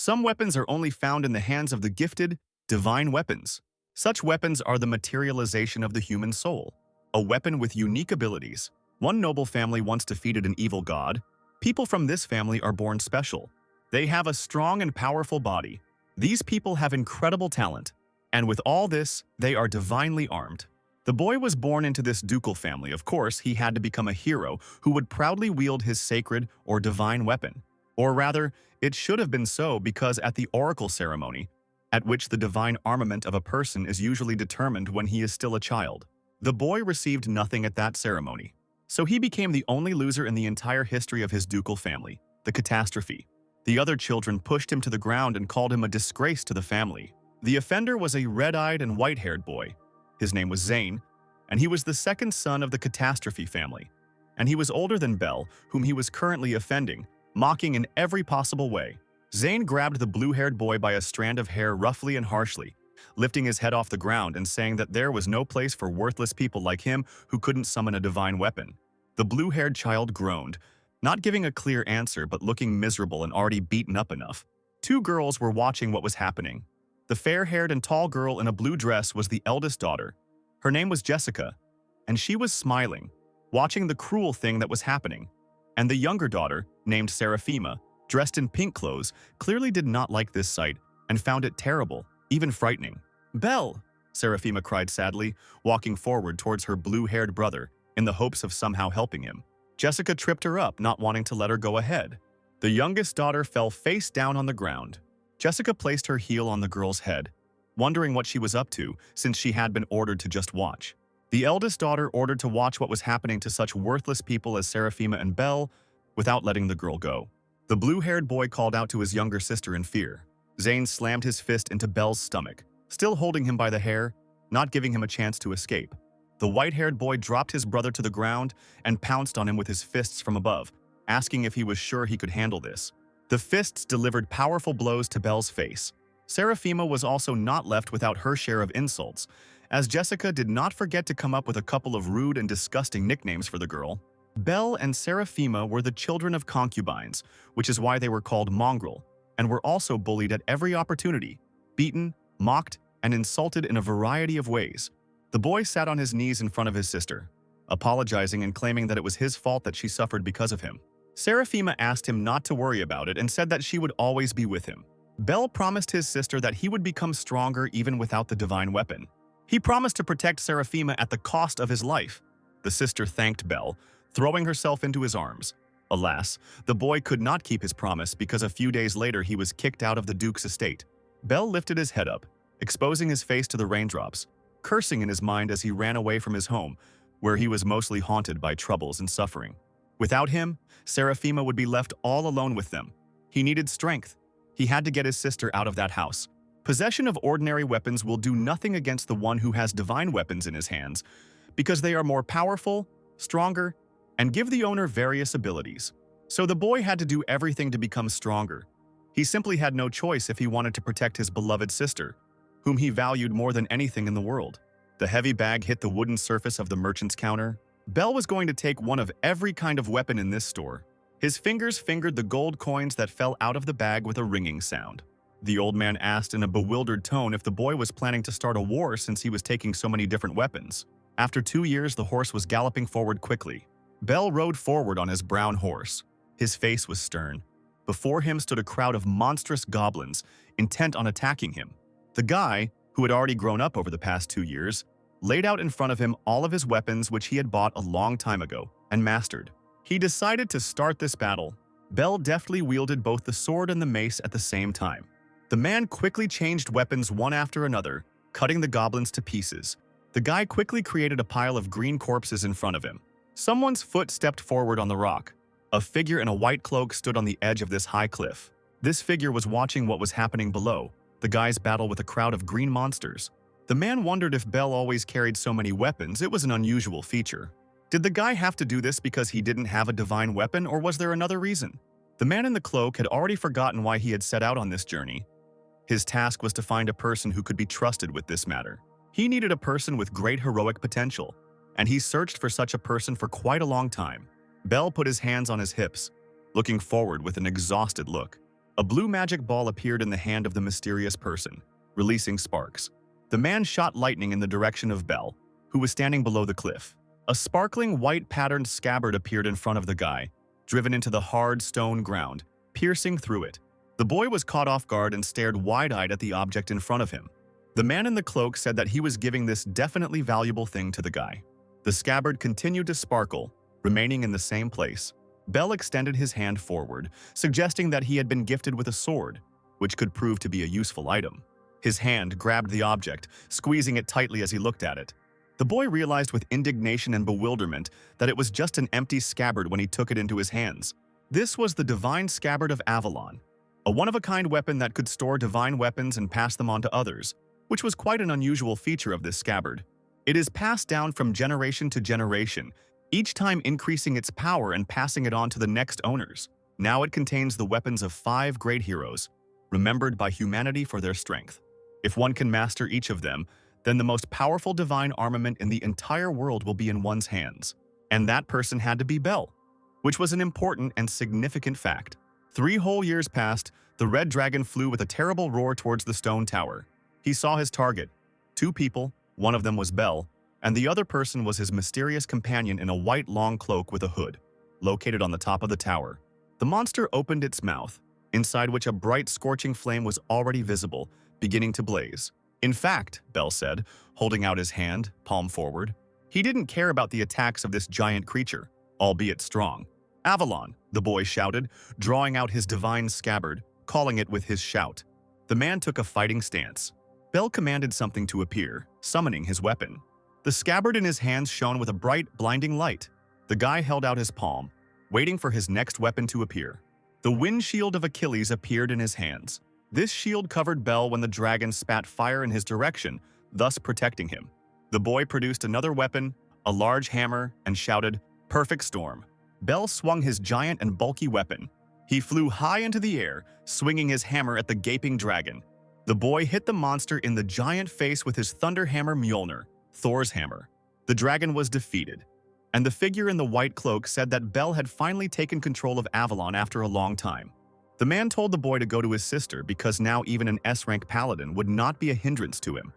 Some weapons are only found in the hands of the gifted, divine weapons. Such weapons are the materialization of the human soul, a weapon with unique abilities. One noble family once defeated an evil god. People from this family are born special. They have a strong and powerful body. These people have incredible talent, and with all this, they are divinely armed. The boy was born into this ducal family. Of course, he had to become a hero who would proudly wield his sacred or divine weapon. Or rather, it should have been so because at the oracle ceremony, at which the divine armament of a person is usually determined when he is still a child, the boy received nothing at that ceremony. So he became the only loser in the entire history of his ducal family, the catastrophe. The other children pushed him to the ground and called him a disgrace to the family. The offender was a red-eyed and white-haired boy. His name was Zane, and he was the second son of the catastrophe family. And he was older than Belle, whom he was currently offending, mocking in every possible way. Zane grabbed the blue-haired boy by a strand of hair roughly and harshly, lifting his head off the ground and saying that there was no place for worthless people like him who couldn't summon a divine weapon. The blue-haired child groaned, not giving a clear answer but looking miserable and already beaten up enough. Two girls were watching what was happening. The fair-haired and tall girl in a blue dress was the eldest daughter. Her name was Jessica, and she was smiling, watching the cruel thing that was happening. And the younger daughter, named Seraphima, dressed in pink clothes, clearly did not like this sight and found it terrible, even frightening. "Belle!" Seraphima cried sadly, walking forward towards her blue-haired brother in the hopes of somehow helping him. Jessica tripped her up, not wanting to let her go ahead. The youngest daughter fell face down on the ground. Jessica placed her heel on the girl's head, wondering what she was up to since she had been ordered to just watch. The eldest daughter ordered to watch what was happening to such worthless people as Seraphima and Belle without letting the girl go. The blue-haired boy called out to his younger sister in fear. Zane slammed his fist into Belle's stomach, still holding him by the hair, not giving him a chance to escape. The white-haired boy dropped his brother to the ground and pounced on him with his fists from above, asking if he was sure he could handle this. The fists delivered powerful blows to Belle's face. Seraphima was also not left without her share of insults, as Jessica did not forget to come up with a couple of rude and disgusting nicknames for the girl. Belle and Seraphima were the children of concubines, which is why they were called mongrel, and were also bullied at every opportunity, beaten, mocked, and insulted in a variety of ways. The boy sat on his knees in front of his sister, apologizing and claiming that it was his fault that she suffered because of him. Seraphima asked him not to worry about it and said that she would always be with him. Belle promised his sister that he would become stronger even without the divine weapon. He promised to protect Seraphima at the cost of his life. The sister thanked Belle, throwing herself into his arms. Alas, the boy could not keep his promise because a few days later he was kicked out of the Duke's estate. Belle lifted his head up, exposing his face to the raindrops, cursing in his mind as he ran away from his home, where he was mostly haunted by troubles and suffering. Without him, Seraphima would be left all alone with them. He needed strength. He had to get his sister out of that house. Possession of ordinary weapons will do nothing against the one who has divine weapons in his hands, because they are more powerful, stronger, and give the owner various abilities. So the boy had to do everything to become stronger. He simply had no choice if he wanted to protect his beloved sister, whom he valued more than anything in the world. The heavy bag hit the wooden surface of the merchant's counter. Belle was going to take one of every kind of weapon in this store. His fingers fingered the gold coins that fell out of the bag with a ringing sound. The old man asked in a bewildered tone if the boy was planning to start a war since he was taking so many different weapons. After 2 years, the horse was galloping forward quickly. Belle rode forward on his brown horse. His face was stern. Before him stood a crowd of monstrous goblins, intent on attacking him. The guy, who had already grown up over the past 2 years, laid out in front of him all of his weapons which he had bought a long time ago and mastered. He decided to start this battle. Belle deftly wielded both the sword and the mace at the same time. The man quickly changed weapons one after another, cutting the goblins to pieces. The guy quickly created a pile of green corpses in front of him. Someone's foot stepped forward on the rock. A figure in a white cloak stood on the edge of this high cliff. This figure was watching what was happening below, the guy's battle with a crowd of green monsters. The man wondered if Belle always carried so many weapons. It was an unusual feature. Did the guy have to do this because he didn't have a divine weapon, or was there another reason? The man in the cloak had already forgotten why he had set out on this journey. His task was to find a person who could be trusted with this matter. He needed a person with great heroic potential, and he searched for such a person for quite a long time. Belle put his hands on his hips, looking forward with an exhausted look. A blue magic ball appeared in the hand of the mysterious person, releasing sparks. The man shot lightning in the direction of Bell, who was standing below the cliff. A sparkling white patterned scabbard appeared in front of the guy, driven into the hard stone ground, piercing through it. The boy was caught off guard and stared wide-eyed at the object in front of him. The man in the cloak said that he was giving this definitely valuable thing to the guy. The scabbard continued to sparkle, remaining in the same place. Bell extended his hand forward, suggesting that he had been gifted with a sword, which could prove to be a useful item. His hand grabbed the object, squeezing it tightly as he looked at it. The boy realized with indignation and bewilderment that it was just an empty scabbard when he took it into his hands. This was the divine scabbard of Avalon, a one-of-a-kind weapon that could store divine weapons and pass them on to others, which was quite an unusual feature of this scabbard. It is passed down from generation to generation, each time increasing its power and passing it on to the next owners. Now it contains the weapons of 5 great heroes, remembered by humanity for their strength. If one can master each of them, then the most powerful divine armament in the entire world will be in one's hands. And that person had to be Bell, which was an important and significant fact. 3 whole years passed, the red dragon flew with a terrible roar towards the stone tower. He saw his target, 2 people, one of them was Bell, and the other person was his mysterious companion in a white long cloak with a hood, located on the top of the tower. The monster opened its mouth, inside which a bright scorching flame was already visible, beginning to blaze. In fact, Bell said, holding out his hand, palm forward, he didn't care about the attacks of this giant creature, albeit strong. Avalon, the boy shouted, drawing out his divine scabbard, calling it with his shout. The man took a fighting stance. Bell commanded something to appear, summoning his weapon. The scabbard in his hands shone with a bright, blinding light. The guy held out his palm, waiting for his next weapon to appear. The windshield of Achilles appeared in his hands. This shield covered Bell when the dragon spat fire in his direction, thus protecting him. The boy produced another weapon, a large hammer, and shouted, "Perfect storm." Bell swung his giant and bulky weapon. He flew high into the air, swinging his hammer at the gaping dragon. The boy hit the monster in the giant face with his thunder hammer Mjolnir, Thor's hammer. The dragon was defeated, and the figure in the white cloak said that Bell had finally taken control of Avalon after a long time. The man told the boy to go to his sister because now even an S-rank paladin would not be a hindrance to him,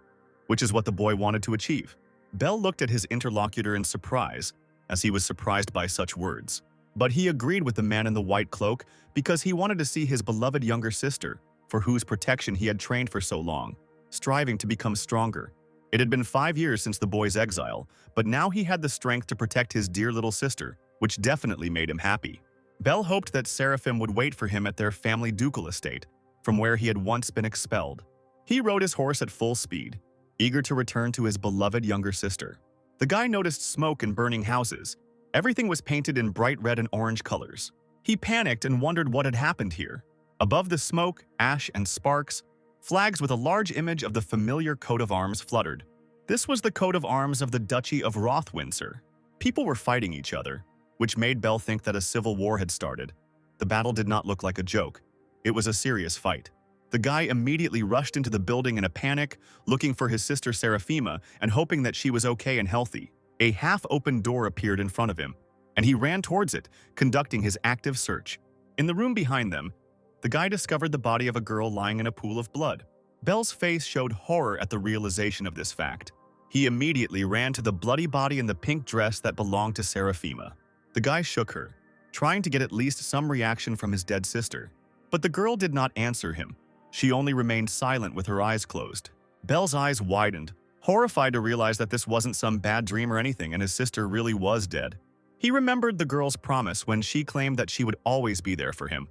which is what the boy wanted to achieve. Bell looked at his interlocutor in surprise, as he was surprised by such words. But he agreed with the man in the white cloak because he wanted to see his beloved younger sister, for whose protection he had trained for so long, striving to become stronger. It had been 5 years since the boy's exile, but now he had the strength to protect his dear little sister, which definitely made him happy. Bell hoped that Seraphim would wait for him at their family ducal estate, from where he had once been expelled. He rode his horse at full speed, eager to return to his beloved younger sister. The guy noticed smoke and burning houses. Everything was painted in bright red and orange colors. He panicked and wondered what had happened here. Above the smoke, ash, and sparks, flags with a large image of the familiar coat of arms fluttered. This was the coat of arms of the Duchy of Rothwindsor. People were fighting each other, which made Bell think that a civil war had started. The battle did not look like a joke. It was a serious fight. The guy immediately rushed into the building in a panic, looking for his sister Seraphima and hoping that she was okay and healthy. A half-open door appeared in front of him, and he ran towards it, conducting his active search. In the room behind them, the guy discovered the body of a girl lying in a pool of blood. Bell's face showed horror at the realization of this fact. He immediately ran to the bloody body in the pink dress that belonged to Seraphima. The guy shook her, trying to get at least some reaction from his dead sister. But the girl did not answer him. She only remained silent with her eyes closed. Bell's eyes widened, horrified to realize that this wasn't some bad dream or anything and his sister really was dead. He remembered the girl's promise when she claimed that she would always be there for him,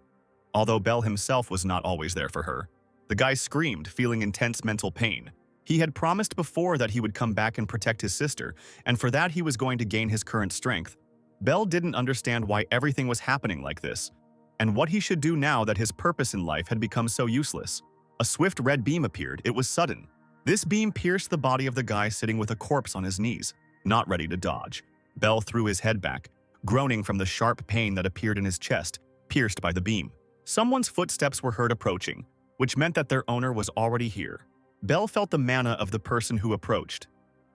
although Bell himself was not always there for her. The guy screamed, feeling intense mental pain. He had promised before that he would come back and protect his sister, and for that he was going to gain his current strength. Bell didn't understand why everything was happening like this, and what he should do now that his purpose in life had become so useless. A swift red beam appeared. It was sudden. This beam pierced the body of the guy sitting with a corpse on his knees, not ready to dodge. Bell threw his head back, groaning from the sharp pain that appeared in his chest, pierced by the beam. Someone's footsteps were heard approaching, which meant that their owner was already here. Bell felt the mana of the person who approached.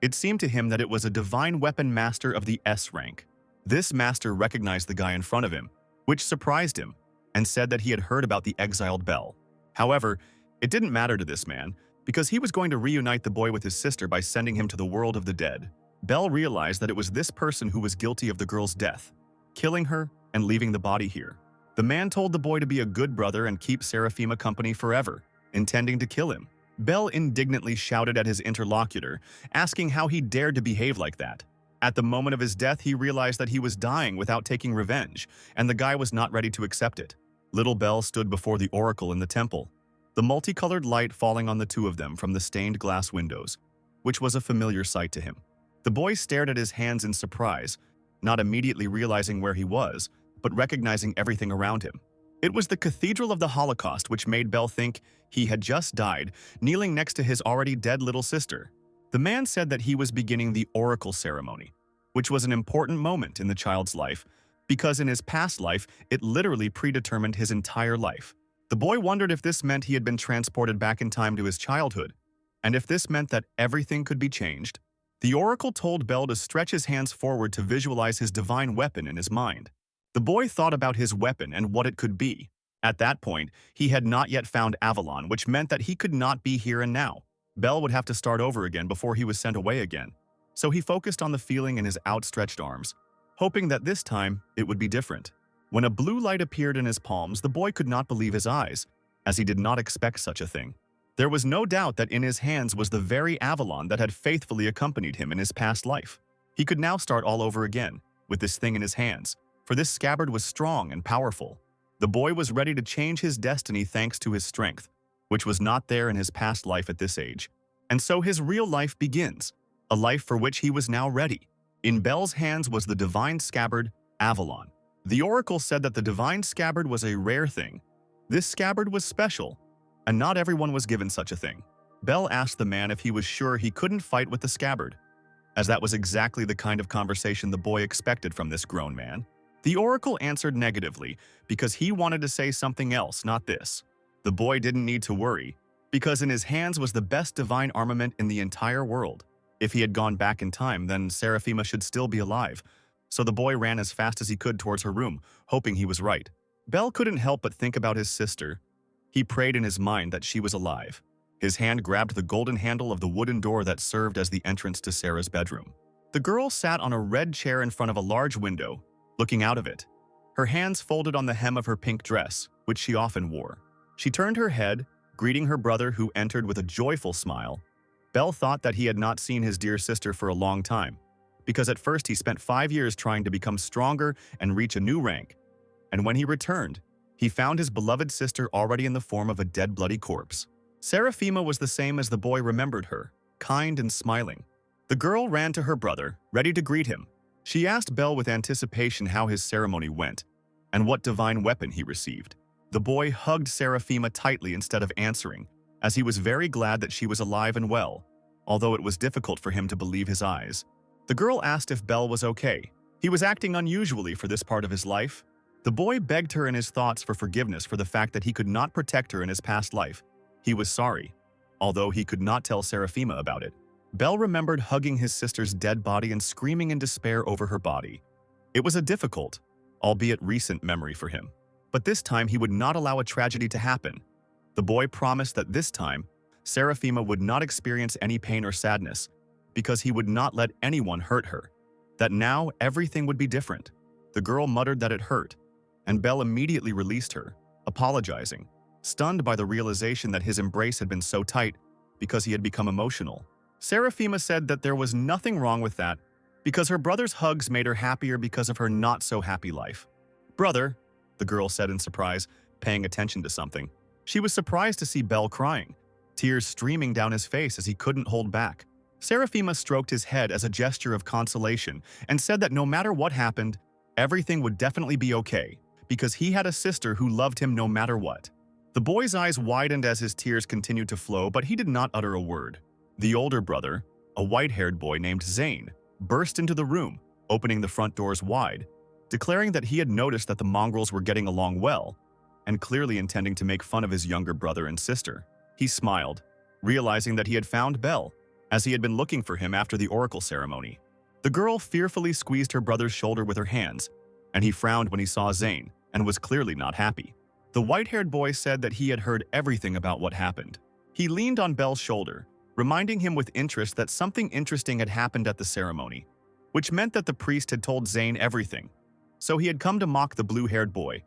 It seemed to him that it was a divine weapon master of the S rank. This master recognized the guy in front of him, which surprised him. and said that he had heard about the exiled Belle. However, it didn't matter to this man, because he was going to reunite the boy with his sister by sending him to the world of the dead. Belle realized that it was this person who was guilty of the girl's death, killing her and leaving the body here. The man told the boy to be a good brother and keep Seraphima company forever, intending to kill him. Belle indignantly shouted at his interlocutor, asking how he dared to behave like that. At the moment of his death, he realized that he was dying without taking revenge, and the guy was not ready to accept it. Little Belle stood before the oracle in the temple, the multicolored light falling on the two of them from the stained glass windows, which was a familiar sight to him. The boy stared at his hands in surprise, not immediately realizing where he was, but recognizing everything around him. It was the Cathedral of the Holocaust, which made Belle think he had just died, kneeling next to his already dead little sister. The man said that he was beginning the oracle ceremony, which was an important moment in the child's life, because in his past life, it literally predetermined his entire life. The boy wondered if this meant he had been transported back in time to his childhood, and if this meant that everything could be changed. The oracle told Belle to stretch his hands forward to visualize his divine weapon in his mind. The boy thought about his weapon and what it could be. At that point, he had not yet found Avalon, which meant that he could not be here and now. Belle would have to start over again before he was sent away again. So he focused on the feeling in his outstretched arms, hoping that this time it would be different. When a blue light appeared in his palms, the boy could not believe his eyes, as he did not expect such a thing. There was no doubt that in his hands was the very Avalon that had faithfully accompanied him in his past life. He could now start all over again, with this thing in his hands, for this scabbard was strong and powerful. The boy was ready to change his destiny thanks to his strength, which was not there in his past life at this age. And so his real life begins, a life for which he was now ready. In Belle's hands was the divine scabbard, Avalon. The oracle said that the divine scabbard was a rare thing. This scabbard was special, and not everyone was given such a thing. Belle asked the man if he was sure he couldn't fight with the scabbard, as that was exactly the kind of conversation the boy expected from this grown man. The oracle answered negatively because he wanted to say something else, not this. The boy didn't need to worry, because in his hands was the best divine armament in the entire world. If he had gone back in time, then Seraphima should still be alive, so the boy ran as fast as he could towards her room, hoping he was right. Belle couldn't help but think about his sister. He prayed in his mind that she was alive. His hand grabbed the golden handle of the wooden door that served as the entrance to Sarah's bedroom. The girl sat on a red chair in front of a large window, looking out of it, her hands folded on the hem of her pink dress, which she often wore. She turned her head, greeting her brother, who entered with a joyful smile. Belle thought that he had not seen his dear sister for a long time, because at first he spent 5 years trying to become stronger and reach a new rank, and when he returned, he found his beloved sister already in the form of a dead bloody corpse. Seraphima was the same as the boy remembered her, kind and smiling. The girl ran to her brother, ready to greet him. She asked Belle with anticipation how his ceremony went, and what divine weapon he received. The boy hugged Seraphima tightly instead of answering, as he was very glad that she was alive and well, although it was difficult for him to believe his eyes. The girl asked if Belle was okay. He was acting unusually for this part of his life. The boy begged her in his thoughts for forgiveness for the fact that he could not protect her in his past life. He was sorry, although he could not tell Seraphima about it. Belle remembered hugging his sister's dead body and screaming in despair over her body. It was a difficult, albeit recent memory for him. But this time he would not allow a tragedy to happen. The boy promised that this time, Seraphima would not experience any pain or sadness, because he would not let anyone hurt her. That now everything would be different. The girl muttered that it hurt, and Belle immediately released her, apologizing, stunned by the realization that his embrace had been so tight because he had become emotional. Seraphima said that there was nothing wrong with that, because her brother's hugs made her happier because of her not-so-happy life. "Brother," the girl said in surprise, paying attention to something. She was surprised to see Belle crying, tears streaming down his face as he couldn't hold back. Seraphima stroked his head as a gesture of consolation and said that no matter what happened, everything would definitely be okay, because he had a sister who loved him no matter what. The boy's eyes widened as his tears continued to flow, but he did not utter a word. The older brother, a white-haired boy named Zane, burst into the room, opening the front doors wide, declaring that he had noticed that the mongrels were getting along well, and clearly intending to make fun of his younger brother and sister. He smiled, realizing that he had found Belle, as he had been looking for him after the oracle ceremony. The girl fearfully squeezed her brother's shoulder with her hands, and he frowned when he saw Zane, and was clearly not happy. The white-haired boy said that he had heard everything about what happened. He leaned on Bel's shoulder, reminding him with interest that something interesting had happened at the ceremony, which meant that the priest had told Zane everything. So he had come to mock the blue-haired boy,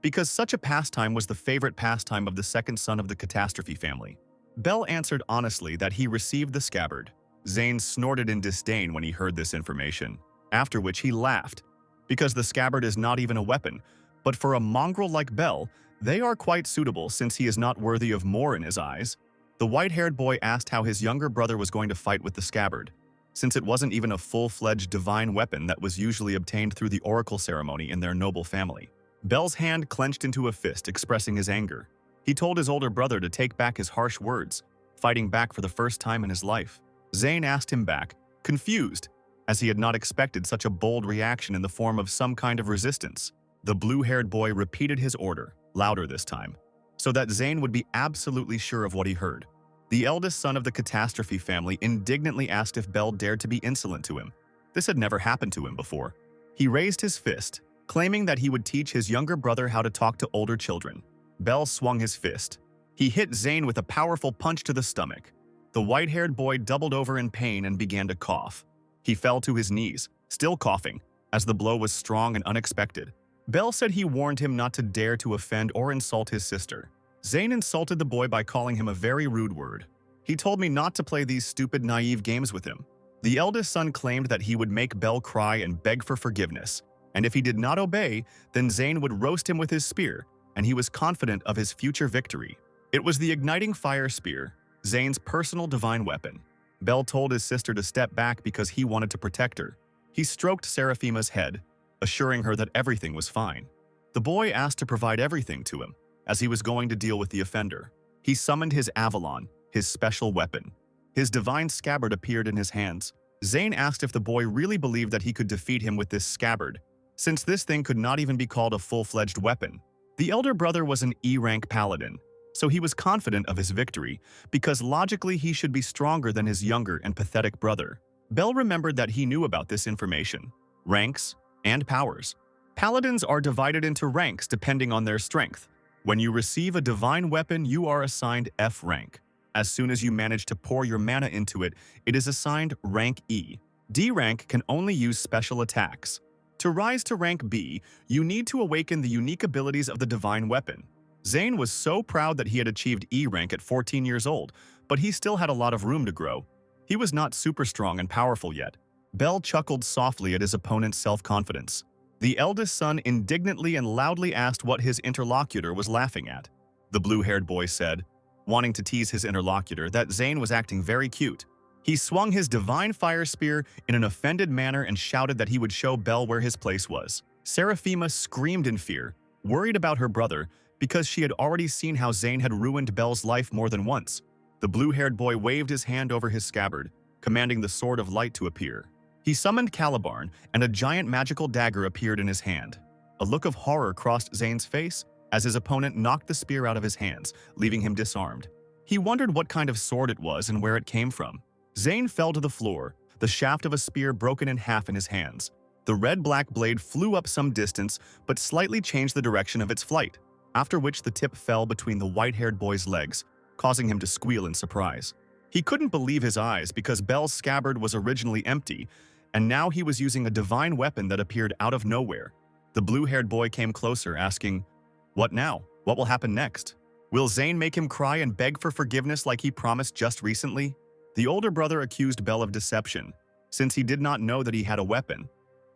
because such a pastime was the favorite pastime of the second son of the catastrophe family. Bel answered honestly that he received the scabbard. Zane snorted in disdain when he heard this information, after which he laughed, because the scabbard is not even a weapon, but for a mongrel like Bel, they are quite suitable since he is not worthy of more in his eyes. The white-haired boy asked how his younger brother was going to fight with the scabbard, since it wasn't even a full-fledged divine weapon that was usually obtained through the oracle ceremony in their noble family. Bel's hand clenched into a fist, expressing his anger. He told his older brother to take back his harsh words, fighting back for the first time in his life. Zane asked him back, confused, as he had not expected such a bold reaction in the form of some kind of resistance. The blue-haired boy repeated his order, louder this time, so that Zane would be absolutely sure of what he heard. The eldest son of the catastrophe family indignantly asked if Bel dared to be insolent to him. This had never happened to him before. He raised his fist, claiming that he would teach his younger brother how to talk to older children. Bel swung his fist. He hit Zane with a powerful punch to the stomach. The white-haired boy doubled over in pain and began to cough. He fell to his knees, still coughing, as the blow was strong and unexpected. Bel said he warned him not to dare to offend or insult his sister. Zane insulted the boy by calling him a very rude word. He told me not to play these stupid, naive games with him. The eldest son claimed that he would make Bel cry and beg for forgiveness, and if he did not obey, then Zane would roast him with his spear, and he was confident of his future victory. It was the igniting fire spear, Zane's personal divine weapon. Bel told his sister to step back because he wanted to protect her. He stroked Seraphima's head, assuring her that everything was fine. The boy asked to provide everything to him, as he was going to deal with the offender. He summoned his Avalon, his special weapon. His divine scabbard appeared in his hands. Zane asked if the boy really believed that he could defeat him with this scabbard, since this thing could not even be called a full-fledged weapon. The elder brother was an E-rank paladin, so he was confident of his victory, because logically he should be stronger than his younger and pathetic brother. Bel remembered that he knew about this information, ranks, and powers. Paladins are divided into ranks depending on their strength. When you receive a divine weapon, you are assigned F rank. As soon as you manage to pour your mana into it, it is assigned rank E. D rank can only use special attacks. To rise to rank B, you need to awaken the unique abilities of the divine weapon. Zane was so proud that he had achieved E rank at 14 years old, but he still had a lot of room to grow. He was not super strong and powerful yet. Bel chuckled softly at his opponent's self-confidence. The eldest son indignantly and loudly asked what his interlocutor was laughing at. The blue-haired boy said, wanting to tease his interlocutor, that Zane was acting very cute. He swung his divine fire spear in an offended manner and shouted that he would show Bel where his place was. Seraphima screamed in fear, worried about her brother, because she had already seen how Zane had ruined Bel's life more than once. The blue-haired boy waved his hand over his scabbard, commanding the Sword of Light to appear. He summoned Calibarn, and a giant magical dagger appeared in his hand. A look of horror crossed Zane's face as his opponent knocked the spear out of his hands, leaving him disarmed. He wondered what kind of sword it was and where it came from. Zane fell to the floor, the shaft of a spear broken in half in his hands. The red-black blade flew up some distance, but slightly changed the direction of its flight, after which the tip fell between the white-haired boy's legs, causing him to squeal in surprise. He couldn't believe his eyes because Bel's scabbard was originally empty, and now he was using a divine weapon that appeared out of nowhere. The blue-haired boy came closer, asking, "What now? What will happen next? Will Zane make him cry and beg for forgiveness like he promised just recently?" The older brother accused Bel of deception, since he did not know that he had a weapon,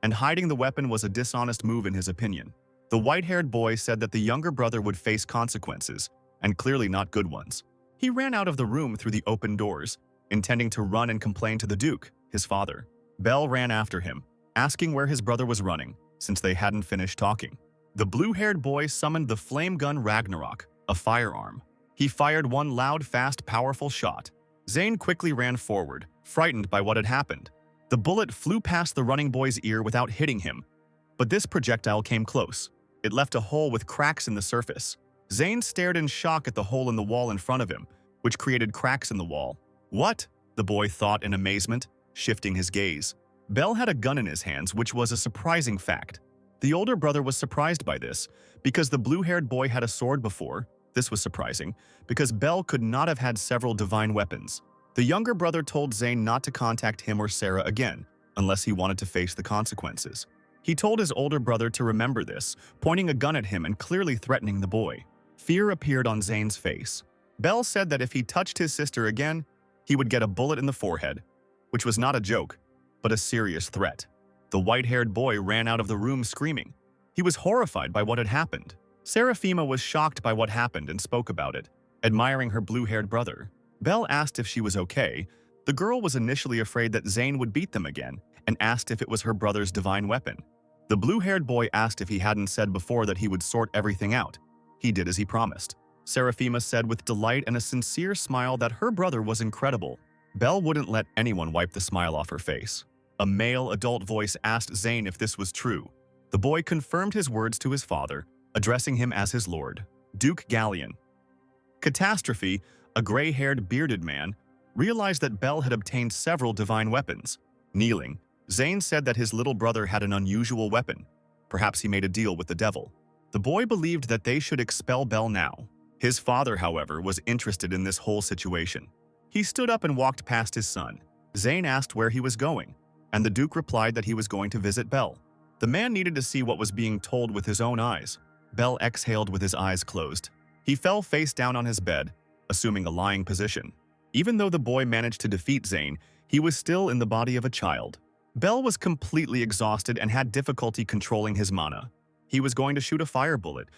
and hiding the weapon was a dishonest move in his opinion. The white-haired boy said that the younger brother would face consequences, and clearly not good ones. He ran out of the room through the open doors, intending to run and complain to the Duke, his father. Bel ran after him, asking where his brother was running, since they hadn't finished talking. The blue-haired boy summoned the flame gun Ragnarok, a firearm. He fired one loud, fast, powerful shot. Zane quickly ran forward, frightened by what had happened. The bullet flew past the running boy's ear without hitting him, but this projectile came close. It left a hole with cracks in the surface. Zane stared in shock at the hole in the wall in front of him, which created cracks in the wall. "What?" the boy thought in amazement, shifting his gaze. Bel had a gun in his hands, which was a surprising fact. The older brother was surprised by this, because the blue-haired boy had a sword before. This was surprising, because Bel could not have had several divine weapons. The younger brother told Zane not to contact him or Sarah again, unless he wanted to face the consequences. He told his older brother to remember this, pointing a gun at him and clearly threatening the boy. Fear appeared on Zane's face. Bel said that if he touched his sister again, he would get a bullet in the forehead, which was not a joke, but a serious threat. The white-haired boy ran out of the room screaming. He was horrified by what had happened. Seraphima was shocked by what happened and spoke about it, admiring her blue-haired brother. Bel asked if she was okay. The girl was initially afraid that Zane would beat them again and asked if it was her brother's divine weapon. The blue-haired boy asked if he hadn't said before that he would sort everything out. He did as he promised. Seraphima said with delight and a sincere smile that her brother was incredible. Bel wouldn't let anyone wipe the smile off her face. A male adult voice asked Zane if this was true. The boy confirmed his words to his father, addressing him as his lord, Duke Galleon. Catastrophe, a gray-haired bearded man, realized that Bel had obtained several divine weapons. Kneeling, Zane said that his little brother had an unusual weapon. Perhaps he made a deal with the devil. The boy believed that they should expel Bel now. His father, however, was interested in this whole situation. He stood up and walked past his son. Zane asked where he was going, and the Duke replied that he was going to visit Bel. The man needed to see what was being told with his own eyes. Bel exhaled with his eyes closed. He fell face down on his bed, assuming a lying position. Even though the boy managed to defeat Zane, he was still in the body of a child. Bel was completely exhausted and had difficulty controlling his mana. He was going to shoot a fire bullet,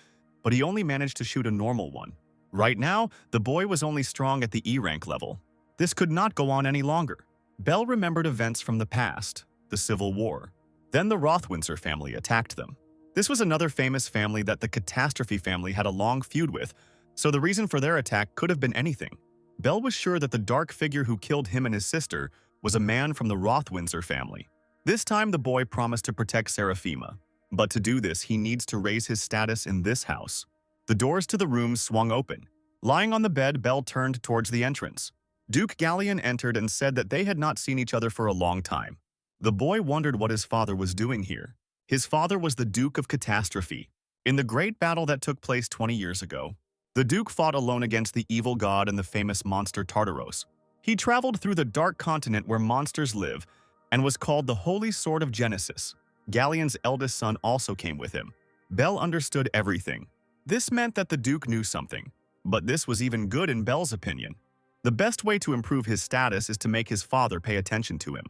but he only managed to shoot a normal one. Right now, the boy was only strong at the E rank level. This could not go on any longer. Bel remembered events from the past, the Civil War. Then the Rothwindsor family attacked them. This was another famous family that the Catastrophe family had a long feud with, so the reason for their attack could have been anything. Bel was sure that the dark figure who killed him and his sister was a man from the Rothwindsor family. This time the boy promised to protect Seraphima, but to do this he needs to raise his status in this house. The doors to the rooms swung open. Lying on the bed, Bel turned towards the entrance. Duke Galleon entered and said that they had not seen each other for a long time. The boy wondered what his father was doing here. His father was the Duke of Catastrophe. In the great battle that took place 20 years ago, the Duke fought alone against the evil god and the famous monster Tartaros. He traveled through the dark continent where monsters live and was called the Holy Sword of Genesis. Galleon's eldest son also came with him. Bel understood everything. This meant that the Duke knew something, but this was even good in Bel's opinion. The best way to improve his status is to make his father pay attention to him.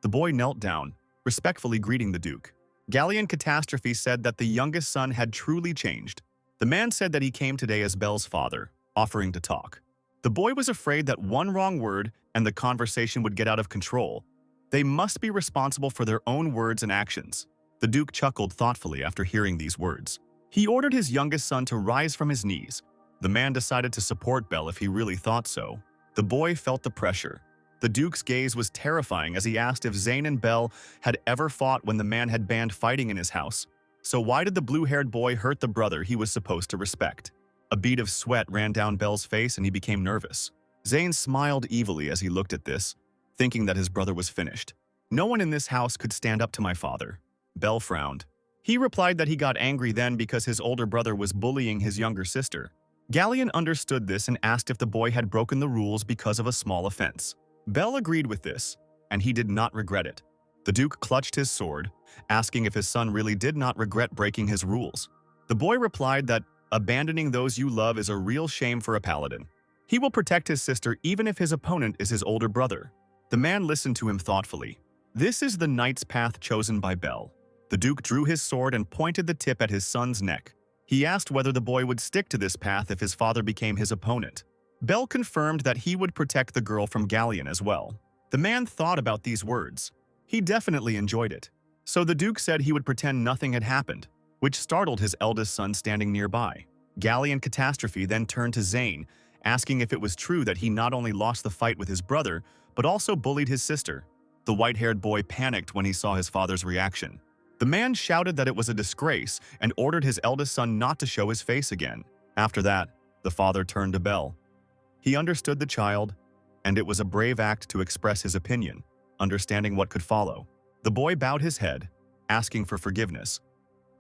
The boy knelt down, respectfully greeting the Duke. Galleon Catastrophe said that the youngest son had truly changed. The man said that he came today as Bel's father, offering to talk. The boy was afraid that one wrong word and the conversation would get out of control. They must be responsible for their own words and actions. The Duke chuckled thoughtfully after hearing these words. He ordered his youngest son to rise from his knees. The man decided to support Bel if he really thought so. The boy felt the pressure. The Duke's gaze was terrifying as he asked if Zane and Bel had ever fought when the man had banned fighting in his house. So why did the blue-haired boy hurt the brother he was supposed to respect? A bead of sweat ran down Bel's face and he became nervous. Zane smiled evilly as he looked at this, thinking that his brother was finished. No one in this house could stand up to my father. Bel frowned. He replied that he got angry then because his older brother was bullying his younger sister. Galleon understood this and asked if the boy had broken the rules because of a small offense. Bel agreed with this, and he did not regret it. The Duke clutched his sword, asking if his son really did not regret breaking his rules. The boy replied that abandoning those you love is a real shame for a paladin. He will protect his sister even if his opponent is his older brother. The man listened to him thoughtfully. This is the knight's path chosen by Bel. The Duke drew his sword and pointed the tip at his son's neck. He asked whether the boy would stick to this path if his father became his opponent. Bel confirmed that he would protect the girl from Galleon as well. The man thought about these words. He definitely enjoyed it. So the Duke said he would pretend nothing had happened, which startled his eldest son standing nearby. Galleon Catastrophe then turned to Zane, asking if it was true that he not only lost the fight with his brother, but also bullied his sister. The white-haired boy panicked when he saw his father's reaction. The man shouted that it was a disgrace and ordered his eldest son not to show his face again. After that, the father turned to Bel. He understood the child, and it was a brave act to express his opinion, understanding what could follow. The boy bowed his head, asking for forgiveness.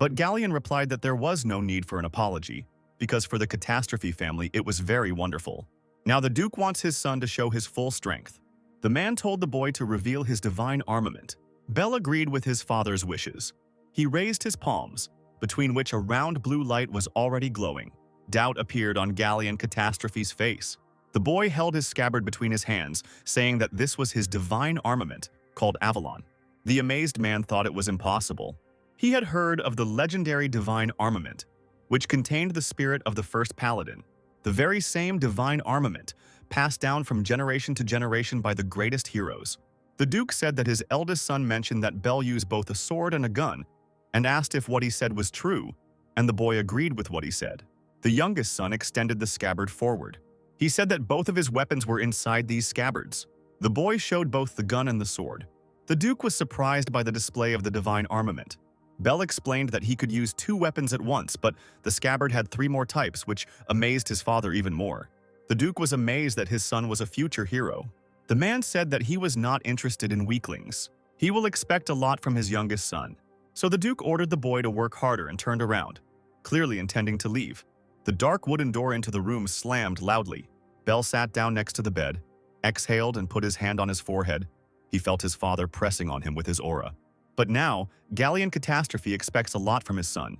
But Galleon replied that there was no need for an apology, because for the Catastrophe family it was very wonderful. Now the Duke wants his son to show his full strength. The man told the boy to reveal his divine armament. Bel agreed with his father's wishes. He raised his palms, between which a round blue light was already glowing. Doubt appeared on Galleon Catastrophe's face. The boy held his scabbard between his hands, saying that this was his divine armament, called Avalon. The amazed man thought it was impossible. He had heard of the legendary divine armament, which contained the spirit of the first paladin, the very same divine armament passed down from generation to generation by the greatest heroes. The Duke said that his eldest son mentioned that Bel used both a sword and a gun, and asked if what he said was true, and the boy agreed with what he said. The youngest son extended the scabbard forward. He said that both of his weapons were inside these scabbards. The boy showed both the gun and the sword. The Duke was surprised by the display of the divine armament. Bel explained that he could use 2 weapons at once, but the scabbard had 3 more types, which amazed his father even more. The Duke was amazed that his son was a future hero. The man said that he was not interested in weaklings. He will expect a lot from his youngest son. So the Duke ordered the boy to work harder and turned around, clearly intending to leave. The dark wooden door into the room slammed loudly. Bel sat down next to the bed, exhaled and put his hand on his forehead. He felt his father pressing on him with his aura. But now, Galleon Catastrophe expects a lot from his son,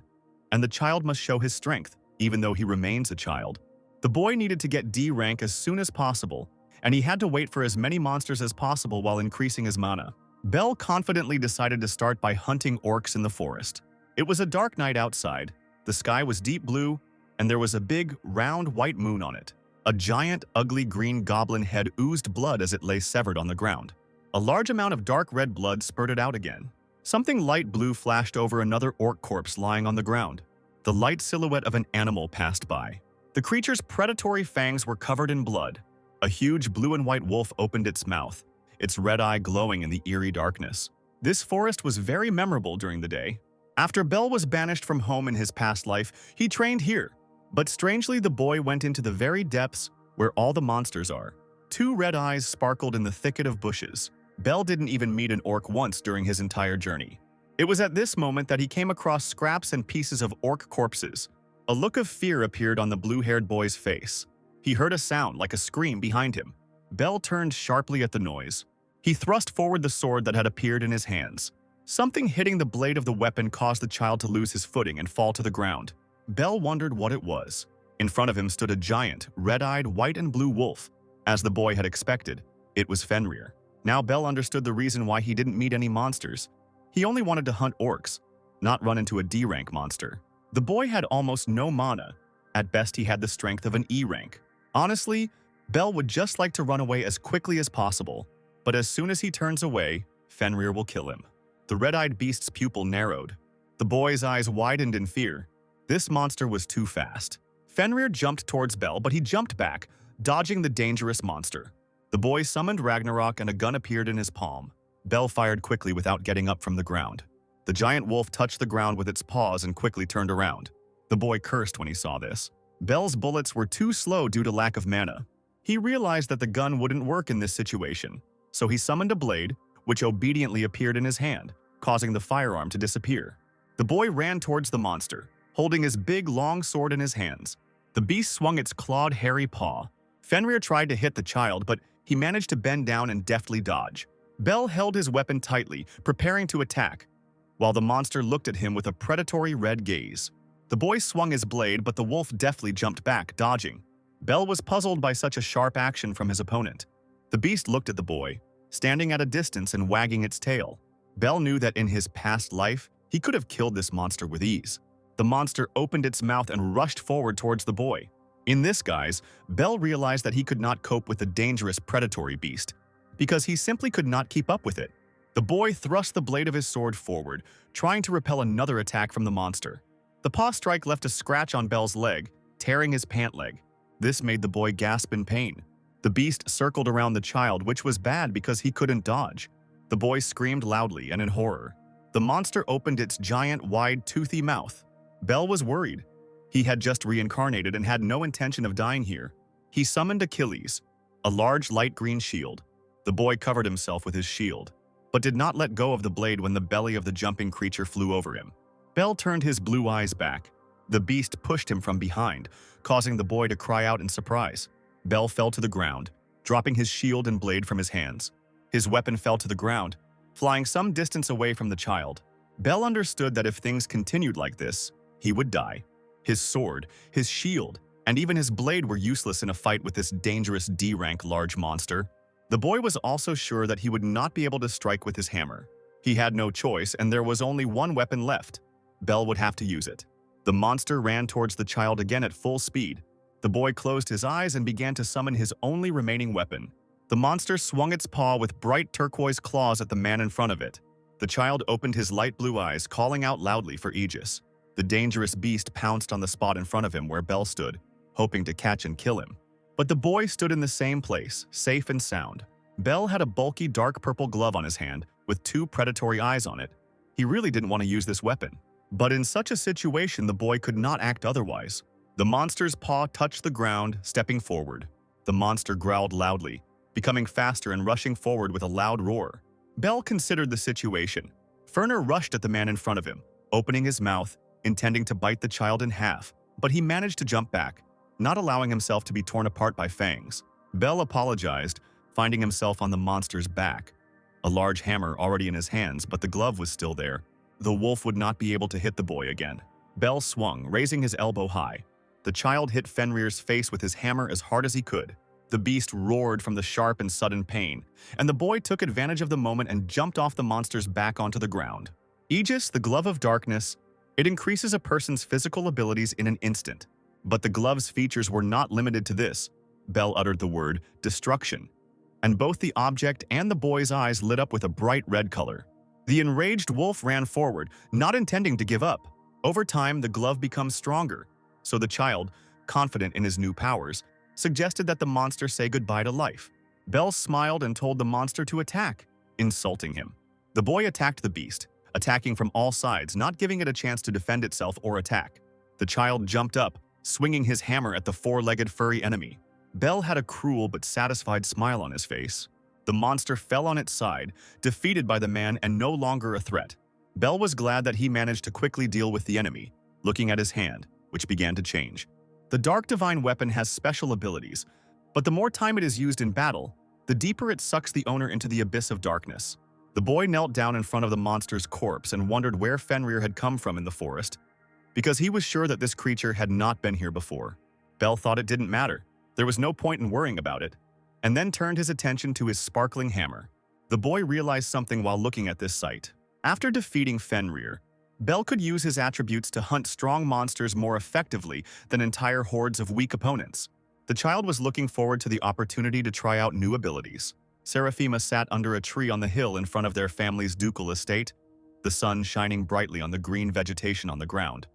and the child must show his strength, even though he remains a child. The boy needed to get D rank as soon as possible, and he had to wait for as many monsters as possible while increasing his mana. Bel confidently decided to start by hunting orcs in the forest. It was a dark night outside, the sky was deep blue, and there was a big, round white moon on it. A giant, ugly green goblin head oozed blood as it lay severed on the ground. A large amount of dark red blood spurted out again. Something light blue flashed over another orc corpse lying on the ground. The light silhouette of an animal passed by. The creature's predatory fangs were covered in blood. A huge blue and white wolf opened its mouth, its red eye glowing in the eerie darkness. This forest was very memorable during the day. After Bel was banished from home in his past life, he trained here. But strangely, the boy went into the very depths where all the monsters are. 2 red eyes sparkled in the thicket of bushes. Bel didn't even meet an orc once during his entire journey. It was at this moment that he came across scraps and pieces of orc corpses. A look of fear appeared on the blue-haired boy's face. He heard a sound like a scream behind him. Bel turned sharply at the noise. He thrust forward the sword that had appeared in his hands. Something hitting the blade of the weapon caused the child to lose his footing and fall to the ground. Bel wondered what it was. In front of him stood a giant, red-eyed, white and blue wolf. As the boy had expected, it was Fenrirer. Now Bel understood the reason why he didn't meet any monsters. He only wanted to hunt orcs, not run into a D-rank monster. The boy had almost no mana. At best, he had the strength of an E rank. Honestly, Bel would just like to run away as quickly as possible. But as soon as he turns away, Fenrirer will kill him. The red-eyed beast's pupil narrowed. The boy's eyes widened in fear. This monster was too fast. Fenrirer jumped towards Bel, but he jumped back, dodging the dangerous monster. The boy summoned Ragnarok and a gun appeared in his palm. Bel fired quickly without getting up from the ground. The giant wolf touched the ground with its paws and quickly turned around. The boy cursed when he saw this. Bel's bullets were too slow due to lack of mana. He realized that the gun wouldn't work in this situation, so he summoned a blade, which obediently appeared in his hand, causing the firearm to disappear. The boy ran towards the monster, holding his big, long sword in his hands. The beast swung its clawed, hairy paw. Fenrirer tried to hit the child, but he managed to bend down and deftly dodge. Bel held his weapon tightly, preparing to attack, while the monster looked at him with a predatory red gaze. The boy swung his blade, but the wolf deftly jumped back, dodging. Bel was puzzled by such a sharp action from his opponent. The beast looked at the boy, standing at a distance and wagging its tail. Bel knew that in his past life, he could have killed this monster with ease. The monster opened its mouth and rushed forward towards the boy. In this guise, Bel realized that he could not cope with the dangerous predatory beast, because he simply could not keep up with it. The boy thrust the blade of his sword forward, trying to repel another attack from the monster. The paw strike left a scratch on Bel's leg, tearing his pant leg. This made the boy gasp in pain. The beast circled around the child, which was bad because he couldn't dodge. The boy screamed loudly and in horror. The monster opened its giant, wide, toothy mouth. Bel was worried. He had just reincarnated and had no intention of dying here. He summoned Achilles, a large light green shield. The boy covered himself with his shield, but did not let go of the blade when the belly of the jumping creature flew over him. Bell turned his blue eyes back. The beast pushed him from behind, causing the boy to cry out in surprise. Bell fell to the ground, dropping his shield and blade from his hands. His weapon fell to the ground, flying some distance away from the child. Bell understood that if things continued like this, he would die. His sword, his shield, and even his blade were useless in a fight with this dangerous D-rank large monster. The boy was also sure that he would not be able to strike with his hammer. He had no choice, and there was only one weapon left. Bell would have to use it. The monster ran towards the child again at full speed. The boy closed his eyes and began to summon his only remaining weapon. The monster swung its paw with bright turquoise claws at the man in front of it. The child opened his light blue eyes, calling out loudly for Aegis. The dangerous beast pounced on the spot in front of him where Bell stood, hoping to catch and kill him. But the boy stood in the same place, safe and sound. Bell had a bulky dark purple glove on his hand with 2 predatory eyes on it. He really didn't want to use this weapon. But in such a situation, the boy could not act otherwise. The monster's paw touched the ground, stepping forward. The monster growled loudly, becoming faster and rushing forward with a loud roar. Bell considered the situation. Fenrirer rushed at the man in front of him, opening his mouth, intending to bite the child in half, but he managed to jump back, not allowing himself to be torn apart by fangs. Bell apologized, finding himself on the monster's back. A large hammer already in his hands, but the glove was still there. The wolf would not be able to hit the boy again. Bell swung, raising his elbow high. The child hit Fenrirer's face with his hammer as hard as he could. The beast roared from the sharp and sudden pain, and the boy took advantage of the moment and jumped off the monster's back onto the ground. Aegis, the glove of darkness, it increases a person's physical abilities in an instant. But the glove's features were not limited to this. Bell uttered the word, destruction, and both the object and the boy's eyes lit up with a bright red color. The enraged wolf ran forward, not intending to give up. Over time, the glove becomes stronger, so the child, confident in his new powers, suggested that the monster say goodbye to life. Bell smiled and told the monster to attack, insulting him. The boy attacked the beast, attacking from all sides, not giving it a chance to defend itself or attack. The child jumped up, swinging his hammer at the 4-legged furry enemy. Bell had a cruel but satisfied smile on his face. The monster fell on its side, defeated by the man and no longer a threat. Bell was glad that he managed to quickly deal with the enemy, looking at his hand, which began to change. The Dark Divine weapon has special abilities, but the more time it is used in battle, the deeper it sucks the owner into the abyss of darkness. The boy knelt down in front of the monster's corpse and wondered where Fenrirer had come from in the forest, because he was sure that this creature had not been here before. Bell thought it didn't matter. There was no point in worrying about it, and then turned his attention to his sparkling hammer. The boy realized something while looking at this sight. After defeating Fenrirer, Bell could use his attributes to hunt strong monsters more effectively than entire hordes of weak opponents. The child was looking forward to the opportunity to try out new abilities. Seraphima sat under a tree on the hill in front of their family's ducal estate, the sun shining brightly on the green vegetation on the ground.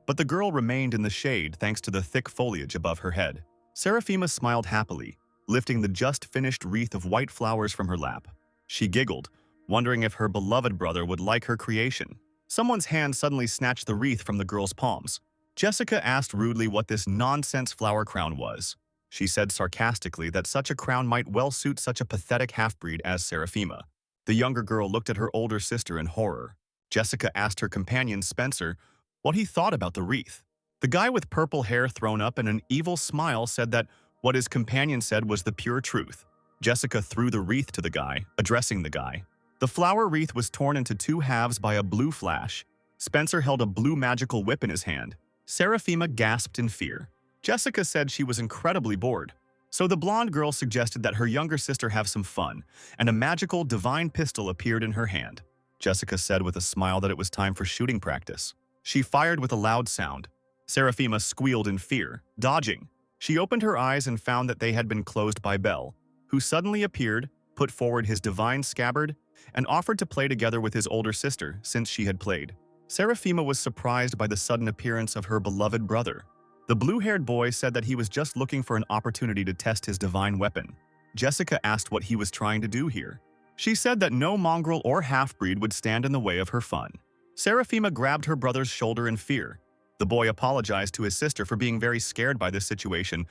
But the girl remained in the shade thanks to the thick foliage above her head. Seraphima smiled happily, lifting the just-finished wreath of white flowers from her lap. She giggled, wondering if her beloved brother would like her creation. Someone's hand suddenly snatched the wreath from the girl's palms. Jessica asked rudely what this nonsense flower crown was. She said sarcastically that such a crown might well suit such a pathetic half-breed as Seraphima. The younger girl looked at her older sister in horror. Jessica asked her companion Spencer what he thought about the wreath. The guy with purple hair thrown up and an evil smile said that what his companion said was the pure truth. Jessica threw the wreath to the guy, addressing the guy. The flower wreath was torn into 2 halves by a blue flash. Spencer held a blue magical whip in his hand. Seraphima gasped in fear. Jessica said she was incredibly bored. So the blonde girl suggested that her younger sister have some fun, and a magical divine pistol appeared in her hand. Jessica said with a smile that it was time for shooting practice. She fired with a loud sound. Seraphima squealed in fear, dodging. She opened her eyes and found that they had been closed by Bell, who suddenly appeared, put forward his divine scabbard, and offered to play together with his older sister since she had played. Seraphima was surprised by the sudden appearance of her beloved brother. The blue-haired boy said that he was just looking for an opportunity to test his divine weapon. Jessica asked what he was trying to do here. She said that no mongrel or half-breed would stand in the way of her fun. Seraphima grabbed her brother's shoulder in fear. The boy apologized to his sister for being very scared by this situation,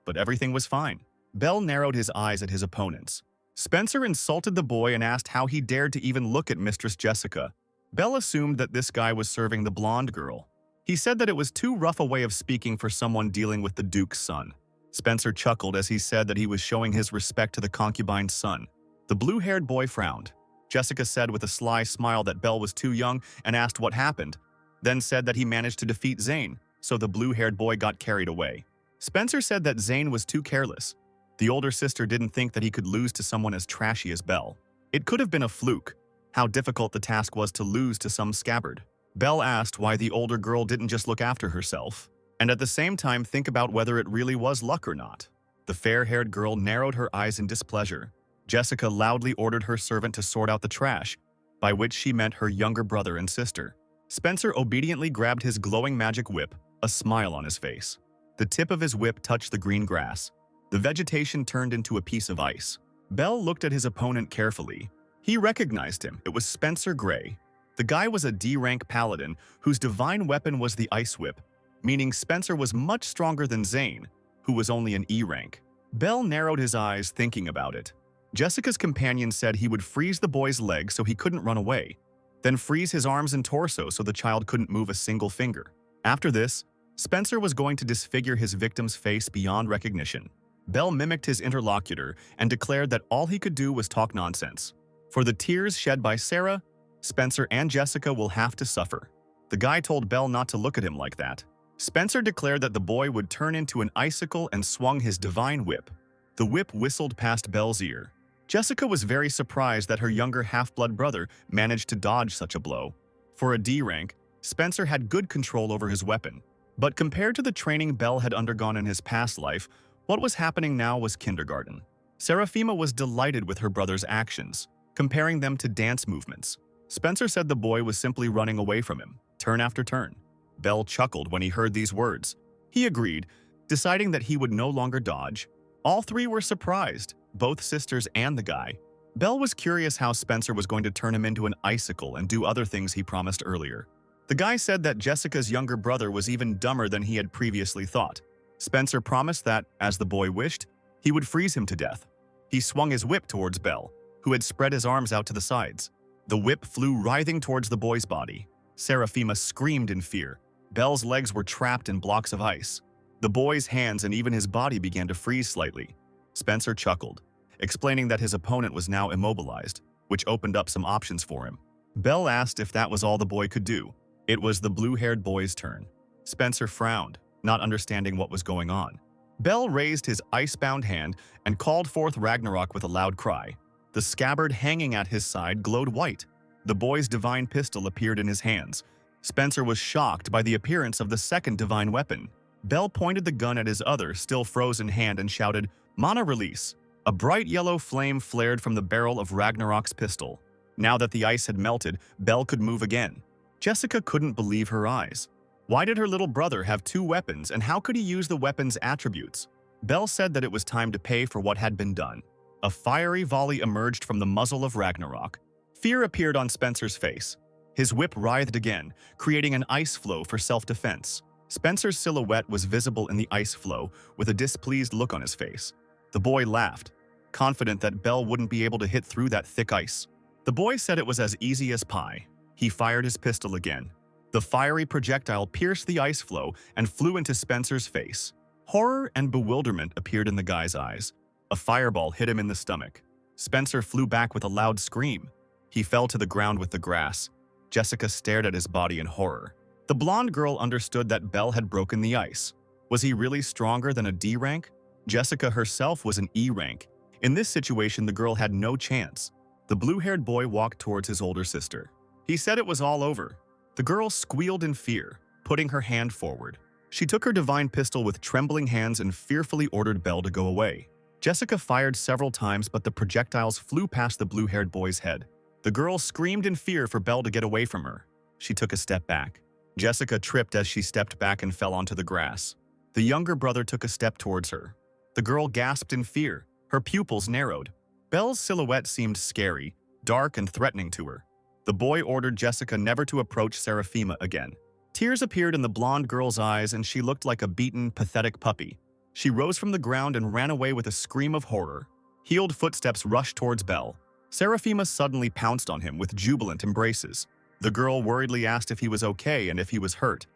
but everything was fine. Bell narrowed his eyes at his opponents. Spencer insulted the boy and asked how he dared to even look at Mistress Jessica. Belle assumed that this guy was serving the blonde girl. He said that it was too rough a way of speaking for someone dealing with the Duke's son. Spencer chuckled as he said that he was showing his respect to the concubine's son. The blue-haired boy frowned. Jessica said with a sly smile that Belle was too young and asked what happened, then said that he managed to defeat Zane, so the blue-haired boy got carried away. Spencer said that Zane was too careless. The older sister didn't think that he could lose to someone as trashy as Belle. It could have been a fluke, how difficult the task was to lose to some scabbard. Belle asked why the older girl didn't just look after herself, and at the same time think about whether it really was luck or not. The fair-haired girl narrowed her eyes in displeasure. Jessica loudly ordered her servant to sort out the trash, by which she meant her younger brother and sister. Spencer obediently grabbed his glowing magic whip, a smile on his face. The tip of his whip touched the green grass. The vegetation turned into a piece of ice. Belle looked at his opponent carefully. He recognized him. It was Spencer Gray. The guy was a D-rank paladin whose divine weapon was the ice whip, meaning Spencer was much stronger than Zane, who was only an E rank. Belle narrowed his eyes thinking about it. Jessica's companion said he would freeze the boy's legs so he couldn't run away, then freeze his arms and torso so the child couldn't move a single finger. After this, Spencer was going to disfigure his victim's face beyond recognition. Belle mimicked his interlocutor and declared that all he could do was talk nonsense. For the tears shed by Sarah, Spencer and Jessica will have to suffer. The guy told Belle not to look at him like that. Spencer declared that the boy would turn into an icicle and swung his divine whip. The whip whistled past Belle's ear. Jessica was very surprised that her younger half-blood brother managed to dodge such a blow. For a D rank, Spencer had good control over his weapon. But compared to the training Belle had undergone in his past life, what was happening now was kindergarten. Seraphima was delighted with her brother's actions, comparing them to dance movements. Spencer said the boy was simply running away from him, turn after turn. Belle chuckled when he heard these words. He agreed, deciding that he would no longer dodge. All three were surprised, both sisters and the guy. Belle was curious how Spencer was going to turn him into an icicle and do other things he promised earlier. The guy said that Jessica's younger brother was even dumber than he had previously thought. Spencer promised that, as the boy wished, he would freeze him to death. He swung his whip towards Belle, who had spread his arms out to the sides. The whip flew writhing towards the boy's body. Seraphima screamed in fear. Belle's legs were trapped in blocks of ice. The boy's hands and even his body began to freeze slightly. Spencer chuckled, explaining that his opponent was now immobilized, which opened up some options for him. Belle asked if that was all the boy could do. It was the blue-haired boy's turn. Spencer frowned, not understanding what was going on. Belle raised his ice-bound hand and called forth Ragnarok with a loud cry. The scabbard hanging at his side glowed white. The boy's divine pistol appeared in his hands. Spencer was shocked by the appearance of the second divine weapon. Belle pointed the gun at his other, still frozen hand and shouted, "Mana release!" A bright yellow flame flared from the barrel of Ragnarok's pistol. Now that the ice had melted, Belle could move again. Jessica couldn't believe her eyes. Why did her little brother have two weapons, and how could he use the weapon's attributes? Belle said that it was time to pay for what had been done. A fiery volley emerged from the muzzle of Ragnarok. Fear appeared on Spencer's face. His whip writhed again, creating an ice flow for self-defense. Spencer's silhouette was visible in the ice flow, with a displeased look on his face. The boy laughed, confident that Belle wouldn't be able to hit through that thick ice. The boy said it was as easy as pie. He fired his pistol again. The fiery projectile pierced the ice flow and flew into Spencer's face. Horror and bewilderment appeared in the guy's eyes. A fireball hit him in the stomach. Spencer flew back with a loud scream. He fell to the ground with the grass. Jessica stared at his body in horror. The blonde girl understood that Belle had broken the ice. Was he really stronger than a D rank? Jessica herself was an E rank. In this situation, the girl had no chance. The blue-haired boy walked towards his older sister. He said it was all over. The girl squealed in fear, putting her hand forward. She took her divine pistol with trembling hands and fearfully ordered Belle to go away. Jessica fired several times, but the projectiles flew past the blue-haired boy's head. The girl screamed in fear for Belle to get away from her. She took a step back. Jessica tripped as she stepped back and fell onto the grass. The younger brother took a step towards her. The girl gasped in fear. Her pupils narrowed. Belle's silhouette seemed scary, dark and threatening to her. The boy ordered Jessica never to approach Seraphima again. Tears appeared in the blonde girl's eyes and she looked like a beaten, pathetic puppy. She rose from the ground and ran away with a scream of horror. Healed footsteps rushed towards Belle. Seraphima suddenly pounced on him with jubilant embraces. The girl worriedly asked if he was okay and if he was hurt,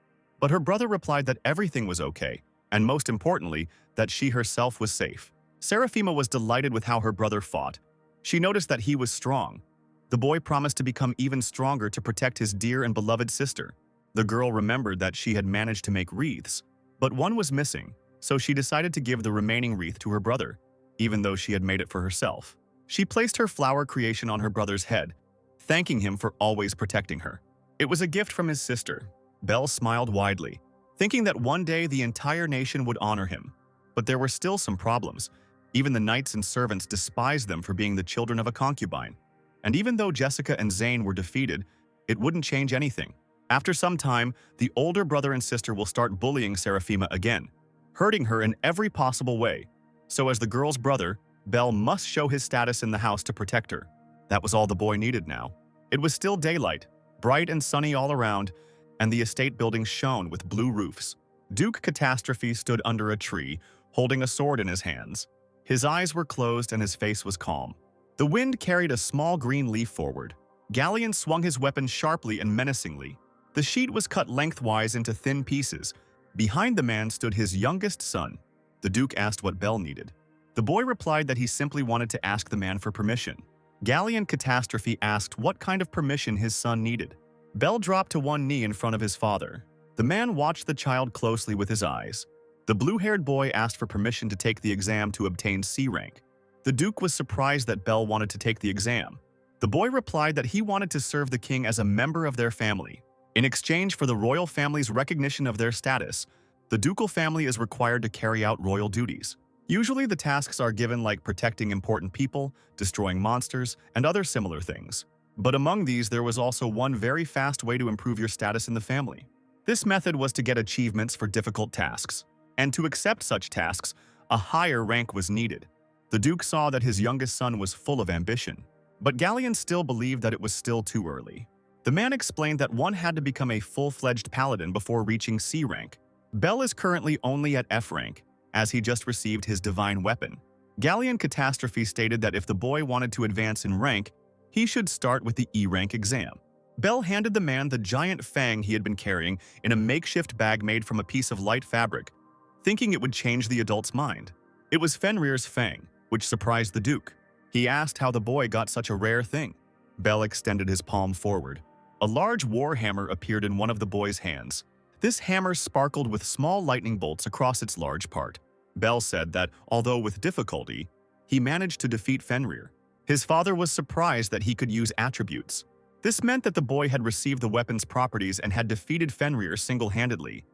but her brother replied that everything was okay, and most importantly, that she herself was safe. Seraphima was delighted with how her brother fought. She noticed that he was strong. The boy promised to become even stronger to protect his dear and beloved sister. The girl remembered that she had managed to make wreaths, but one was missing, so she decided to give the remaining wreath to her brother, even though she had made it for herself. She placed her flower creation on her brother's head, thanking him for always protecting her. It was a gift from his sister. Belle smiled widely, thinking that one day the entire nation would honor him. But there were still some problems. Even the knights and servants despised them for being the children of a concubine. And even though Jessica and Zane were defeated, it wouldn't change anything. After some time, the older brother and sister will start bullying Seraphima again, hurting her in every possible way. So as the girl's brother, Belle must show his status in the house to protect her. That was all the boy needed now. It was still daylight, bright and sunny all around, and the estate building shone with blue roofs. Duke Catastrophe stood under a tree, holding a sword in his hands. His eyes were closed and his face was calm. The wind carried a small green leaf forward. Galleon swung his weapon sharply and menacingly. The sheet was cut lengthwise into thin pieces. Behind the man stood his youngest son. The Duke asked what Belle needed. The boy replied that he simply wanted to ask the man for permission. Galleon Catastrophe asked what kind of permission his son needed. Belle dropped to one knee in front of his father. The man watched the child closely with his eyes. The blue-haired boy asked for permission to take the exam to obtain C rank. The Duke was surprised that Belle wanted to take the exam. The boy replied that he wanted to serve the king as a member of their family. In exchange for the royal family's recognition of their status, the ducal family is required to carry out royal duties. Usually the tasks are given like protecting important people, destroying monsters, and other similar things. But among these, there was also one very fast way to improve your status in the family. This method was to get achievements for difficult tasks. And to accept such tasks, a higher rank was needed. The Duke saw that his youngest son was full of ambition. But Galleon still believed that it was still too early. The man explained that one had to become a full-fledged paladin before reaching C rank. Belle is currently only at F rank, as he just received his divine weapon. Galleon Catastrophe stated that if the boy wanted to advance in rank, he should start with the E rank exam. Belle handed the man the giant fang he had been carrying in a makeshift bag made from a piece of light fabric, thinking it would change the adult's mind. It was Fenrirer's fang, which surprised the Duke. He asked how the boy got such a rare thing. Belle extended his palm forward. A large war hammer appeared in one of the boy's hands. This hammer sparkled with small lightning bolts across its large part. Belle said that, although with difficulty, he managed to defeat Fenrirer. His father was surprised that he could use attributes. This meant that the boy had received the weapon's properties and had defeated Fenrirer single-handedly.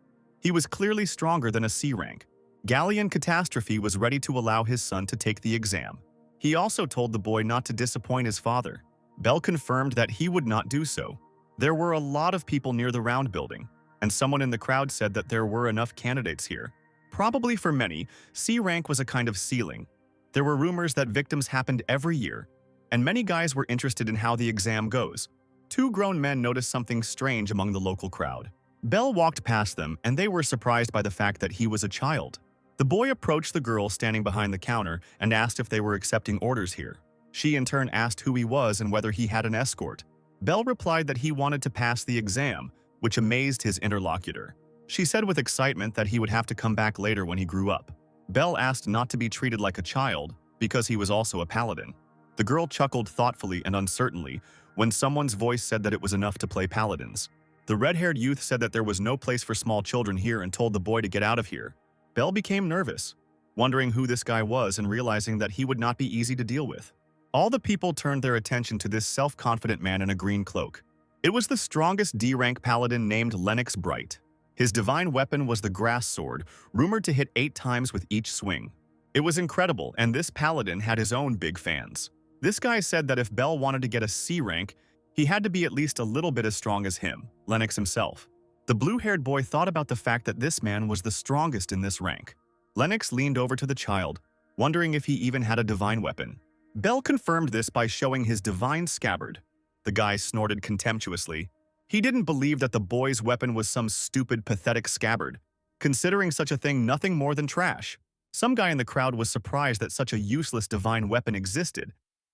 He was clearly stronger than a C rank. Galleon Catastrophe was ready to allow his son to take the exam. He also told the boy not to disappoint his father. Belle confirmed that he would not do so. There were a lot of people near the round building, and someone in the crowd said that there were enough candidates here. Probably for many, C rank was a kind of ceiling. There were rumors that victims happened every year, and many guys were interested in how the exam goes. Two grown men noticed something strange among the local crowd. Belle walked past them, and they were surprised by the fact that he was a child. The boy approached the girl standing behind the counter and asked if they were accepting orders here. She in turn asked who he was and whether he had an escort. Belle replied that he wanted to pass the exam, which amazed his interlocutor. She said with excitement that he would have to come back later when he grew up. Belle asked not to be treated like a child because he was also a paladin. The girl chuckled thoughtfully and uncertainly when someone's voice said that it was enough to play paladins. The red-haired youth said that there was no place for small children here and told the boy to get out of here. Belle became nervous, wondering who this guy was and realizing that he would not be easy to deal with. All the people turned their attention to this self-confident man in a green cloak. It was the strongest D-rank paladin named Lennox Bright. His divine weapon was the grass sword, rumored to hit 8 times with each swing. It was incredible, and this paladin had his own big fans. This guy said that if Belle wanted to get a C rank, he had to be at least a little bit as strong as him, Lennox himself. The blue-haired boy thought about the fact that this man was the strongest in this rank. Lennox leaned over to the child, wondering if he even had a divine weapon. Belle confirmed this by showing his divine scabbard. The guy snorted contemptuously. He didn't believe that the boy's weapon was some stupid, pathetic scabbard, considering such a thing nothing more than trash. Some guy in the crowd was surprised that such a useless divine weapon existed,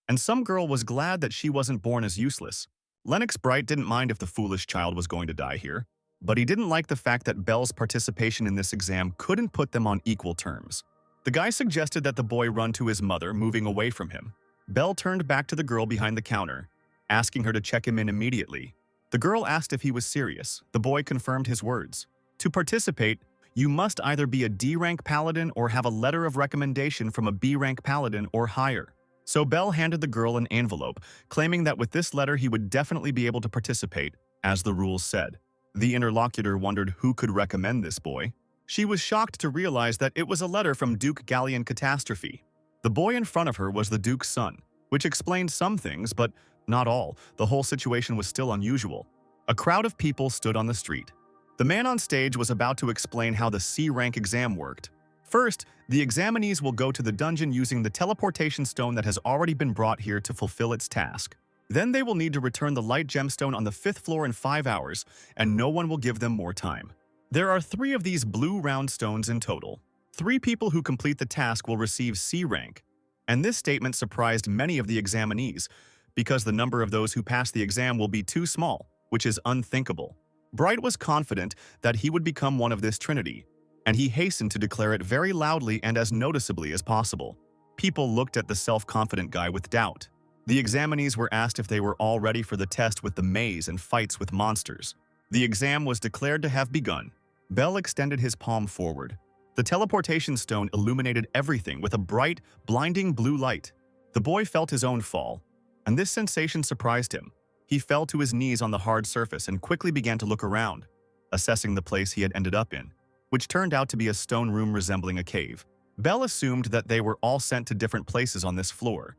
and some girl was glad that she wasn't born as useless. Lennox Bright didn't mind if the foolish child was going to die here, but he didn't like the fact that Belle's participation in this exam couldn't put them on equal terms. The guy suggested that the boy run to his mother, moving away from him. Belle turned back to the girl behind the counter, asking her to check him in immediately. The girl asked if he was serious. The boy confirmed his words. To participate, you must either be a D-rank paladin or have a letter of recommendation from a B-rank paladin or higher. So Belle handed the girl an envelope, claiming that with this letter he would definitely be able to participate, as the rules said. The interlocutor wondered who could recommend this boy. She was shocked to realize that it was a letter from Duke Galleon Catastrophe. The boy in front of her was the Duke's son, which explained some things, but not all. The whole situation was still unusual. A crowd of people stood on the street. The man on stage was about to explain how the C-rank exam worked. First, the examinees will go to the dungeon using the teleportation stone that has already been brought here to fulfill its task. Then they will need to return the light gemstone on the 5th floor in 5 hours, and no one will give them more time. There are 3 of these blue round stones in total. 3 people who complete the task will receive C rank, and this statement surprised many of the examinees, because the number of those who pass the exam will be too small, which is unthinkable. Bright was confident that he would become one of this trinity, and he hastened to declare it very loudly and as noticeably as possible. People looked at the self-confident guy with doubt. The examinees were asked if they were all ready for the test with the maze and fights with monsters. The exam was declared to have begun. Belle extended his palm forward. The teleportation stone illuminated everything with a bright, blinding blue light. The boy felt his own fall, and this sensation surprised him. He fell to his knees on the hard surface and quickly began to look around, assessing the place he had ended up in, which turned out to be a stone room resembling a cave. Belle assumed that they were all sent to different places on this floor.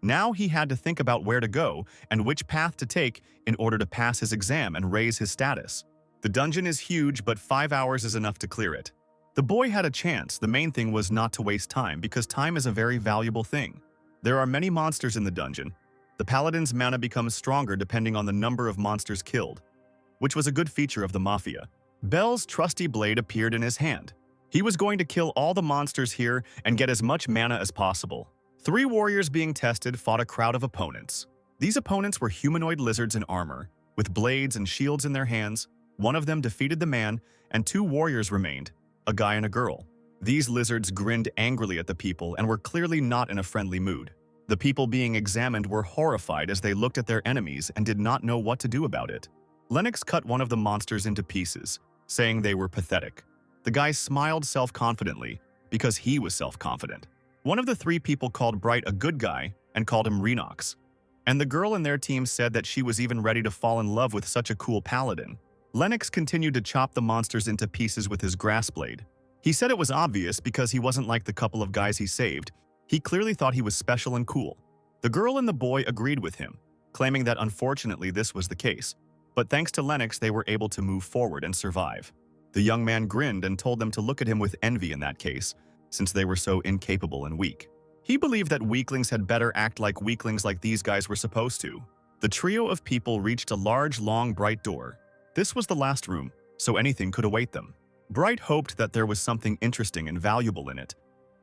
Now he had to think about where to go and which path to take in order to pass his exam and raise his status. The dungeon is huge, but 5 hours is enough to clear it. The boy had a chance. The main thing was not to waste time, because time is a very valuable thing. There are many monsters in the dungeon. The paladin's mana becomes stronger depending on the number of monsters killed, which was a good feature of the Mafia. Belle's trusty blade appeared in his hand. He was going to kill all the monsters here and get as much mana as possible. 3 warriors being tested fought a crowd of opponents. These opponents were humanoid lizards in armor, with blades and shields in their hands. One of them defeated the man, and 2 warriors remained, a guy and a girl. These lizards grinned angrily at the people and were clearly not in a friendly mood. The people being examined were horrified as they looked at their enemies and did not know what to do about it. Lennox cut one of the monsters into pieces, saying they were pathetic. The guy smiled self-confidently because he was self-confident. One of the 3 people called Bright a good guy and called him Renox. And the girl in their team said that she was even ready to fall in love with such a cool paladin. Lennox continued to chop the monsters into pieces with his grass blade. He said it was obvious because he wasn't like the couple of guys he saved. He clearly thought he was special and cool. The girl and the boy agreed with him, claiming that unfortunately this was the case. But thanks to Lennox, they were able to move forward and survive. The young man grinned and told them to look at him with envy in that case, since they were so incapable and weak. He believed that weaklings had better act like weaklings like these guys were supposed to. The trio of people reached a large, long, bright door. This was the last room, so anything could await them. Bright hoped that there was something interesting and valuable in it.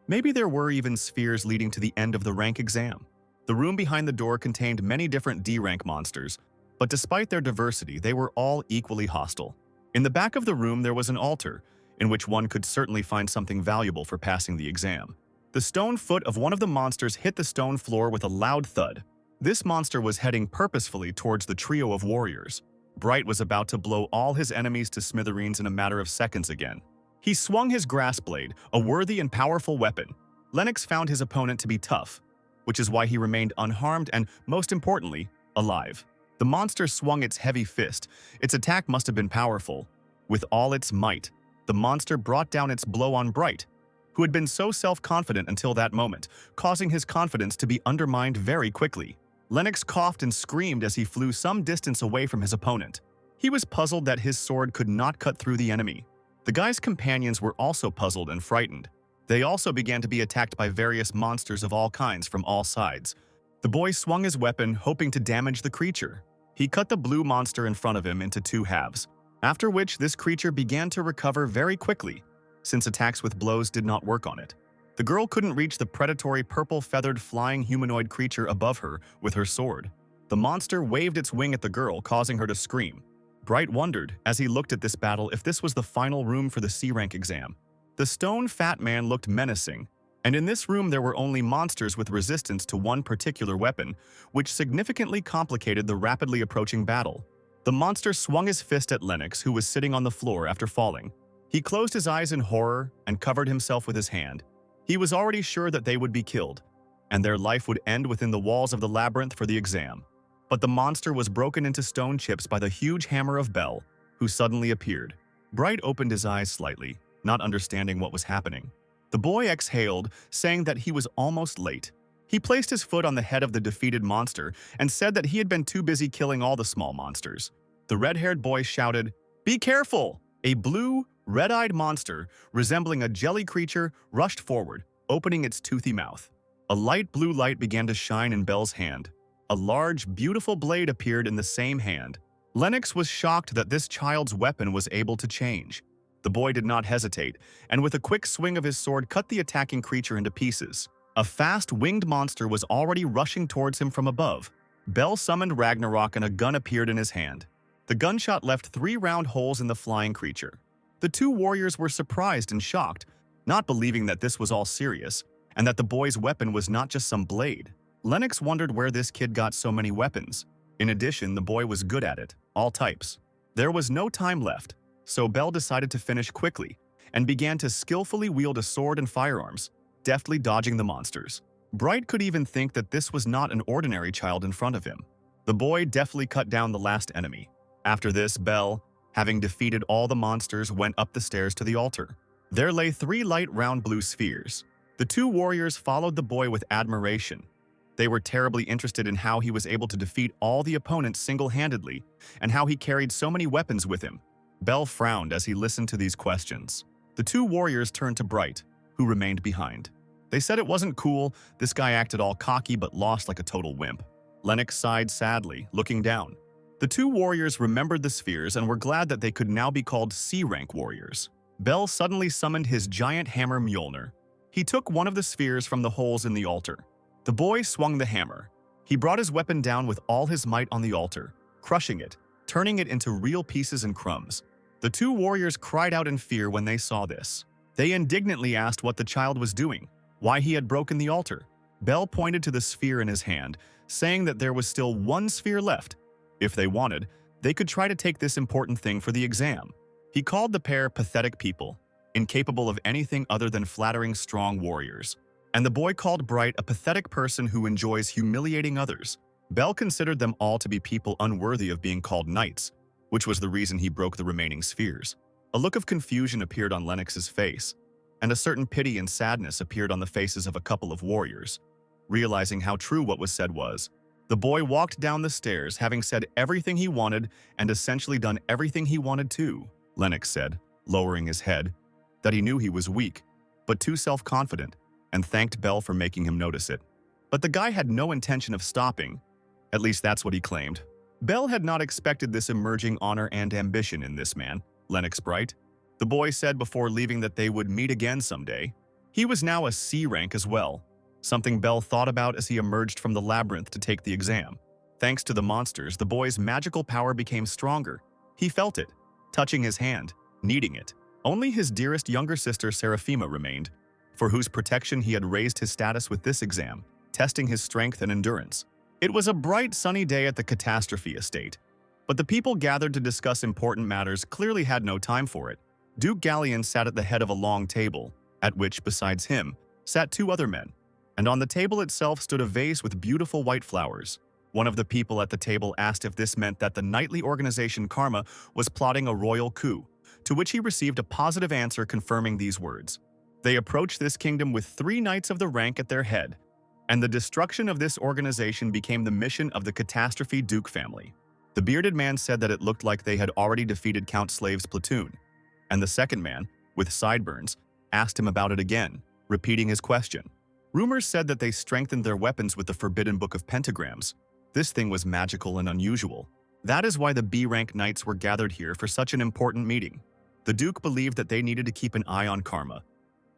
Maybe there were even spheres leading to the end of the rank exam. The room behind the door contained many different D-rank monsters, but despite their diversity, they were all equally hostile. In the back of the room there was an altar, in which one could certainly find something valuable for passing the exam. The stone foot of one of the monsters hit the stone floor with a loud thud. This monster was heading purposefully towards the trio of warriors. Bright was about to blow all his enemies to smithereens in a matter of seconds again. He swung his grass blade, a worthy and powerful weapon. Lennox found his opponent to be tough, which is why he remained unharmed and, most importantly, alive. The monster swung its heavy fist. Its attack must have been powerful. With all its might, the monster brought down its blow on Bright, who had been so self-confident until that moment, causing his confidence to be undermined very quickly. Lennox coughed and screamed as he flew some distance away from his opponent. He was puzzled that his sword could not cut through the enemy. The guy's companions were also puzzled and frightened. They also began to be attacked by various monsters of all kinds from all sides. The boy swung his weapon, hoping to damage the creature. He cut the blue monster in front of him into 2 halves, after which this creature began to recover very quickly, since attacks with blows did not work on it. The girl couldn't reach the predatory purple-feathered flying humanoid creature above her with her sword. The monster waved its wing at the girl, causing her to scream. Bright wondered, as he looked at this battle, if this was the final room for the C-rank exam. The stone fat man looked menacing, and in this room there were only monsters with resistance to one particular weapon, which significantly complicated the rapidly approaching battle. The monster swung his fist at Lennox, who was sitting on the floor after falling. He closed his eyes in horror and covered himself with his hand. He was already sure that they would be killed, and their life would end within the walls of the labyrinth for the exam. But the monster was broken into stone chips by the huge hammer of Bell, who suddenly appeared. Bright opened his eyes slightly, not understanding what was happening. The boy exhaled, saying that he was almost late. He placed his foot on the head of the defeated monster and said that he had been too busy killing all the small monsters. The red-haired boy shouted, "Be careful!" A blue, red-eyed monster, resembling a jelly creature, rushed forward, opening its toothy mouth. A light blue light began to shine in Bell's hand. A large, beautiful blade appeared in the same hand. Lennox was shocked that this child's weapon was able to change. The boy did not hesitate, and with a quick swing of his sword cut the attacking creature into pieces. A fast, winged monster was already rushing towards him from above. Bell summoned Ragnarok and a gun appeared in his hand. The gunshot left 3 round holes in the flying creature. The 2 warriors were surprised and shocked, not believing that this was all serious, and that the boy's weapon was not just some blade. Lennox wondered where this kid got so many weapons. In addition, the boy was good at it, all types. There was no time left, so Bell decided to finish quickly and began to skillfully wield a sword and firearms, deftly dodging the monsters. Bright could even think that this was not an ordinary child in front of him. The boy deftly cut down the last enemy. After this, Bell, having defeated all the monsters, went up the stairs to the altar. There lay 3 light round blue spheres. The 2 warriors followed the boy with admiration. They were terribly interested in how he was able to defeat all the opponents single-handedly and how he carried so many weapons with him. Bell frowned as he listened to these questions. The 2 warriors turned to Bright, who remained behind. They said it wasn't cool, this guy acted all cocky but lost like a total wimp. Lennox sighed sadly, looking down. The 2 warriors remembered the spheres and were glad that they could now be called C-rank warriors. Bell suddenly summoned his giant hammer Mjolnir. He took one of the spheres from the holes in the altar. The boy swung the hammer. He brought his weapon down with all his might on the altar, crushing it, turning it into real pieces and crumbs. The 2 warriors cried out in fear when they saw this. They indignantly asked what the child was doing, why he had broken the altar. Bell pointed to the sphere in his hand, saying that there was still 1 sphere left. If they wanted, they could try to take this important thing for the exam. He called the pair pathetic people, incapable of anything other than flattering strong warriors. And the boy called Bright a pathetic person who enjoys humiliating others. Bell considered them all to be people unworthy of being called knights, which was the reason he broke the remaining spheres. A look of confusion appeared on Lennox's face, and a certain pity and sadness appeared on the faces of a couple of warriors. Realizing how true what was said was, the boy walked down the stairs, having said everything he wanted and essentially done everything he wanted to. Lennox said, lowering his head, that he knew he was weak, but too self-confident, and thanked Bell for making him notice it. But the guy had no intention of stopping. At least that's what he claimed. Bell had not expected this emerging honor and ambition in this man, Lennox Bright. The boy said before leaving that they would meet again someday. He was now a C rank as well, something Bell thought about as he emerged from the labyrinth to take the exam. Thanks to the monsters, the boy's magical power became stronger. He felt it, touching his hand, needing it. Only his dearest younger sister Seraphima remained, for whose protection he had raised his status with this exam, testing his strength and endurance. It was a bright, sunny day at the Catastrophe Estate, but the people gathered to discuss important matters clearly had no time for it. Duke Galleon sat at the head of a long table, at which, besides him, sat 2 other men, and on the table itself stood a vase with beautiful white flowers. One of the people at the table asked if this meant that the knightly organization Karma was plotting a royal coup, to which he received a positive answer confirming these words. They approached this kingdom with 3 knights of the rank at their head, and the destruction of this organization became the mission of the Catastrophe Duke family. The bearded man said that it looked like they had already defeated Count Slave's platoon, and the second man, with sideburns, asked him about it again, repeating his question. Rumors said that they strengthened their weapons with the Forbidden Book of Pentagrams. This thing was magical and unusual. That is why the B-rank knights were gathered here for such an important meeting. The Duke believed that they needed to keep an eye on Karma,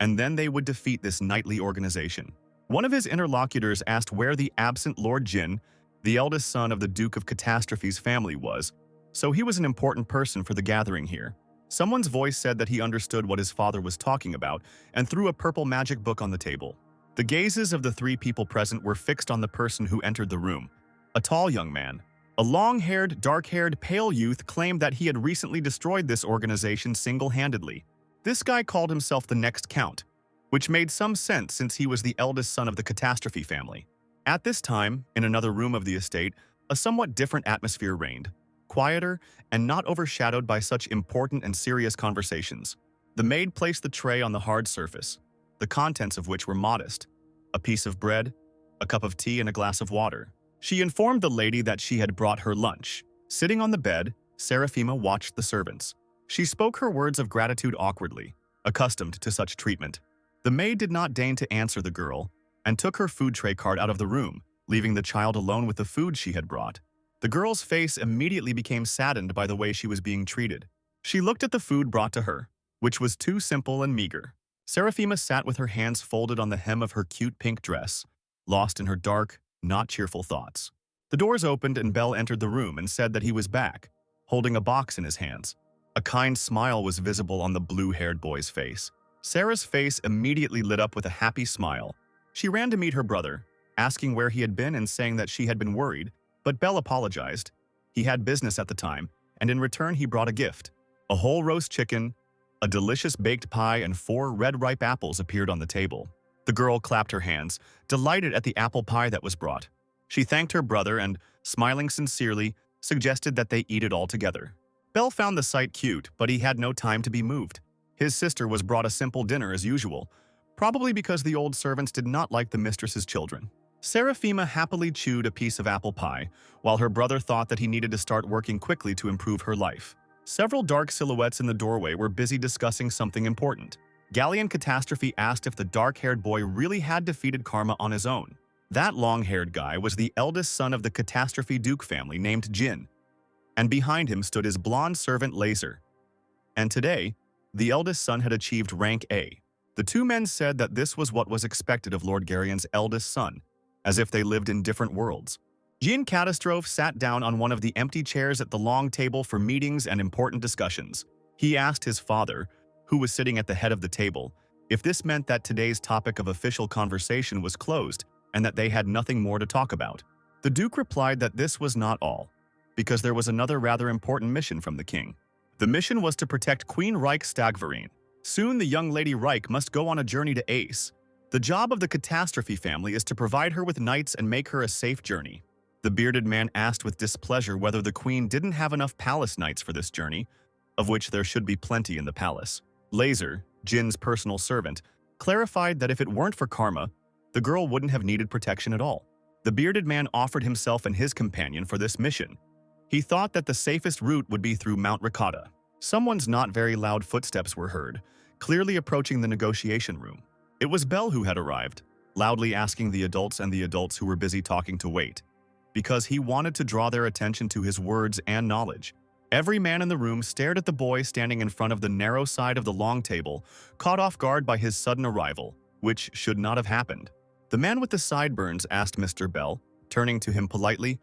and then they would defeat this knightly organization. One of his interlocutors asked where the absent Lord Jin, the eldest son of the Duke of Catastrophe's family was, so he was an important person for the gathering here. Someone's voice said that he understood what his father was talking about and threw a purple magic book on the table. The gazes of the three people present were fixed on the person who entered the room, a tall young man. A long-haired, dark-haired, pale youth claimed that he had recently destroyed this organization single-handedly. This guy called himself the next Count, which made some sense since he was the eldest son of the Catastrophe family. At this time, in another room of the estate, a somewhat different atmosphere reigned, quieter and not overshadowed by such important and serious conversations. The maid placed the tray on the hard surface, the contents of which were modest: a piece of bread, a cup of tea, and a glass of water. She informed the lady that she had brought her lunch. Sitting on the bed, Seraphima watched the servants. She spoke her words of gratitude awkwardly, accustomed to such treatment. The maid did not deign to answer the girl and took her food tray cart out of the room, leaving the child alone with the food she had brought. The girl's face immediately became saddened by the way she was being treated. She looked at the food brought to her, which was too simple and meager. Seraphima sat with her hands folded on the hem of her cute pink dress, lost in her dark, not cheerful thoughts. The doors opened and Belle entered the room and said that he was back, holding a box in his hands. A kind smile was visible on the blue-haired boy's face. Sarah's face immediately lit up with a happy smile. She ran to meet her brother, asking where he had been and saying that she had been worried, but Belle apologized. He had business at the time, and in return he brought a gift. A whole roast chicken, a delicious baked pie, and 4 red ripe apples appeared on the table. The girl clapped her hands, delighted at the apple pie that was brought. She thanked her brother and, smiling sincerely, suggested that they eat it all together. Belle found the sight cute, but he had no time to be moved. His sister was brought a simple dinner as usual, probably because the old servants did not like the mistress's children. Seraphima happily chewed a piece of apple pie, while her brother thought that he needed to start working quickly to improve her life. Several dark silhouettes in the doorway were busy discussing something important. Galleon Catastrophe asked if the dark-haired boy really had defeated Karma on his own. That long-haired guy was the eldest son of the Catastrophe Duke family named Jin, and behind him stood his blonde servant Laser. And today, the eldest son had achieved rank A. The two men said that this was what was expected of Lord Garion's eldest son, as if they lived in different worlds. Jin Catastrophe sat down on one of the empty chairs at the long table for meetings and important discussions. He asked his father, who was sitting at the head of the table, if this meant that today's topic of official conversation was closed and that they had nothing more to talk about. The Duke replied that this was not all, because there was another rather important mission from the king. The mission was to protect Queen Reich Stagverine. Soon the young lady Reich must go on a journey to Ace. The job of the Catastrophe family is to provide her with knights and make her a safe journey. The bearded man asked with displeasure whether the queen didn't have enough palace knights for this journey, of which there should be plenty in the palace. Laser, Jin's personal servant, clarified that if it weren't for Karma, the girl wouldn't have needed protection at all. The bearded man offered himself and his companion for this mission. He thought that the safest route would be through Mount Ricotta. Someone's not very loud footsteps were heard, clearly approaching the negotiation room. It was Belle who had arrived, loudly asking the adults who were busy talking to wait, because he wanted to draw their attention to his words and knowledge. Every man in the room stared at the boy standing in front of the narrow side of the long table, caught off guard by his sudden arrival, which should not have happened. The man with the sideburns asked Mr. Bell, turning to him politely,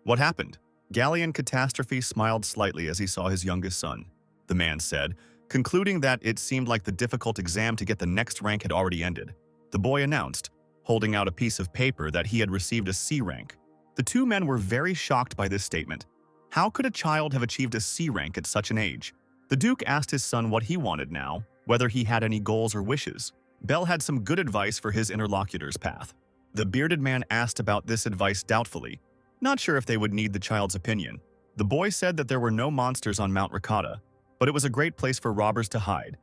"What happened?" Galleon Catastrophe smiled slightly as he saw his youngest son. The man said, concluding that it seemed like the difficult exam to get the next rank had already ended. The boy announced, holding out a piece of paper, that he had received a C rank. The two men were very shocked by this statement. How could a child have achieved a C rank at such an age? The Duke asked his son what he wanted now, whether he had any goals or wishes. Bell had some good advice for his interlocutor's path. The bearded man asked about this advice doubtfully, not sure if they would need the child's opinion. The boy said that there were no monsters on Mount Ricotta, but it was a great place for robbers to hide,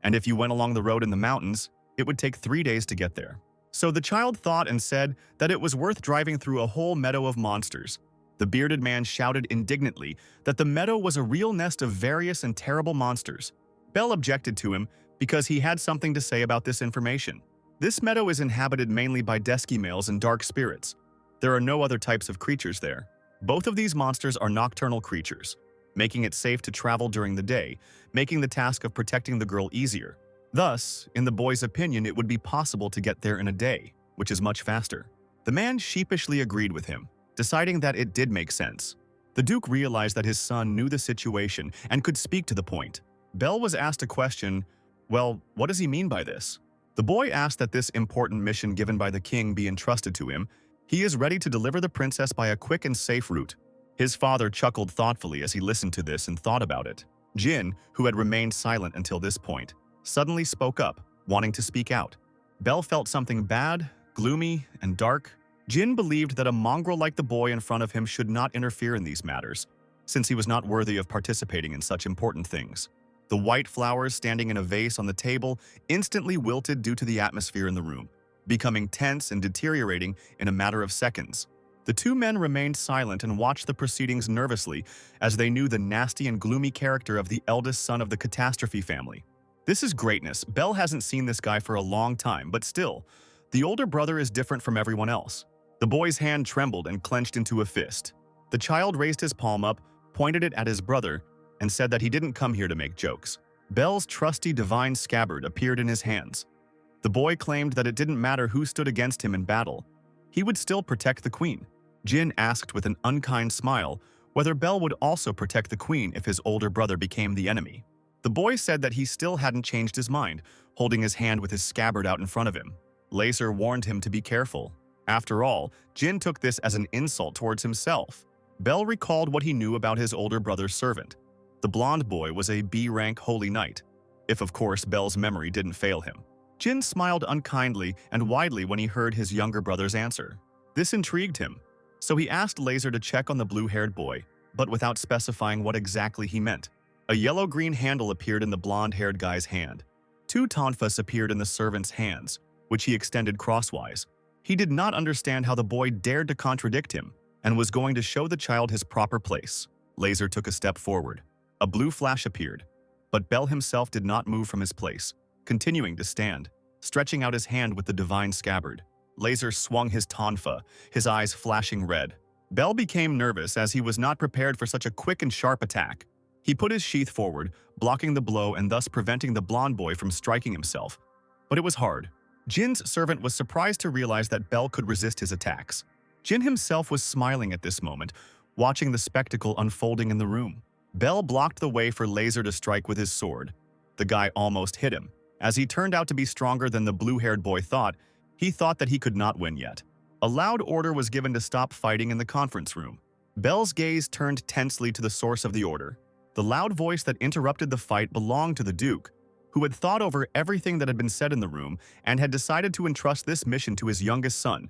and if you went along the road in the mountains, it would take 3 days to get there. So the child thought and said that it was worth driving through a whole meadow of monsters. The bearded man shouted indignantly that the meadow was a real nest of various and terrible monsters. Bell objected to him because he had something to say about this information. This meadow is inhabited mainly by Deskymales and dark spirits. There are no other types of creatures there. Both of these monsters are nocturnal creatures, making it safe to travel during the day, making the task of protecting the girl easier. Thus, in the boy's opinion, it would be possible to get there in a day, which is much faster. The man sheepishly agreed with him. deciding that it did make sense. The Duke realized that his son knew the situation and could speak to the point. Bell was asked a question, well, what does he mean by this? The boy asked that this important mission given by the king be entrusted to him. He is ready to deliver the princess by a quick and safe route. His father chuckled thoughtfully as he listened to this and thought about it. Jin, who had remained silent until this point, suddenly spoke up, wanting to speak out. Bell felt something bad, gloomy, and dark. Jin believed that a mongrel like the boy in front of him should not interfere in these matters, since he was not worthy of participating in such important things. The white flowers standing in a vase on the table instantly wilted due to the atmosphere in the room, becoming tense and deteriorating in a matter of seconds. The two men remained silent and watched the proceedings nervously, as they knew the nasty and gloomy character of the eldest son of the Catastrophe family. This is greatness. Bell hasn't seen this guy for a long time, but still, the older brother is different from everyone else. The boy's hand trembled and clenched into a fist. The child raised his palm up, pointed it at his brother, and said that he didn't come here to make jokes. Bell's trusty divine scabbard appeared in his hands. The boy claimed that it didn't matter who stood against him in battle. He would still protect the queen. Jin asked with an unkind smile whether Bell would also protect the queen if his older brother became the enemy. The boy said that he still hadn't changed his mind, holding his hand with his scabbard out in front of him. Laser warned him to be careful. After all, Jin took this as an insult towards himself. Bell recalled what he knew about his older brother's servant. The blonde boy was a B-rank holy knight, if of course Bell's memory didn't fail him. Jin smiled unkindly and widely when he heard his younger brother's answer. This intrigued him, so he asked Laser to check on the blue-haired boy, but without specifying what exactly he meant. A yellow-green handle appeared in the blonde-haired guy's hand. Two tonfas appeared in the servant's hands, which he extended crosswise. He did not understand how the boy dared to contradict him and was going to show the child his proper place. Laser took a step forward. A blue flash appeared, but Bell himself did not move from his place, continuing to stand, stretching out his hand with the divine scabbard. Laser swung his tonfa, his eyes flashing red. Bell became nervous as he was not prepared for such a quick and sharp attack. He put his sheath forward, blocking the blow and thus preventing the blonde boy from striking himself. But it was hard. Jin's servant was surprised to realize that Bell could resist his attacks. Jin himself was smiling at this moment, watching the spectacle unfolding in the room. Bell blocked the way for Laser to strike with his sword. The guy almost hit him. As he turned out to be stronger than the blue-haired boy thought, he thought that he could not win yet. A loud order was given to stop fighting in the conference room. Bell's gaze turned tensely to the source of the order. The loud voice that interrupted the fight belonged to the Duke, who had thought over everything that had been said in the room and had decided to entrust this mission to his youngest son,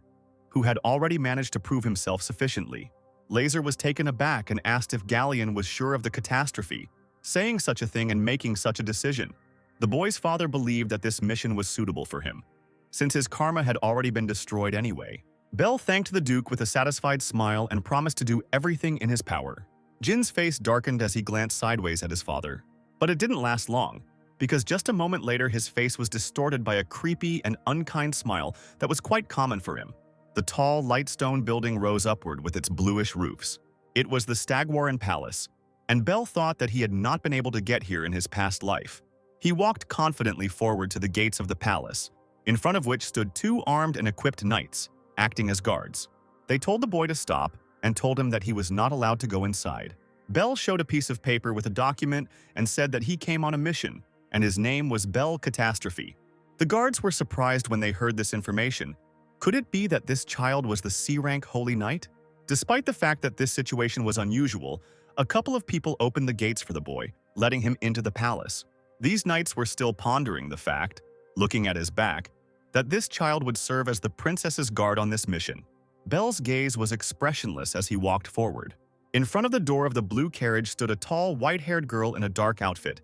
who had already managed to prove himself sufficiently. Laser was taken aback and asked if Galleon was sure of the catastrophe, saying such a thing and making such a decision. The boy's father believed that this mission was suitable for him, since his karma had already been destroyed anyway. Bell thanked the Duke with a satisfied smile and promised to do everything in his power. Jin's face darkened as he glanced sideways at his father. But it didn't last long, because just a moment later his face was distorted by a creepy and unkind smile that was quite common for him. The tall, light stone building rose upward with its bluish roofs. It was the Stagwarren Palace, and Bell thought that he had not been able to get here in his past life. He walked confidently forward to the gates of the palace, in front of which stood two armed and equipped knights, acting as guards. They told the boy to stop and told him that he was not allowed to go inside. Bell showed a piece of paper with a document and said that he came on a mission, and his name was Bell Catastrophe. The guards were surprised when they heard this information. Could it be that this child was the C-rank Holy Knight? Despite the fact that this situation was unusual, a couple of people opened the gates for the boy, letting him into the palace. These knights were still pondering the fact, looking at his back, that this child would serve as the princess's guard on this mission. Bell's gaze was expressionless as he walked forward. In front of the door of the blue carriage stood a tall, white-haired girl in a dark outfit,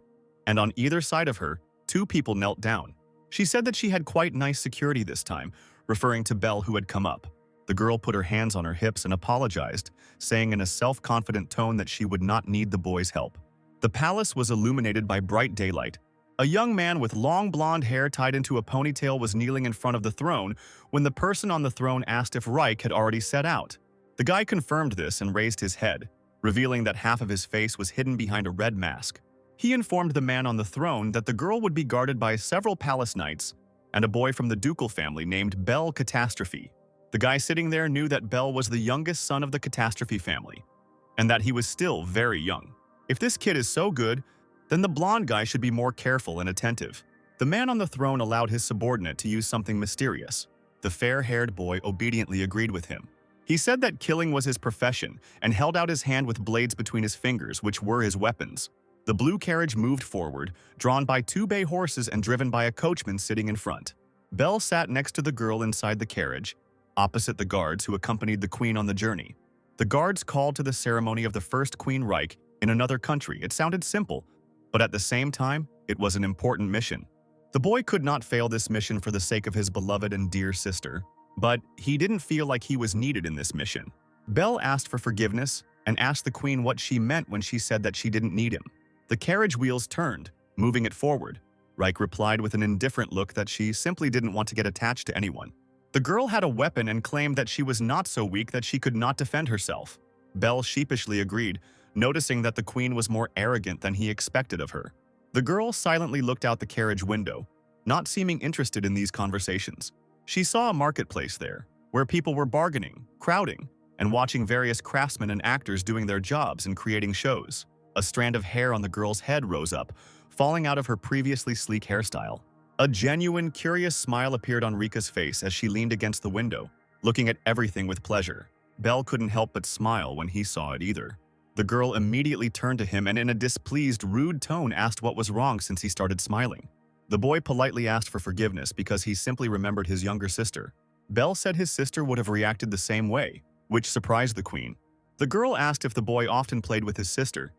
and on either side of her, two people knelt down. She said that she had quite nice security this time, referring to Bell who had come up. The girl put her hands on her hips and apologized, saying in a self-confident tone that she would not need the boy's help. The palace was illuminated by bright daylight. A young man with long blonde hair tied into a ponytail was kneeling in front of the throne when the person on the throne asked if Reich had already set out. The guy confirmed this and raised his head, revealing that half of his face was hidden behind a red mask. He informed the man on the throne that the girl would be guarded by several palace knights and a boy from the ducal family named Bell Catastrophe. The guy sitting there knew that Bell was the youngest son of the catastrophe family, and that he was still very young. If this kid is so good, then the blonde guy should be more careful and attentive. The man on the throne allowed his subordinate to use something mysterious. The fair-haired boy obediently agreed with him. He said that killing was his profession and held out his hand with blades between his fingers, which were his weapons. The blue carriage moved forward, drawn by 2 bay horses and driven by a coachman sitting in front. Belle sat next to the girl inside the carriage, opposite the guards who accompanied the queen on the journey. The guards called to the ceremony of the first Queen Reich in another country. It sounded simple, but at the same time, it was an important mission. The boy could not fail this mission for the sake of his beloved and dear sister, but he didn't feel like he was needed in this mission. Belle asked for forgiveness and asked the queen what she meant when she said that she didn't need him. The carriage wheels turned, moving it forward. Reich replied with an indifferent look that she simply didn't want to get attached to anyone. The girl had a weapon and claimed that she was not so weak that she could not defend herself. Belle sheepishly agreed, noticing that the queen was more arrogant than he expected of her. The girl silently looked out the carriage window, not seeming interested in these conversations. She saw a marketplace there, where people were bargaining, crowding, and watching various craftsmen and actors doing their jobs and creating shows. A strand of hair on the girl's head rose up, falling out of her previously sleek hairstyle. A genuine, curious smile appeared on Rika's face as she leaned against the window, looking at everything with pleasure. Belle couldn't help but smile when he saw it either. The girl immediately turned to him and in a displeased, rude tone asked what was wrong since he started smiling. The boy politely asked for forgiveness because he simply remembered his younger sister. Belle said his sister would have reacted the same way, which surprised the queen. The girl asked if the boy often played with his sister,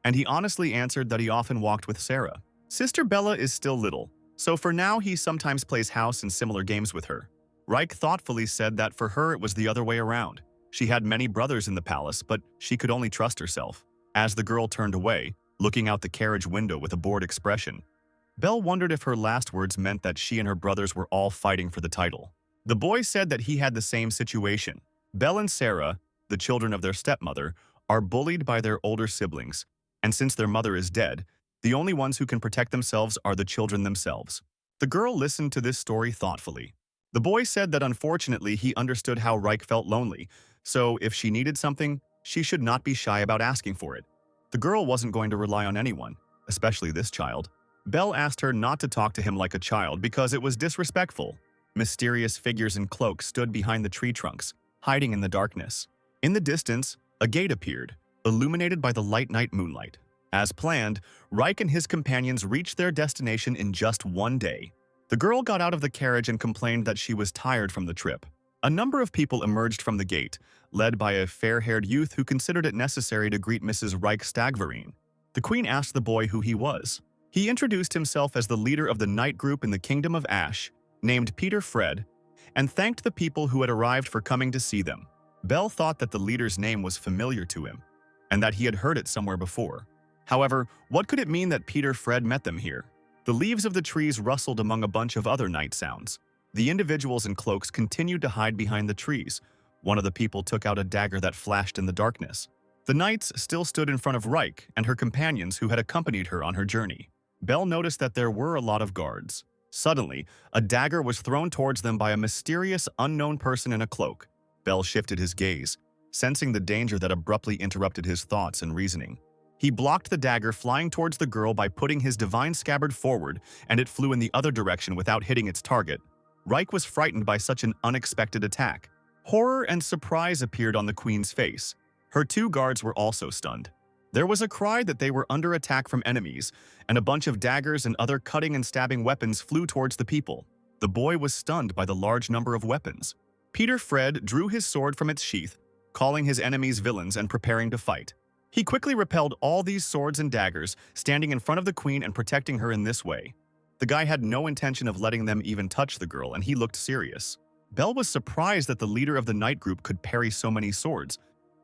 and he honestly answered that he often walked with Sarah. Sister Bella is still little, so for now he sometimes plays house and similar games with her. Reich thoughtfully said that for her it was the other way around. She had many brothers in the palace, but she could only trust herself. As the girl turned away, looking out the carriage window with a bored expression, Belle wondered if her last words meant that she and her brothers were all fighting for the title. The boy said that he had the same situation. Belle and Sarah, the children of their stepmother, are bullied by their older siblings, and since their mother is dead, the only ones who can protect themselves are the children themselves. The girl listened to this story thoughtfully. The boy said that unfortunately he understood how Reich felt lonely, so if she needed something, she should not be shy about asking for it. The girl wasn't going to rely on anyone, especially this child. Belle asked her not to talk to him like a child because it was disrespectful. Mysterious figures in cloaks stood behind the tree trunks, hiding in the darkness. In the distance, a gate appeared, illuminated by the light night moonlight. As planned, Reich and his companions reached their destination in just one day. The girl got out of the carriage and complained that she was tired from the trip. A number of people emerged from the gate, led by a fair-haired youth who considered it necessary to greet Mrs. Reich Stagverine. The queen asked the boy who he was. He introduced himself as the leader of the night group in the Kingdom of Ash, named Peter Fred, and thanked the people who had arrived for coming to see them. Belle thought that the leader's name was familiar to him, and that he had heard it somewhere before. However, what could it mean that Peter Fred met them here? The leaves of the trees rustled among a bunch of other night sounds. The individuals in cloaks continued to hide behind the trees. One of the people took out a dagger that flashed in the darkness. The knights still stood in front of Reich and her companions who had accompanied her on her journey. Belle noticed that there were a lot of guards. Suddenly, a dagger was thrown towards them by a mysterious, unknown person in a cloak. Belle shifted his gaze, sensing the danger that abruptly interrupted his thoughts and reasoning. He blocked the dagger flying towards the girl by putting his divine scabbard forward, and it flew in the other direction without hitting its target. Reich was frightened by such an unexpected attack. Horror and surprise appeared on the queen's face. Her 2 guards were also stunned. There was a cry that they were under attack from enemies, and a bunch of daggers and other cutting and stabbing weapons flew towards the people. The boy was stunned by the large number of weapons. Peter Fred drew his sword from its sheath, calling his enemies villains and preparing to fight. He quickly repelled all these swords and daggers, standing in front of the queen and protecting her in this way. The guy had no intention of letting them even touch the girl, and he looked serious. Belle was surprised that the leader of the night group could parry so many swords.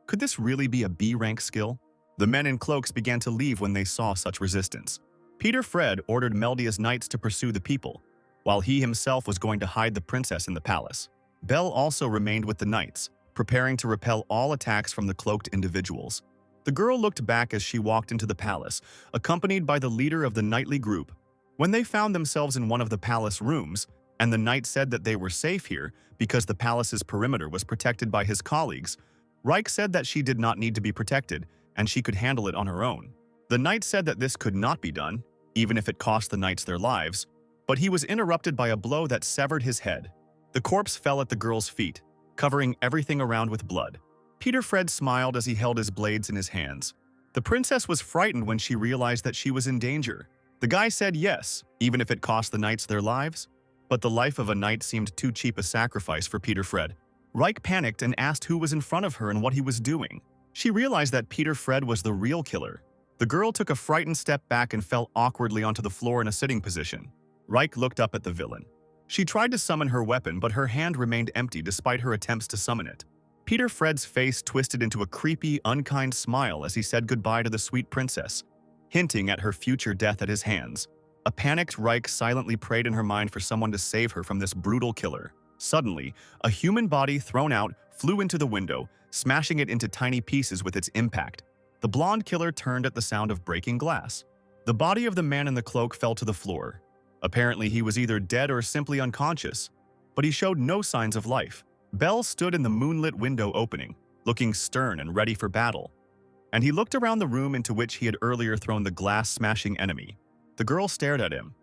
Could this really be a B-rank skill? The men in cloaks began to leave when they saw such resistance. Peter Fred ordered Meldia's knights to pursue the people, while he himself was going to hide the princess in the palace. Belle also remained with the knights, preparing to repel all attacks from the cloaked individuals. The girl looked back as she walked into the palace, accompanied by the leader of the knightly group. When they found themselves in one of the palace rooms, and the knight said that they were safe here because the palace's perimeter was protected by his colleagues. Reich said that she did not need to be protected, and she could handle it on her own. The knight said that this could not be done, even if it cost the knights their lives, but he was interrupted by a blow that severed his head. The corpse fell at the girl's feet, covering everything around with blood. Peter Fred smiled as he held his blades in his hands. The princess was frightened when she realized that she was in danger. The guy said yes, even if it cost the knights their lives. But the life of a knight seemed too cheap a sacrifice for Peter Fred. Reich panicked and asked who was in front of her and what he was doing. She realized that Peter Fred was the real killer. The girl took a frightened step back and fell awkwardly onto the floor in a sitting position. Reich looked up at the villain. She tried to summon her weapon, but her hand remained empty despite her attempts to summon it. Peter Fred's face twisted into a creepy, unkind smile as he said goodbye to the sweet princess, hinting at her future death at his hands. A panicked Reich silently prayed in her mind for someone to save her from this brutal killer. Suddenly, a human body thrown out flew into the window, smashing it into tiny pieces with its impact. The blonde killer turned at the sound of breaking glass. The body of the man in the cloak fell to the floor. Apparently, he was either dead or simply unconscious, but he showed no signs of life. Bell stood in the moonlit window opening, looking stern and ready for battle. And he looked around the room into which he had earlier thrown the glass-smashing enemy. The girl stared at him.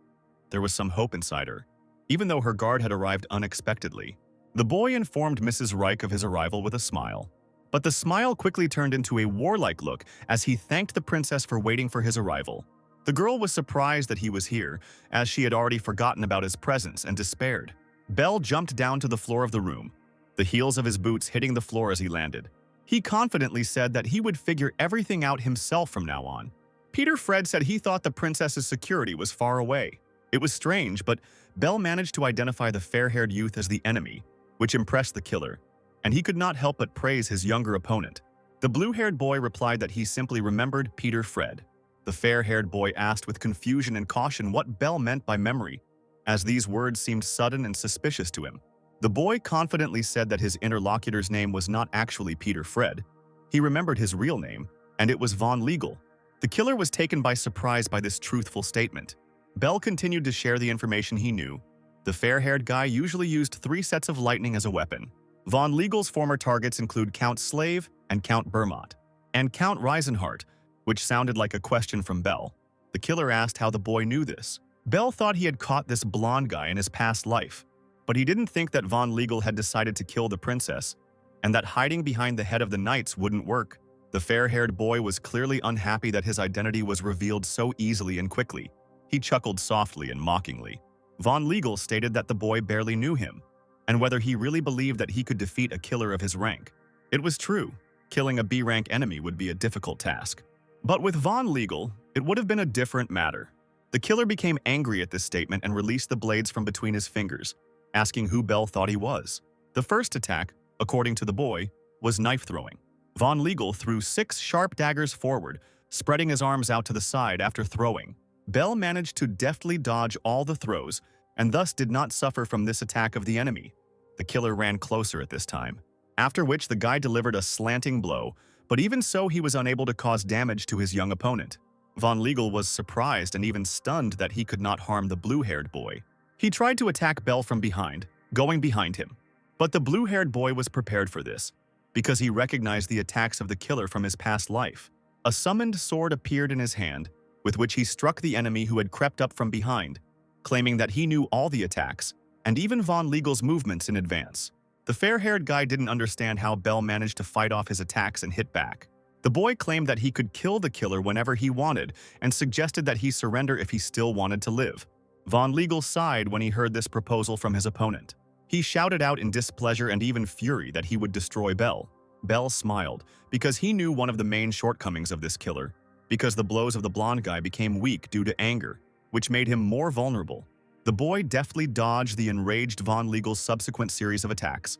There was some hope inside her, even though her guard had arrived unexpectedly. The boy informed Mrs. Reich of his arrival with a smile. But the smile quickly turned into a warlike look as he thanked the princess for waiting for his arrival. The girl was surprised that he was here, as she had already forgotten about his presence and despaired. Bell jumped down to the floor of the room, the heels of his boots hitting the floor as he landed. He confidently said that he would figure everything out himself from now on. Peter Fred said he thought the princess's security was far away. It was strange, but Bell managed to identify the fair-haired youth as the enemy, which impressed the killer, and he could not help but praise his younger opponent. The blue-haired boy replied that he simply remembered Peter Fred. The fair-haired boy asked with confusion and caution what Bell meant by memory, as these words seemed sudden and suspicious to him. The boy confidently said that his interlocutor's name was not actually Peter Fred. He remembered his real name, and it was Von Legal. The killer was taken by surprise by this truthful statement. Bell continued to share the information he knew. The fair-haired guy usually used 3 sets of lightning as a weapon. Von Legal's former targets include Count Slave and Count Bermott, and Count Reisenhardt, which sounded like a question from Bell. The killer asked how the boy knew this. Bell thought he had caught this blonde guy in his past life, but he didn't think that Von Legal had decided to kill the princess, and that hiding behind the head of the knights wouldn't work. The fair-haired boy was clearly unhappy that his identity was revealed so easily and quickly. He chuckled softly and mockingly. Von Legal stated that the boy barely knew him, and whether he really believed that he could defeat a killer of his rank. It was true. Killing a B-rank enemy would be a difficult task. But with Von Legal, it would have been a different matter. The killer became angry at this statement and released the blades from between his fingers, asking who Bell thought he was. The first attack, according to the boy, was knife-throwing. Von Legal threw 6 sharp daggers forward, spreading his arms out to the side after throwing. Bell managed to deftly dodge all the throws, and thus did not suffer from this attack of the enemy. The killer ran closer at this time, after which the guy delivered a slanting blow, but even so he was unable to cause damage to his young opponent. Von Legal was surprised and even stunned that he could not harm the blue-haired boy. He tried to attack Bell from behind, going behind him. But the blue-haired boy was prepared for this, because he recognized the attacks of the killer from his past life. A summoned sword appeared in his hand, with which he struck the enemy who had crept up from behind, claiming that he knew all the attacks, and even Von Legal's movements in advance. The fair-haired guy didn't understand how Bell managed to fight off his attacks and hit back. The boy claimed that he could kill the killer whenever he wanted and suggested that he surrender if he still wanted to live. Von Legal sighed when he heard this proposal from his opponent. He shouted out in displeasure and even fury that he would destroy Bell. Bell smiled, because he knew one of the main shortcomings of this killer, because the blows of the blonde guy became weak due to anger, which made him more vulnerable. The boy deftly dodged the enraged Von Legal's subsequent series of attacks.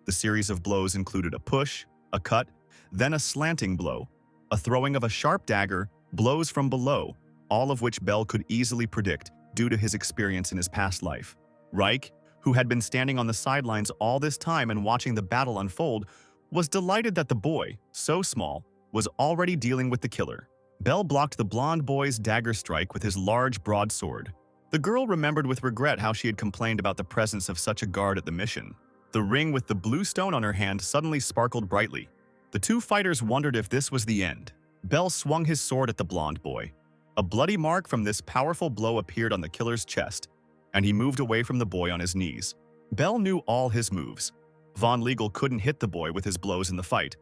The series of blows included a push, a cut, then a slanting blow, a throwing of a sharp dagger, blows from below, all of which Bell could easily predict due to his experience in his past life. Reich, who had been standing on the sidelines all this time and watching the battle unfold, was delighted that the boy, so small, was already dealing with the killer. Bell blocked the blonde boy's dagger strike with his large broadsword. The girl remembered with regret how she had complained about the presence of such a guard at the mission. The ring with the blue stone on her hand suddenly sparkled brightly. The two fighters wondered if this was the end. Bell swung his sword at the blonde boy. A bloody mark from this powerful blow appeared on the killer's chest, and he moved away from the boy on his knees. Bell knew all his moves. Von Legal couldn't hit the boy with his blows in the fight.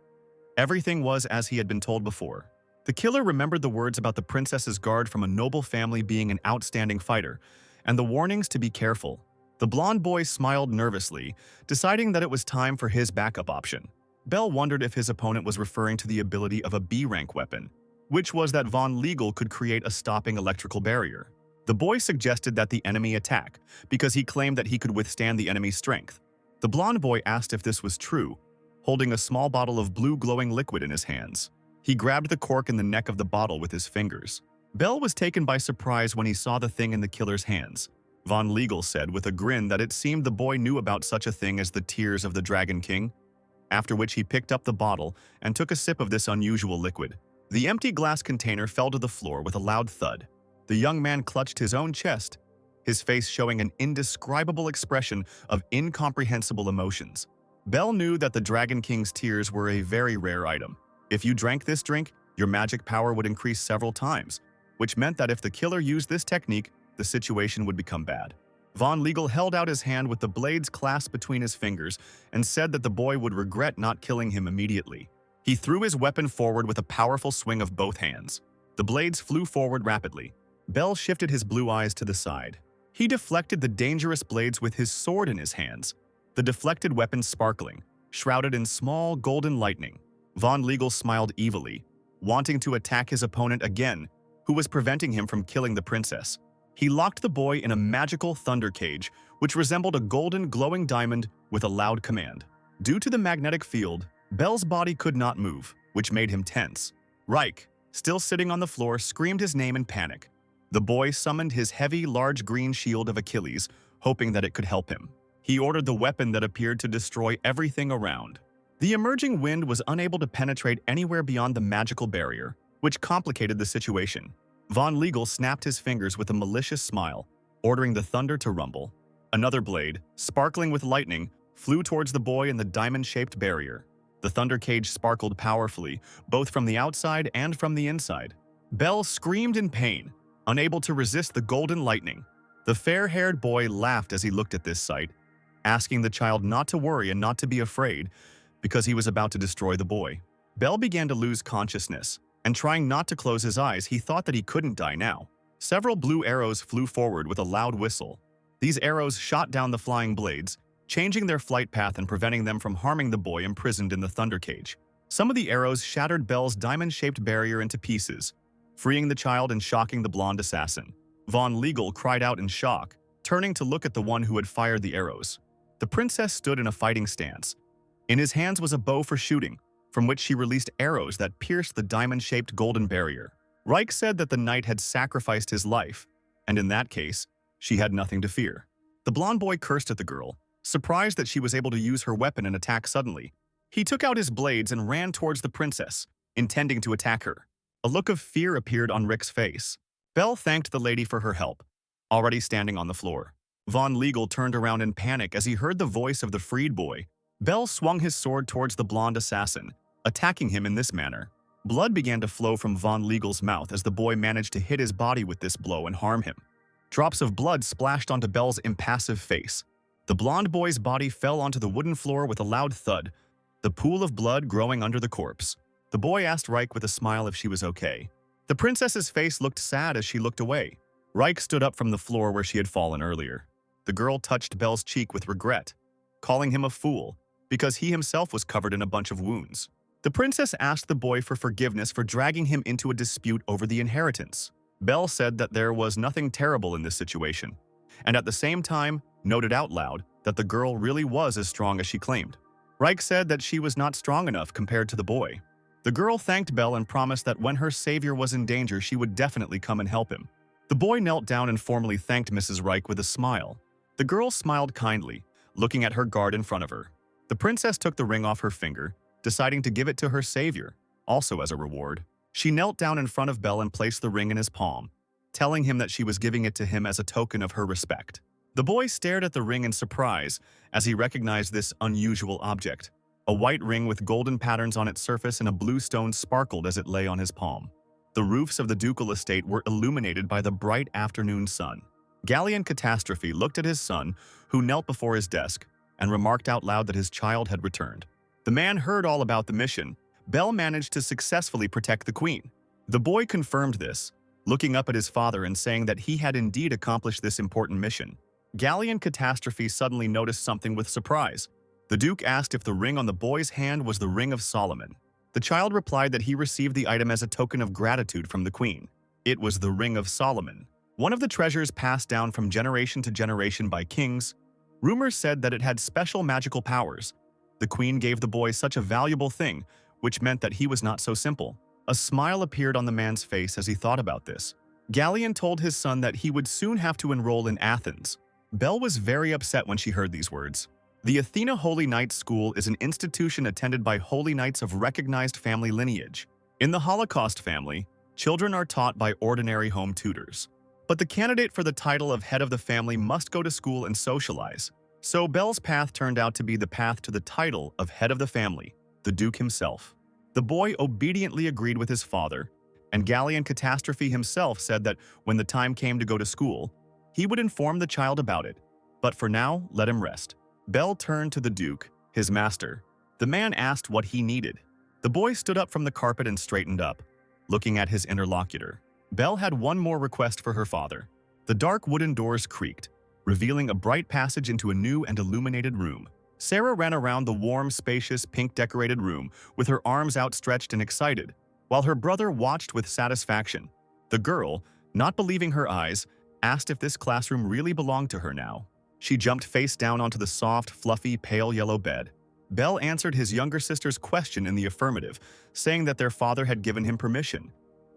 Everything was as he had been told before. The killer remembered the words about the princess's guard from a noble family being an outstanding fighter, and the warnings to be careful. The blonde boy smiled nervously, deciding that it was time for his backup option. Bell wondered if his opponent was referring to the ability of a B-rank weapon, which was that Von Legal could create a stopping electrical barrier. The boy suggested that the enemy attack, because he claimed that he could withstand the enemy's strength. The blonde boy asked if this was true, holding a small bottle of blue glowing liquid in his hands. He grabbed the cork in the neck of the bottle with his fingers. Bell was taken by surprise when he saw the thing in the killer's hands. Von Legal said with a grin that it seemed the boy knew about such a thing as the tears of the Dragon King, after which he picked up the bottle and took a sip of this unusual liquid. The empty glass container fell to the floor with a loud thud. The young man clutched his own chest, his face showing an indescribable expression of incomprehensible emotions. Bell knew that the Dragon King's tears were a very rare item. If you drank this drink, your magic power would increase several times, which meant that if the killer used this technique, the situation would become bad. Von Legal held out his hand with the blades clasped between his fingers and said that the boy would regret not killing him immediately. He threw his weapon forward with a powerful swing of both hands. The blades flew forward rapidly. Bell shifted his blue eyes to the side. He deflected the dangerous blades with his sword in his hands, the deflected weapon sparkling, shrouded in small golden lightning. Von Legal smiled evilly, wanting to attack his opponent again, who was preventing him from killing the princess. He locked the boy in a magical thunder cage, which resembled a golden glowing diamond, with a loud command. Due to the magnetic field, Bell's body could not move, which made him tense. Reich, still sitting on the floor, screamed his name in panic. The boy summoned his heavy, large green shield of Achilles, hoping that it could help him. He ordered the weapon that appeared to destroy everything around. The emerging wind was unable to penetrate anywhere beyond the magical barrier, which complicated the situation. Von Legal snapped his fingers with a malicious smile, ordering the thunder to rumble. Another blade, sparkling with lightning, flew towards the boy in the diamond-shaped barrier. The thunder cage sparkled powerfully, both from the outside and from the inside. Bell screamed in pain, unable to resist the golden lightning. The fair-haired boy laughed as he looked at this sight, asking the child not to worry and not to be afraid, because he was about to destroy the boy. Bell began to lose consciousness, and trying not to close his eyes, he thought that he couldn't die now. Several blue arrows flew forward with a loud whistle. These arrows shot down the flying blades, changing their flight path and preventing them from harming the boy imprisoned in the thunder cage. Some of the arrows shattered Bell's diamond-shaped barrier into pieces, freeing the child and shocking the blonde assassin. Von Legal cried out in shock, turning to look at the one who had fired the arrows. The princess stood in a fighting stance. In his hands was a bow for shooting, from which she released arrows that pierced the diamond-shaped golden barrier. Reich said that the knight had sacrificed his life, and in that case, she had nothing to fear. The blonde boy cursed at the girl, surprised that she was able to use her weapon and attack suddenly. He took out his blades and ran towards the princess, intending to attack her. A look of fear appeared on Rick's face. Bell thanked the lady for her help, already standing on the floor. Von Legal turned around in panic as he heard the voice of the freed boy. Bell swung his sword towards the blonde assassin, attacking him in this manner. Blood began to flow from Von Legal's mouth as the boy managed to hit his body with this blow and harm him. Drops of blood splashed onto Bell's impassive face. The blonde boy's body fell onto the wooden floor with a loud thud, the pool of blood growing under the corpse. The boy asked Reich with a smile if she was okay. The princess's face looked sad as she looked away. Reich stood up from the floor where she had fallen earlier. The girl touched Bell's cheek with regret, calling him a fool, because he himself was covered in a bunch of wounds. The princess asked the boy for forgiveness for dragging him into a dispute over the inheritance. Bell said that there was nothing terrible in this situation, and at the same time noted out loud that the girl really was as strong as she claimed. Reich said that she was not strong enough compared to the boy. The girl thanked Bell and promised that when her savior was in danger, she would definitely come and help him. The boy knelt down and formally thanked Mrs. Reich with a smile. The girl smiled kindly, looking at her guard in front of her. The princess took the ring off her finger, deciding to give it to her savior, also as a reward. She knelt down in front of Bell and placed the ring in his palm, telling him that she was giving it to him as a token of her respect. The boy stared at the ring in surprise as he recognized this unusual object. A white ring with golden patterns on its surface and a blue stone sparkled as it lay on his palm. The roofs of the ducal estate were illuminated by the bright afternoon sun. Galleon Catastrophe looked at his son, who knelt before his desk, and remarked out loud that his child had returned. The man heard all about the mission. Bell managed to successfully protect the queen. The boy confirmed this, looking up at his father and saying that he had indeed accomplished this important mission. Galleon Catastrophe suddenly noticed something with surprise. The Duke asked if the ring on the boy's hand was the Ring of Solomon. The child replied that he received the item as a token of gratitude from the queen. It was the Ring of Solomon, one of the treasures passed down from generation to generation by kings. Rumors said that it had special magical powers. The queen gave the boy such a valuable thing, which meant that he was not so simple. A smile appeared on the man's face as he thought about this. Galleon told his son that he would soon have to enroll in Athens. Belle was very upset when she heard these words. The Athena Holy Knights School is an institution attended by holy knights of recognized family lineage. In the Holocaust family, children are taught by ordinary home tutors. But the candidate for the title of head of the family must go to school and socialize. So Belle's path turned out to be the path to the title of head of the family, the Duke himself. The boy obediently agreed with his father, and Galleon Catastrophe himself said that when the time came to go to school, he would inform the child about it. But for now, let him rest. Belle turned to the Duke, his master. The man asked what he needed. The boy stood up from the carpet and straightened up, looking at his interlocutor. Belle had one more request for her father. The dark wooden doors creaked, revealing a bright passage into a new and illuminated room. Sarah ran around the warm, spacious, pink-decorated room with her arms outstretched and excited, while her brother watched with satisfaction. The girl, not believing her eyes, asked if this classroom really belonged to her now. She jumped face down onto the soft, fluffy, pale yellow bed. Belle answered his younger sister's question in the affirmative, saying that their father had given him permission.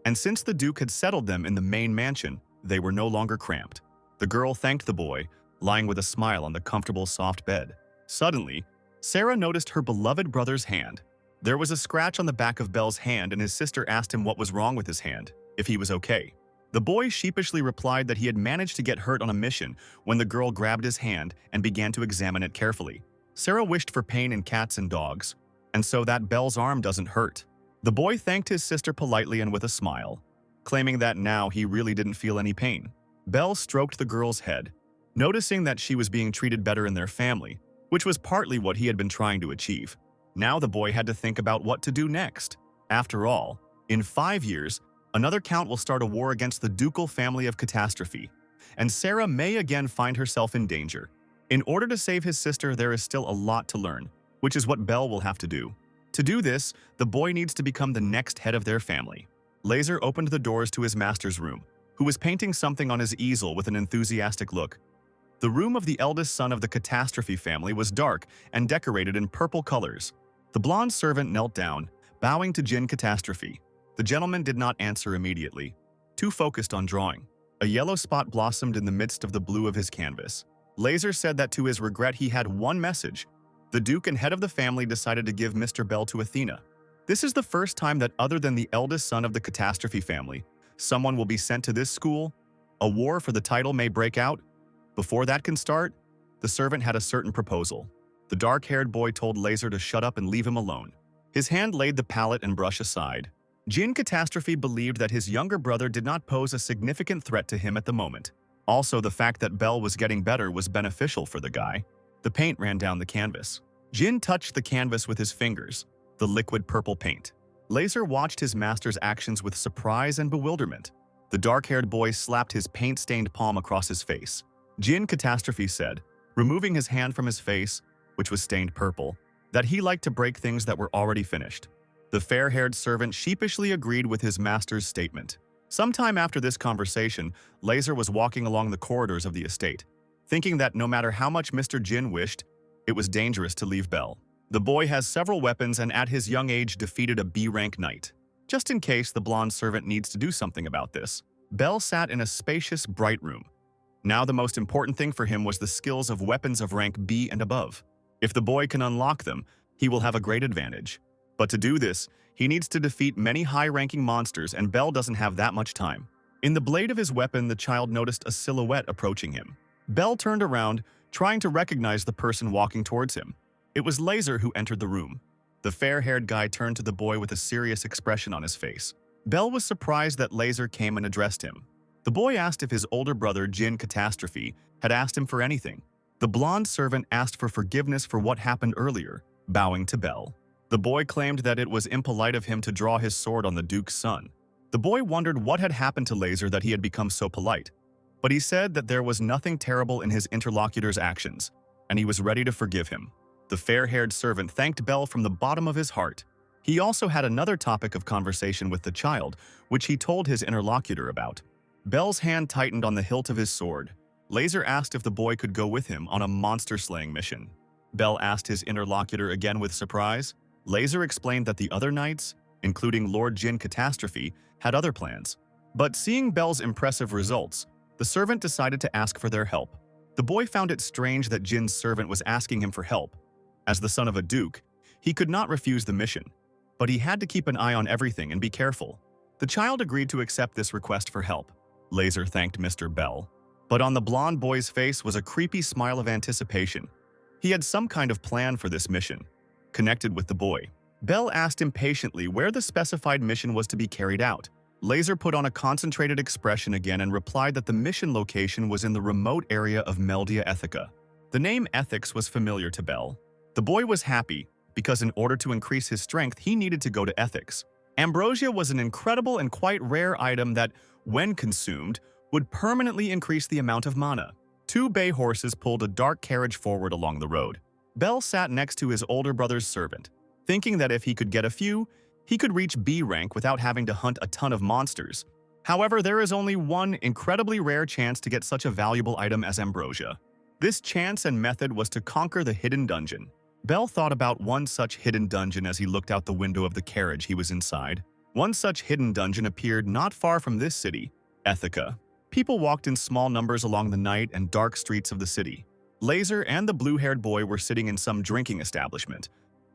And since the Duke had settled them in the main mansion, they were no longer cramped. The girl thanked the boy, lying with a smile on the comfortable, soft bed. Suddenly, Sarah noticed her beloved brother's hand. There was a scratch on the back of Belle's hand, and his sister asked him what was wrong with his hand, if he was okay. The boy sheepishly replied that he had managed to get hurt on a mission when the girl grabbed his hand and began to examine it carefully. Sarah wished for pain in cats and dogs, and so that Belle's arm doesn't hurt. The boy thanked his sister politely and with a smile, claiming that now he really didn't feel any pain. Belle stroked the girl's head, noticing that she was being treated better in their family, which was partly what he had been trying to achieve. Now the boy had to think about what to do next. After all, in 5 years, another count will start a war against the ducal family of Catastrophe, and Sarah may again find herself in danger. In order to save his sister, there is still a lot to learn, which is what Belle will have to do. To do this, the boy needs to become the next head of their family. Laser opened the doors to his master's room, who was painting something on his easel with an enthusiastic look. The room of the eldest son of the Catastrophe family was dark and decorated in purple colors. The blonde servant knelt down, bowing to Jin Catastrophe. The gentleman did not answer immediately, too focused on drawing. A yellow spot blossomed in the midst of the blue of his canvas. Laser said that to his regret he had one message. The Duke and head of the family decided to give Mr. Bell to Athena. This is the first time that other than the eldest son of the Catastrophe family, someone will be sent to this school. A war for the title may break out. Before that can start, the servant had a certain proposal. The dark-haired boy told Laser to shut up and leave him alone. His hand laid the palette and brush aside. Jin Catastrophe believed that his younger brother did not pose a significant threat to him at the moment. Also, the fact that Bell was getting better was beneficial for the guy. The paint ran down the canvas. Jin touched the canvas with his fingers, the liquid purple paint. Laser watched his master's actions with surprise and bewilderment. The dark-haired boy slapped his paint-stained palm across his face. Jin Catastrophe said, removing his hand from his face, which was stained purple, that he liked to break things that were already finished. The fair-haired servant sheepishly agreed with his master's statement. Sometime after this conversation, Laser was walking along the corridors of the estate, thinking that no matter how much Mr. Jin wished, it was dangerous to leave Bell. The boy has several weapons and at his young age defeated a B-rank knight. Just in case the blonde servant needs to do something about this. Bell sat in a spacious, bright room. Now the most important thing for him was the skills of weapons of rank B and above. If the boy can unlock them, he will have a great advantage. But to do this, he needs to defeat many high-ranking monsters, and Bell doesn't have that much time. In the blade of his weapon, the child noticed a silhouette approaching him. Bell turned around, trying to recognize the person walking towards him. It was Laser who entered the room. The fair-haired guy turned to the boy with a serious expression on his face. Bell was surprised that Laser came and addressed him. The boy asked if his older brother, Jin Catastrophe, had asked him for anything. The blonde servant asked for forgiveness for what happened earlier, bowing to Bell. The boy claimed that it was impolite of him to draw his sword on the Duke's son. The boy wondered what had happened to Laser that he had become so polite. But he said that there was nothing terrible in his interlocutor's actions, and he was ready to forgive him. The fair-haired servant thanked Bell from the bottom of his heart. He also had another topic of conversation with the child, which he told his interlocutor about. Bell's hand tightened on the hilt of his sword. Laser asked if the boy could go with him on a monster-slaying mission. Bell asked his interlocutor again with surprise. Laser explained that the other knights, including Lord Jin Catastrophe, had other plans. But seeing Bell's impressive results, the servant decided to ask for their help. The boy found it strange that Jin's servant was asking him for help. As the son of a duke, he could not refuse the mission, but he had to keep an eye on everything and be careful. The child agreed to accept this request for help. Laser thanked Mr. Bell, but on the blonde boy's face was a creepy smile of anticipation. He had some kind of plan for this mission. Connected with the boy, Bell asked impatiently where the specified mission was to be carried out. Laser put on a concentrated expression again and replied that the mission location was in the remote area of Meldia Ethica. The name Ethics was familiar to Bell. The boy was happy, because in order to increase his strength, he needed to go to Ethics. Ambrosia was an incredible and quite rare item that, when consumed, would permanently increase the amount of mana. Two bay horses pulled a dark carriage forward along the road. Bell sat next to his older brother's servant, thinking that if he could get a few, he could reach B rank without having to hunt a ton of monsters. However, there is only one incredibly rare chance to get such a valuable item as Ambrosia. This chance and method was to conquer the hidden dungeon. Bell thought about one such hidden dungeon as he looked out the window of the carriage he was inside. One such hidden dungeon appeared not far from this city, Ethica. People walked in small numbers along the night and dark streets of the city. Laser and the blue-haired boy were sitting in some drinking establishment.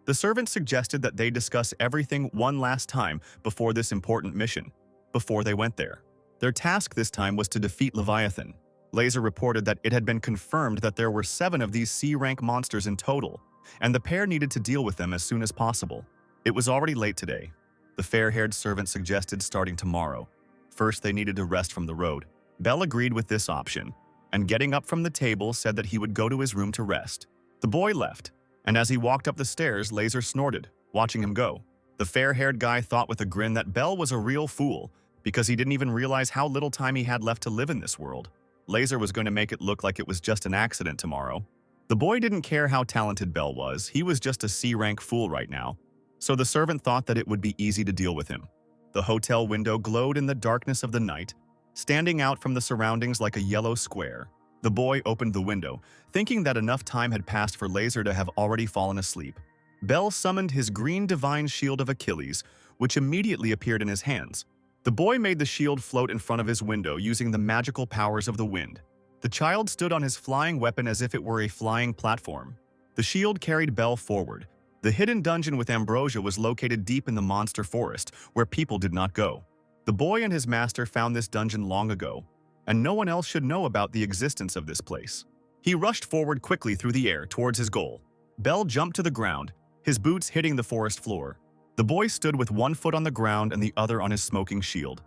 The servant suggested that they discuss everything one last time before this important mission, before they went there. Their task this time was to defeat Leviathan. Laser reported that it had been confirmed that there were 7 of these C-rank monsters in total, and the pair needed to deal with them as soon as possible. It was already late today. The fair-haired servant suggested starting tomorrow. First, they needed to rest from the road. Bell agreed with this option, and getting up from the table said that he would go to his room to rest. The boy left, and as he walked up the stairs, Laser snorted, watching him go. The fair-haired guy thought with a grin that Bell was a real fool, because he didn't even realize how little time he had left to live in this world. Laser was going to make it look like it was just an accident tomorrow. The boy didn't care how talented Bell was, he was just a C-rank fool right now. So the servant thought that it would be easy to deal with him. The hotel window glowed in the darkness of the night, standing out from the surroundings like a yellow square. The boy opened the window, thinking that enough time had passed for Laser to have already fallen asleep. Bell summoned his green divine shield of Achilles, which immediately appeared in his hands. The boy made the shield float in front of his window using the magical powers of the wind. The child stood on his flying weapon as if it were a flying platform. The shield carried Bell forward. The hidden dungeon with Ambrosia was located deep in the monster forest, where people did not go. The boy and his master found this dungeon long ago, and no one else should know about the existence of this place. He rushed forward quickly through the air towards his goal. Bell jumped to the ground, his boots hitting the forest floor. The boy stood with one foot on the ground and the other on his smoking shield,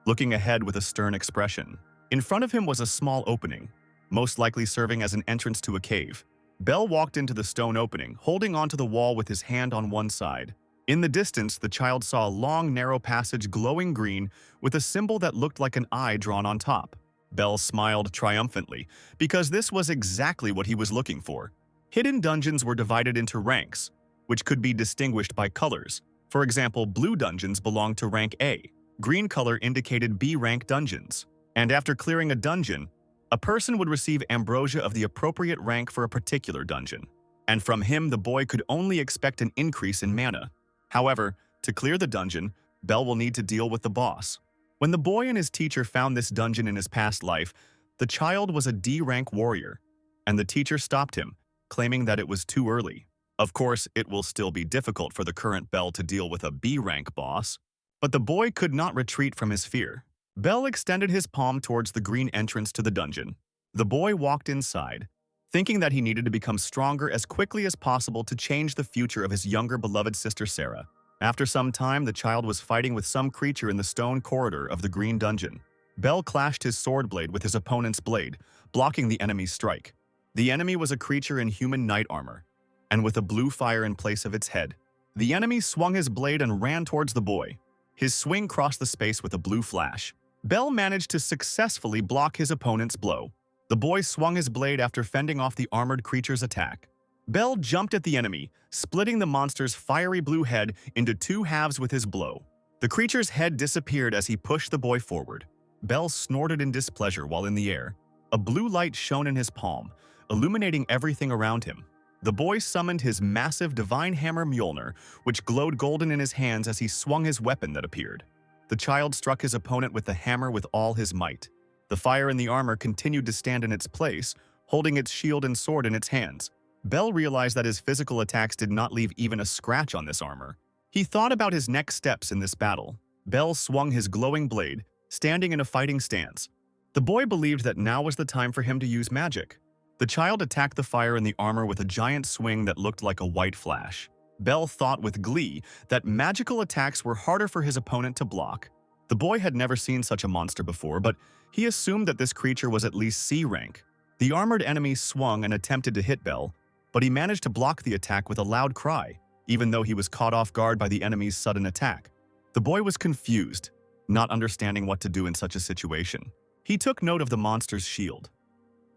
looking ahead with a stern expression. In front of him was a small opening, most likely serving as an entrance to a cave. Bell walked into the stone opening, holding onto the wall with his hand on one side. In the distance, the child saw a long, narrow passage glowing green with a symbol that looked like an eye drawn on top. Bell smiled triumphantly, because this was exactly what he was looking for. Hidden dungeons were divided into ranks, which could be distinguished by colors. For example, blue dungeons belonged to rank A. Green color indicated B-rank dungeons. And after clearing a dungeon, a person would receive ambrosia of the appropriate rank for a particular dungeon. And from him, the boy could only expect an increase in mana. However, to clear the dungeon, Bell will need to deal with the boss. When the boy and his teacher found this dungeon in his past life, the child was a D-rank warrior, and the teacher stopped him, claiming that it was too early. Of course, it will still be difficult for the current Bell to deal with a B-rank boss, but the boy could not retreat from his fear. Bell extended his palm towards the green entrance to the dungeon. The boy walked inside, thinking that he needed to become stronger as quickly as possible to change the future of his younger beloved sister Sarah. After some time, the child was fighting with some creature in the stone corridor of the green dungeon. Bell clashed his sword blade with his opponent's blade, blocking the enemy's strike. The enemy was a creature in human knight armor, and with a blue fire in place of its head. The enemy swung his blade and ran towards the boy. His swing crossed the space with a blue flash. Bell managed to successfully block his opponent's blow. The boy swung his blade after fending off the armored creature's attack. Bell jumped at the enemy, splitting the monster's fiery blue head into two halves with his blow. The creature's head disappeared as he pushed the boy forward. Bell snorted in displeasure while in the air. A blue light shone in his palm, illuminating everything around him. The boy summoned his massive divine hammer Mjolnir, which glowed golden in his hands as he swung his weapon that appeared. The child struck his opponent with the hammer with all his might. The fire in the armor continued to stand in its place, holding its shield and sword in its hands. Bell realized that his physical attacks did not leave even a scratch on this armor. He thought about his next steps in this battle. Bell swung his glowing blade, standing in a fighting stance. The boy believed that now was the time for him to use magic. The child attacked the fire in the armor with a giant swing that looked like a white flash. Bell thought with glee that magical attacks were harder for his opponent to block. The boy had never seen such a monster before, but he assumed that this creature was at least C rank. The armored enemy swung and attempted to hit Bell, but he managed to block the attack with a loud cry, even though he was caught off guard by the enemy's sudden attack. The boy was confused, not understanding what to do in such a situation. He took note of the monster's shield.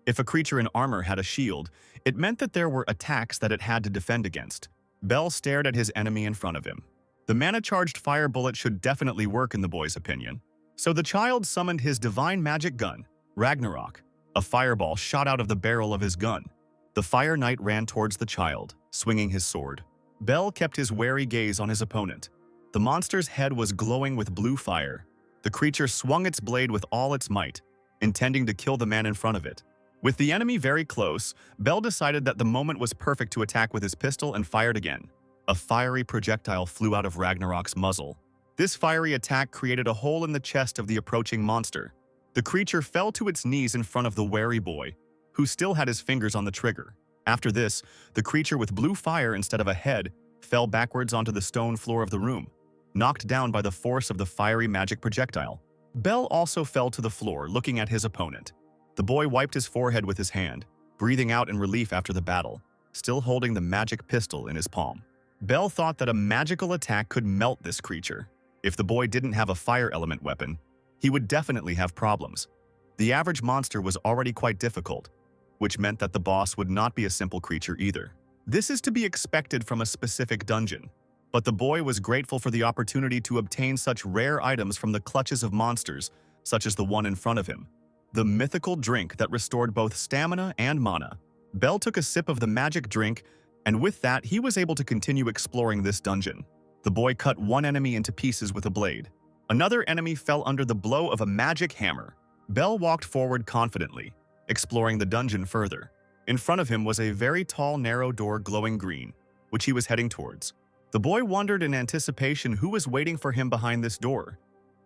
If a creature in armor had a shield, it meant that there were attacks that it had to defend against. Bell stared at his enemy in front of him. The mana-charged fire bullet should definitely work in the boy's opinion. So the child summoned his divine magic gun, Ragnarok. A fireball shot out of the barrel of his gun. The Fire Knight ran towards the child, swinging his sword. Bell kept his wary gaze on his opponent. The monster's head was glowing with blue fire. The creature swung its blade with all its might, intending to kill the man in front of it. With the enemy very close, Bell decided that the moment was perfect to attack with his pistol and fired again. A fiery projectile flew out of Ragnarok's muzzle. This fiery attack created a hole in the chest of the approaching monster. The creature fell to its knees in front of the wary boy, who still had his fingers on the trigger. After this, the creature with blue fire instead of a head fell backwards onto the stone floor of the room, knocked down by the force of the fiery magic projectile. Bell also fell to the floor, looking at his opponent. The boy wiped his forehead with his hand, breathing out in relief after the battle, still holding the magic pistol in his palm. Bell thought that a magical attack could melt this creature. If the boy didn't have a fire element weapon, he would definitely have problems. The average monster was already quite difficult, which meant that the boss would not be a simple creature either. This is to be expected from a specific dungeon, but the boy was grateful for the opportunity to obtain such rare items from the clutches of monsters, such as the one in front of him. The mythical drink that restored both stamina and mana. Bell took a sip of the magic drink, and with that, he was able to continue exploring this dungeon. The boy cut one enemy into pieces with a blade. Another enemy fell under the blow of a magic hammer. Bell walked forward confidently, exploring the dungeon further. In front of him was a very tall, narrow door glowing green, which he was heading towards. The boy wondered in anticipation who was waiting for him behind this door.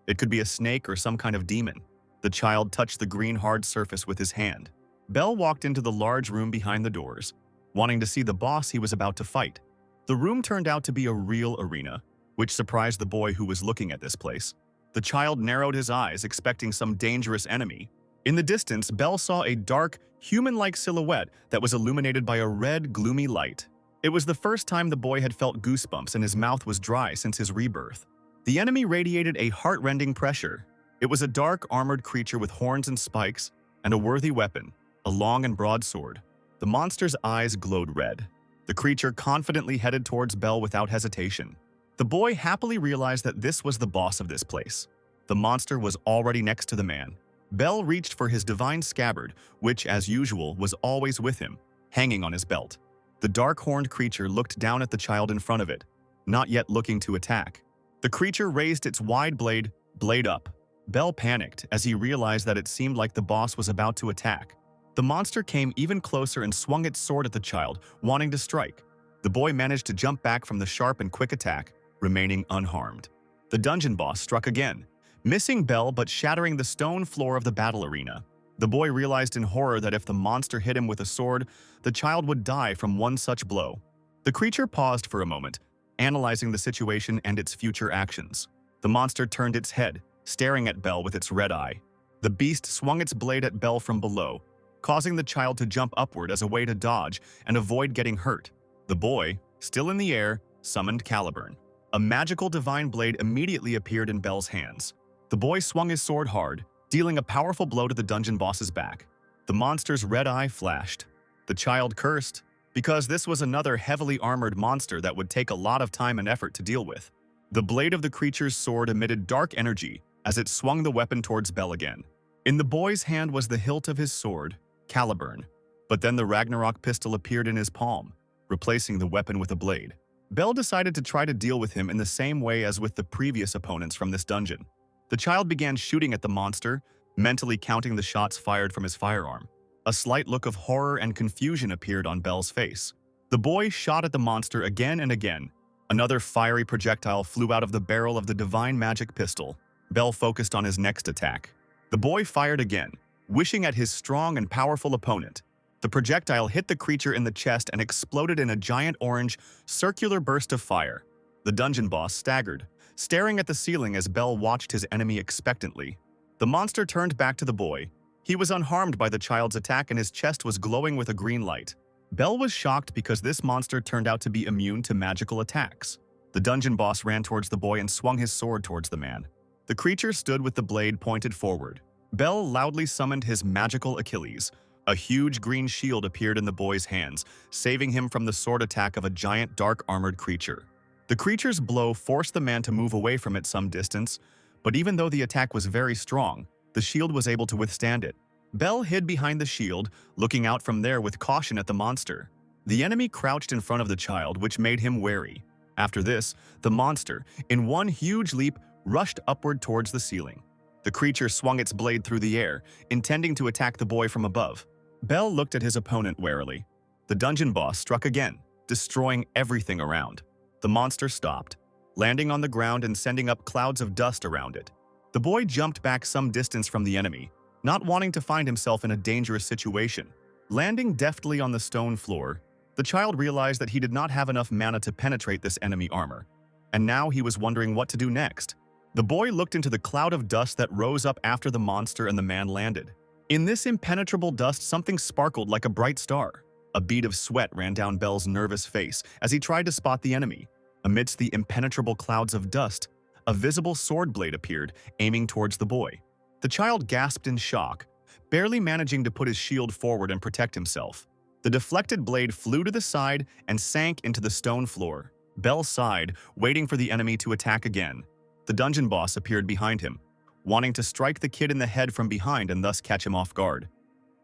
It could be a snake or some kind of demon. The child touched the green hard surface with his hand. Bell walked into the large room behind the doors, wanting to see the boss he was about to fight. The room turned out to be a real arena, which surprised the boy who was looking at this place. The child narrowed his eyes, expecting some dangerous enemy. In the distance, Bell saw a dark, human-like silhouette that was illuminated by a red, gloomy light. It was the first time the boy had felt goosebumps and his mouth was dry since his rebirth. The enemy radiated a heart-rending pressure. It was a dark, armored creature with horns and spikes, and a worthy weapon, a long and broad sword. The monster's eyes glowed red. The creature confidently headed towards Bell without hesitation. The boy happily realized that this was the boss of this place. The monster was already next to the man. Bell reached for his divine scabbard, which, as usual, was always with him, hanging on his belt. The dark-horned creature looked down at the child in front of it, not yet looking to attack. The creature raised its wide blade up. Bell panicked as he realized that it seemed like the boss was about to attack. The monster came even closer and swung its sword at the child, wanting to strike. The boy managed to jump back from the sharp and quick attack, remaining unharmed. The dungeon boss struck again. missing Bell but shattering the stone floor of the battle arena. The boy realized in horror that if the monster hit him with a sword, the child would die from one such blow. The creature paused for a moment, analyzing the situation and its future actions. The monster turned its head, staring at Bell with its red eye. The beast swung its blade at Bell from below, causing the child to jump upward as a way to dodge and avoid getting hurt. The boy, still in the air, summoned Caliburn. A magical divine blade immediately appeared in Bell's hands. The boy swung his sword hard, dealing a powerful blow to the dungeon boss's back. The monster's red eye flashed. The child cursed, because this was another heavily armored monster that would take a lot of time and effort to deal with. The blade of the creature's sword emitted dark energy as it swung the weapon towards Bell again. In the boy's hand was the hilt of his sword, Caliburn, but then the Ragnarok pistol appeared in his palm, replacing the weapon with a blade. Bell decided to try to deal with him in the same way as with the previous opponents from this dungeon. The child began shooting at the monster, mentally counting the shots fired from his firearm. A slight look of horror and confusion appeared on Bell's face. The boy shot at the monster again and again. Another fiery projectile flew out of the barrel of the divine magic pistol. Bell focused on his next attack. The boy fired again, wishing at his strong and powerful opponent. The projectile hit the creature in the chest and exploded in a giant orange, circular burst of fire. The dungeon boss staggered, staring at the ceiling as Bell watched his enemy expectantly. The monster turned back to the boy. He was unharmed by the child's attack and his chest was glowing with a green light. Bell was shocked because this monster turned out to be immune to magical attacks. The dungeon boss ran towards the boy and swung his sword towards the man. The creature stood with the blade pointed forward. Bell loudly summoned his magical Achilles. A huge green shield appeared in the boy's hands, saving him from the sword attack of a giant dark-armored creature. The creature's blow forced the man to move away from it some distance, but even though the attack was very strong, the shield was able to withstand it. Bell hid behind the shield, looking out from there with caution at the monster. The enemy crouched in front of the child, which made him wary. After this, the monster, in one huge leap, rushed upward towards the ceiling. The creature swung its blade through the air, intending to attack the boy from above. Bell looked at his opponent warily. The dungeon boss struck again, destroying everything around. The monster stopped, landing on the ground and sending up clouds of dust around it. The boy jumped back some distance from the enemy, not wanting to find himself in a dangerous situation. Landing deftly on the stone floor, the child realized that he did not have enough mana to penetrate this enemy armor, and now he was wondering what to do next. The boy looked into the cloud of dust that rose up after the monster and the man landed. In this impenetrable dust, something sparkled like a bright star. A bead of sweat ran down Bell's nervous face as he tried to spot the enemy. Amidst the impenetrable clouds of dust, a visible sword blade appeared, aiming towards the boy. The child gasped in shock, barely managing to put his shield forward and protect himself. The deflected blade flew to the side and sank into the stone floor. Bell sighed, waiting for the enemy to attack again. The dungeon boss appeared behind him, wanting to strike the kid in the head from behind and thus catch him off guard.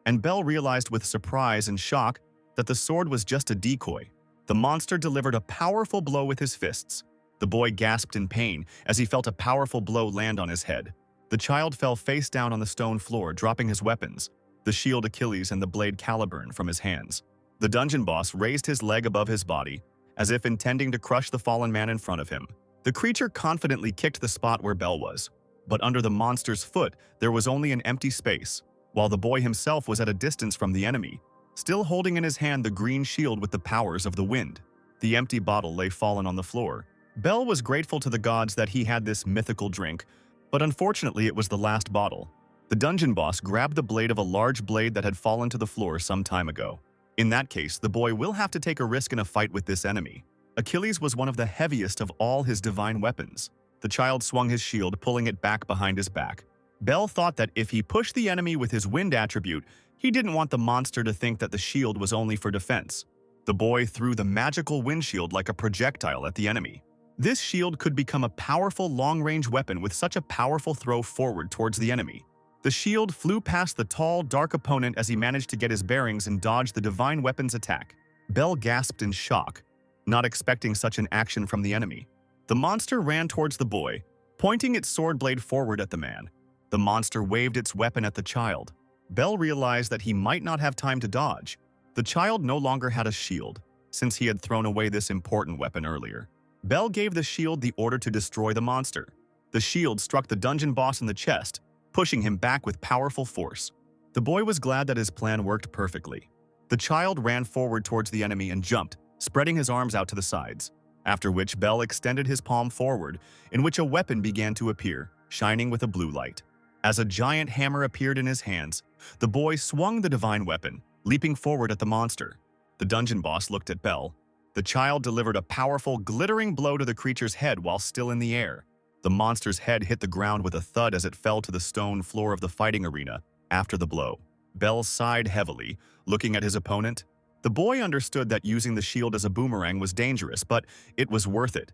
And Bell realized with surprise and shock that the sword was just a decoy. The monster delivered a powerful blow with his fists. The boy gasped in pain as he felt a powerful blow land on his head. The child fell face down on the stone floor, dropping his weapons, the shield Achilles and the blade Caliburn, from his hands. The dungeon boss raised his leg above his body, as if intending to crush the fallen man in front of him. The creature confidently kicked the spot where Bell was, but under the monster's foot there was only an empty space, while the boy himself was at a distance from the enemy, still holding in his hand the green shield with the powers of the wind. The empty bottle lay fallen on the floor. Bell was grateful to the gods that he had this mythical drink, but unfortunately it was the last bottle. The dungeon boss grabbed the blade of a large blade that had fallen to the floor some time ago. In that case, the boy will have to take a risk in a fight with this enemy. Achilles was one of the heaviest of all his divine weapons. The child swung his shield, pulling it back behind his back. Bell thought that if he pushed the enemy with his wind attribute, he didn't want the monster to think that the shield was only for defense. The boy threw the magical wind shield like a projectile at the enemy. This shield could become a powerful long-range weapon with such a powerful throw forward towards the enemy. The shield flew past the tall, dark opponent as he managed to get his bearings and dodge the divine weapon's attack. Bell gasped in shock, not expecting such an action from the enemy. The monster ran towards the boy, pointing its sword blade forward at the man. The monster waved its weapon at the child. Bell realized that he might not have time to dodge. The child no longer had a shield, since he had thrown away this important weapon earlier. Bell gave the shield the order to destroy the monster. The shield struck the dungeon boss in the chest, pushing him back with powerful force. The boy was glad that his plan worked perfectly. The child ran forward towards the enemy and jumped, spreading his arms out to the sides, after which Bell extended his palm forward, in which a weapon began to appear, shining with a blue light. As a giant hammer appeared in his hands, the boy swung the divine weapon, leaping forward at the monster. The dungeon boss looked at Bell. The child delivered a powerful, glittering blow to the creature's head while still in the air. The monster's head hit the ground with a thud as it fell to the stone floor of the fighting arena after the blow. Bell sighed heavily, looking at his opponent. The boy understood that using the shield as a boomerang was dangerous, but it was worth it.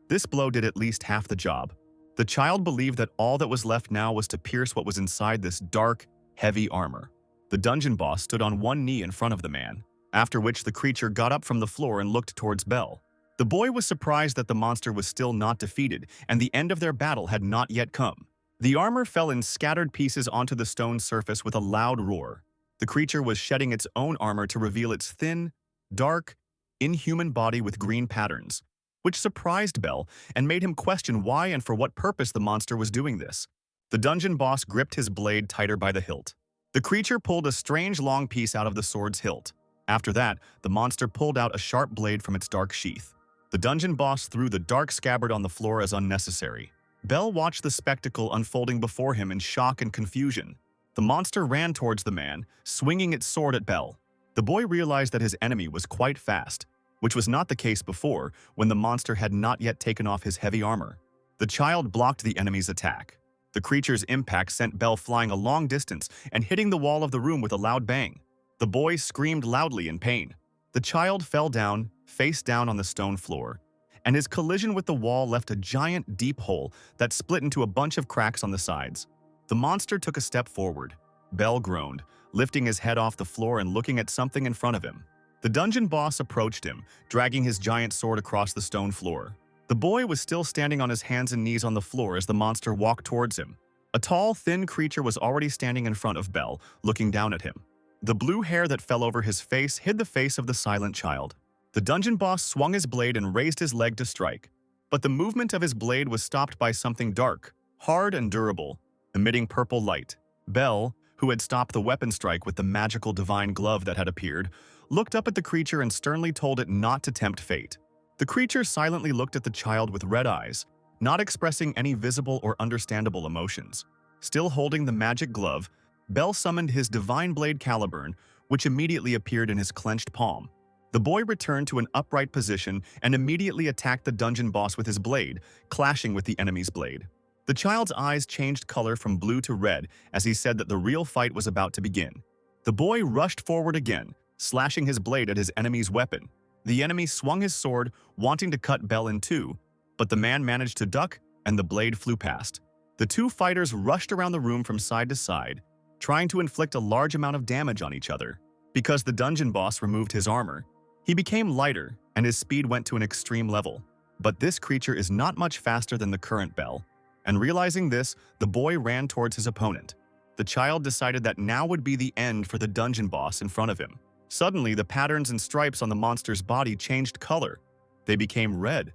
This blow did at least half the job. The child believed that all that was left now was to pierce what was inside this dark, heavy armor. The dungeon boss stood on one knee in front of the man, after which the creature got up from the floor and looked towards Bell. The boy was surprised that the monster was still not defeated, and the end of their battle had not yet come. The armor fell in scattered pieces onto the stone surface with a loud roar. The creature was shedding its own armor to reveal its thin, dark, inhuman body with green patterns, which surprised Bell and made him question why and for what purpose the monster was doing this. The dungeon boss gripped his blade tighter by the hilt. The creature pulled a strange long piece out of the sword's hilt. After that, the monster pulled out a sharp blade from its dark sheath. The dungeon boss threw the dark scabbard on the floor as unnecessary. Bell watched the spectacle unfolding before him in shock and confusion. The monster ran towards the man, swinging its sword at Bell. The boy realized that his enemy was quite fast, which was not the case before when the monster had not yet taken off his heavy armor. The child blocked the enemy's attack. The creature's impact sent Bell flying a long distance and hitting the wall of the room with a loud bang. The boy screamed loudly in pain. The child fell down, face down on the stone floor, and his collision with the wall left a giant, deep hole that split into a bunch of cracks on the sides. The monster took a step forward. Bell groaned, lifting his head off the floor and looking at something in front of him. The dungeon boss approached him, dragging his giant sword across the stone floor. The boy was still standing on his hands and knees on the floor as the monster walked towards him. A tall, thin creature was already standing in front of Bell, looking down at him. The blue hair that fell over his face hid the face of the silent child. The dungeon boss swung his blade and raised his leg to strike, but the movement of his blade was stopped by something dark, hard and durable, emitting purple light. Bell, who had stopped the weapon strike with the magical divine glove that had appeared, looked up at the creature and sternly told it not to tempt fate. The creature silently looked at the child with red eyes, not expressing any visible or understandable emotions. Still holding the magic glove, Bell summoned his divine blade Caliburn, which immediately appeared in his clenched palm. The boy returned to an upright position and immediately attacked the dungeon boss with his blade, clashing with the enemy's blade. The child's eyes changed color from blue to red as he said that the real fight was about to begin. The boy rushed forward again, slashing his blade at his enemy's weapon. The enemy swung his sword, wanting to cut Bell in two, but the man managed to duck and the blade flew past. The two fighters rushed around the room from side to side, trying to inflict a large amount of damage on each other. Because the dungeon boss removed his armor, he became lighter and his speed went to an extreme level. But this creature is not much faster than the current Bell. And realizing this, the boy ran towards his opponent. The child decided that now would be the end for the dungeon boss in front of him. Suddenly, the patterns and stripes on the monster's body changed color. They became red,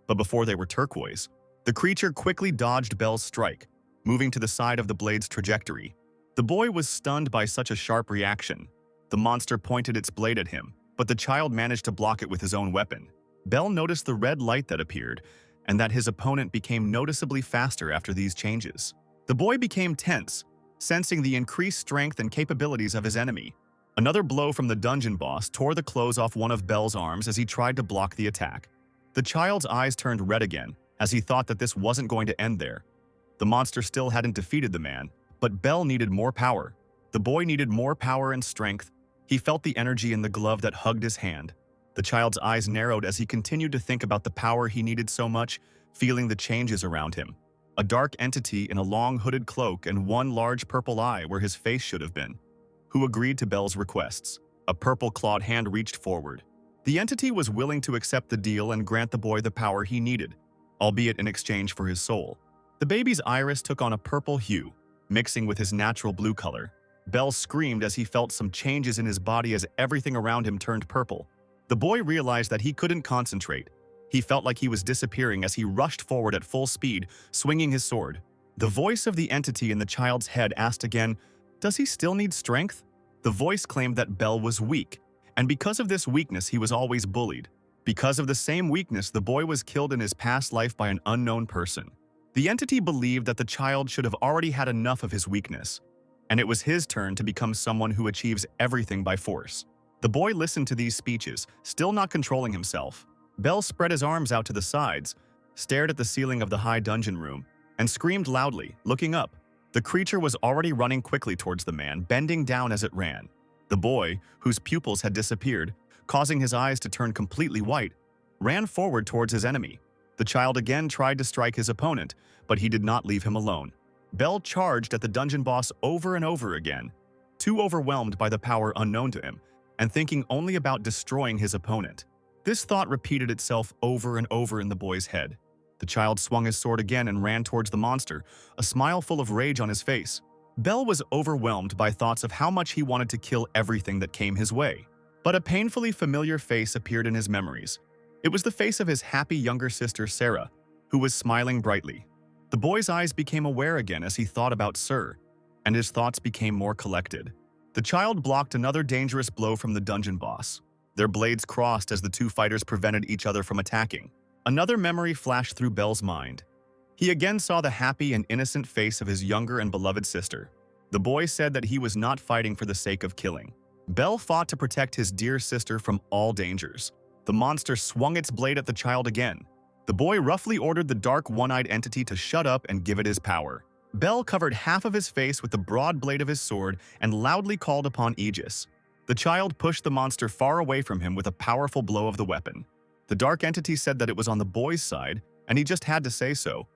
but before they were turquoise. The creature quickly dodged Bell's strike, moving to the side of the blade's trajectory. The boy was stunned by such a sharp reaction. The monster pointed its blade at him, but the child managed to block it with his own weapon. Bell noticed the red light that appeared, and that his opponent became noticeably faster after these changes. The boy became tense, sensing the increased strength and capabilities of his enemy. Another blow from the dungeon boss tore the clothes off one of Bell's arms as he tried to block the attack. The child's eyes turned red again, as he thought that this wasn't going to end there. The monster still hadn't defeated the man, but Bell needed more power. The boy needed more power and strength. He felt the energy in the glove that hugged his hand. The child's eyes narrowed as he continued to think about the power he needed so much, feeling the changes around him. A dark entity in a long hooded cloak and one large purple eye where his face should have been, who agreed to Bell's requests. A purple-clawed hand reached forward. The entity was willing to accept the deal and grant the boy the power he needed, albeit in exchange for his soul. The baby's iris took on a purple hue, mixing with his natural blue color. Bell screamed as he felt some changes in his body as everything around him turned purple. The boy realized that he couldn't concentrate. He felt like he was disappearing as he rushed forward at full speed, swinging his sword. The voice of the entity in the child's head asked again, "Does he still need strength?" The voice claimed that Bell was weak, and because of this weakness he was always bullied. Because of the same weakness, the boy was killed in his past life by an unknown person. The entity believed that the child should have already had enough of his weakness, and it was his turn to become someone who achieves everything by force. The boy listened to these speeches, still not controlling himself. Bell spread his arms out to the sides, stared at the ceiling of the high dungeon room, and screamed loudly, looking up. The creature was already running quickly towards the man, bending down as it ran. The boy, whose pupils had disappeared, causing his eyes to turn completely white, ran forward towards his enemy. The child again tried to strike his opponent, but he did not leave him alone. Bell charged at the dungeon boss over and over again, too overwhelmed by the power unknown to him, and thinking only about destroying his opponent. This thought repeated itself over and over in the boy's head. The child swung his sword again and ran towards the monster, a smile full of rage on his face. Bell was overwhelmed by thoughts of how much he wanted to kill everything that came his way. But a painfully familiar face appeared in his memories. It was the face of his happy younger sister Sarah, who was smiling brightly. The boy's eyes became aware again as he thought about Sir, and his thoughts became more collected. The child blocked another dangerous blow from the dungeon boss. Their blades crossed as the two fighters prevented each other from attacking. Another memory flashed through Bell's mind. He again saw the happy and innocent face of his younger and beloved sister. The boy said that he was not fighting for the sake of killing. Bell fought to protect his dear sister from all dangers. The monster swung its blade at the child again. The boy roughly ordered the dark one-eyed entity to shut up and give it his power. Bell covered half of his face with the broad blade of his sword and loudly called upon Aegis. The child pushed the monster far away from him with a powerful blow of the weapon. The dark entity said that it was on the boy's side, and he just had to say so,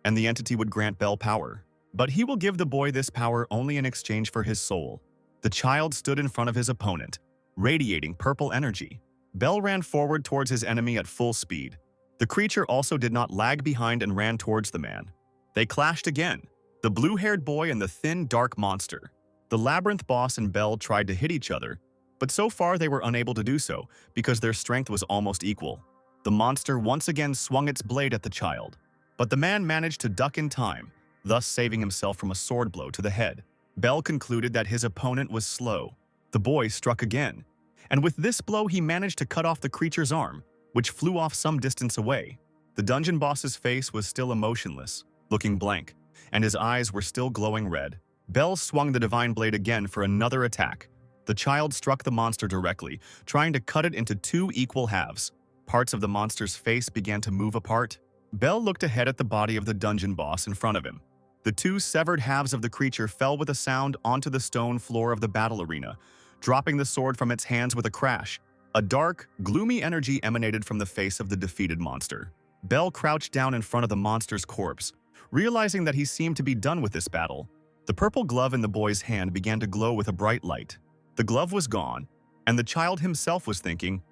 and the entity would grant Bell power. But he will give the boy this power only in exchange for his soul. The child stood in front of his opponent, radiating purple energy. Bell ran forward towards his enemy at full speed. The creature also did not lag behind and ran towards the man. They clashed again, the blue-haired boy and the thin, dark monster. The labyrinth boss and Bell tried to hit each other, but so far they were unable to do so because their strength was almost equal. The monster once again swung its blade at the child, but the man managed to duck in time, thus saving himself from a sword blow to the head. Bell concluded that his opponent was slow. The boy struck again, and with this blow he managed to cut off the creature's arm, which flew off some distance away. The dungeon boss's face was still emotionless, looking blank, and his eyes were still glowing red. Bell swung the divine blade again for another attack. The child struck the monster directly, trying to cut it into two equal halves. Parts of the monster's face began to move apart. Bell looked ahead at the body of the dungeon boss in front of him. The two severed halves of the creature fell with a sound onto the stone floor of the battle arena, dropping the sword from its hands with a crash. A dark, gloomy energy emanated from the face of the defeated monster. Bell crouched down in front of the monster's corpse, realizing that he seemed to be done with this battle. The purple glove in the boy's hand began to glow with a bright light. The glove was gone, and the child himself was thinking,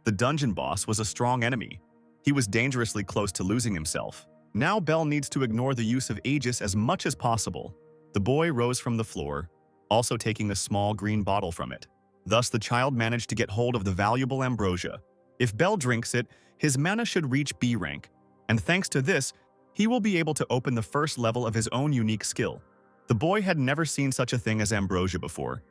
the dungeon boss was a strong enemy. He was dangerously close to losing himself. Now Bell needs to ignore the use of Aegis as much as possible. The boy rose from the floor, also taking a small green bottle from it. Thus the child managed to get hold of the valuable ambrosia. If Bell drinks it, his mana should reach B rank, and thanks to this, he will be able to open the first level of his own unique skill. The boy had never seen such a thing as ambrosia before,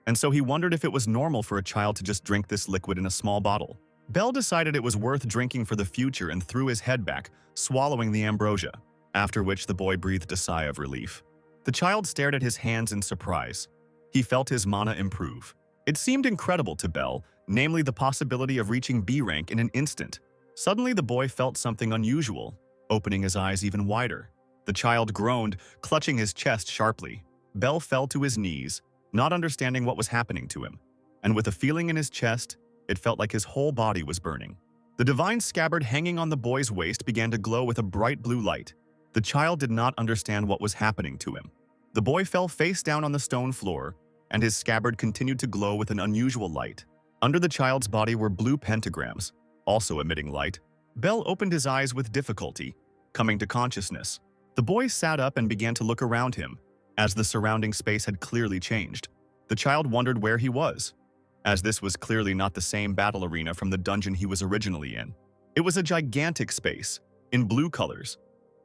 and so he wondered if it was normal for a child to just drink this liquid in a small bottle. Bell decided it was worth drinking for the future and threw his head back, swallowing the ambrosia, after which the boy breathed a sigh of relief. The child stared at his hands in surprise. He felt his mana improve. It seemed incredible to Bell, namely the possibility of reaching B rank in an instant. Suddenly the boy felt something unusual, opening his eyes even wider. The child groaned, clutching his chest sharply. Bell fell to his knees, not understanding what was happening to him, and with a feeling in his chest, it felt like his whole body was burning. The divine scabbard hanging on the boy's waist began to glow with a bright blue light. The child did not understand what was happening to him. The boy fell face down on the stone floor, and his scabbard continued to glow with an unusual light. Under the child's body were blue pentagrams, also emitting light. Bell opened his eyes with difficulty, coming to consciousness. The boy sat up and began to look around him, as the surrounding space had clearly changed. The child wondered where he was, as this was clearly not the same battle arena from the dungeon he was originally in. It was a gigantic space, in blue colors,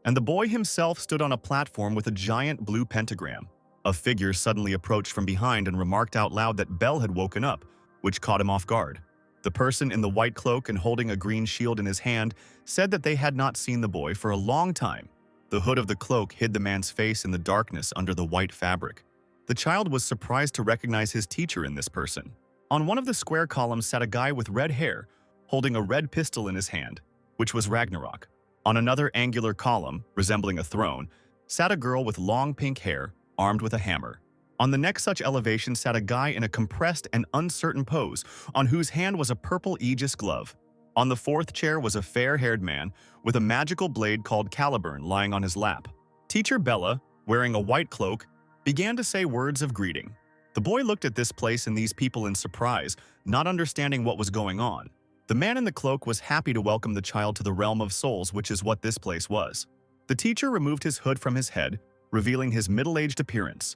and the boy himself stood on a platform with a giant blue pentagram. A figure suddenly approached from behind and remarked out loud that Bell had woken up, which caught him off guard. The person in the white cloak and holding a green shield in his hand said that they had not seen the boy for a long time. The hood of the cloak hid the man's face in the darkness under the white fabric. The child was surprised to recognize his teacher in this person. On one of the square columns sat a guy with red hair, holding a red pistol in his hand, which was Ragnarok. On another angular column, resembling a throne, sat a girl with long pink hair, armed with a hammer. On the next such elevation sat a guy in a compressed and uncertain pose, on whose hand was a purple Aegis glove. On the fourth chair was a fair-haired man with a magical blade called Caliburn lying on his lap. Teacher Bella, wearing a white cloak, began to say words of greeting. The boy looked at this place and these people in surprise, not understanding what was going on. The man in the cloak was happy to welcome the child to the realm of souls, which is what this place was. The teacher removed his hood from his head, revealing his middle-aged appearance.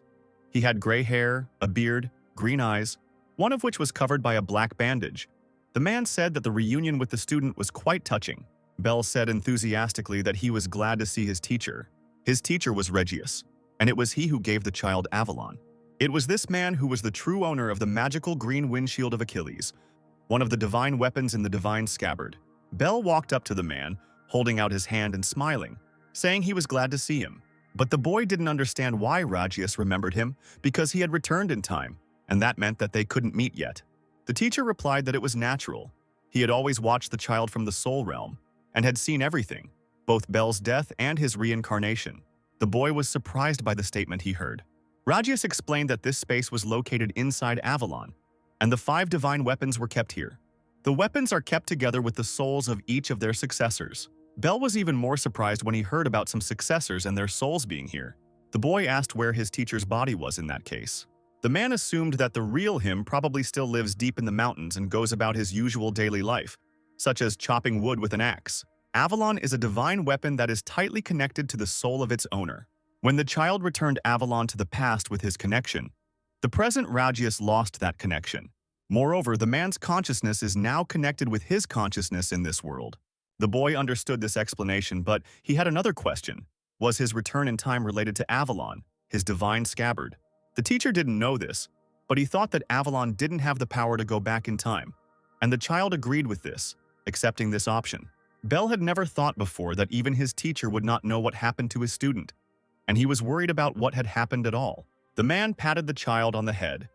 He had gray hair, a beard, green eyes, one of which was covered by a black bandage. The man said that the reunion with the student was quite touching. Bell said enthusiastically that he was glad to see his teacher. His teacher was Regius, and it was he who gave the child Avalon. It was this man who was the true owner of the magical green windshield of Achilles, one of the divine weapons in the divine scabbard. Bell walked up to the man, holding out his hand and smiling, saying he was glad to see him. But the boy didn't understand why Regius remembered him, because he had returned in time, and that meant that they couldn't meet yet. The teacher replied that it was natural. He had always watched the child from the soul realm, and had seen everything, both Bell's death and his reincarnation. The boy was surprised by the statement he heard. Regius explained that this space was located inside Avalon, and the 5 divine weapons were kept here. The weapons are kept together with the souls of each of their successors. Bell was even more surprised when he heard about some successors and their souls being here. The boy asked where his teacher's body was in that case. The man assumed that the real him probably still lives deep in the mountains and goes about his usual daily life, such as chopping wood with an axe. Avalon is a divine weapon that is tightly connected to the soul of its owner. When the child returned Avalon to the past with his connection, the present Regius lost that connection. Moreover, the man's consciousness is now connected with his consciousness in this world. The boy understood this explanation, but he had another question. Was his return in time related to Avalon, his divine scabbard? The teacher didn't know this, but he thought that Avalon didn't have the power to go back in time, and the child agreed with this, accepting this option. Bell had never thought before that even his teacher would not know what happened to his student, and he was worried about what had happened at all. The man patted the child on the head,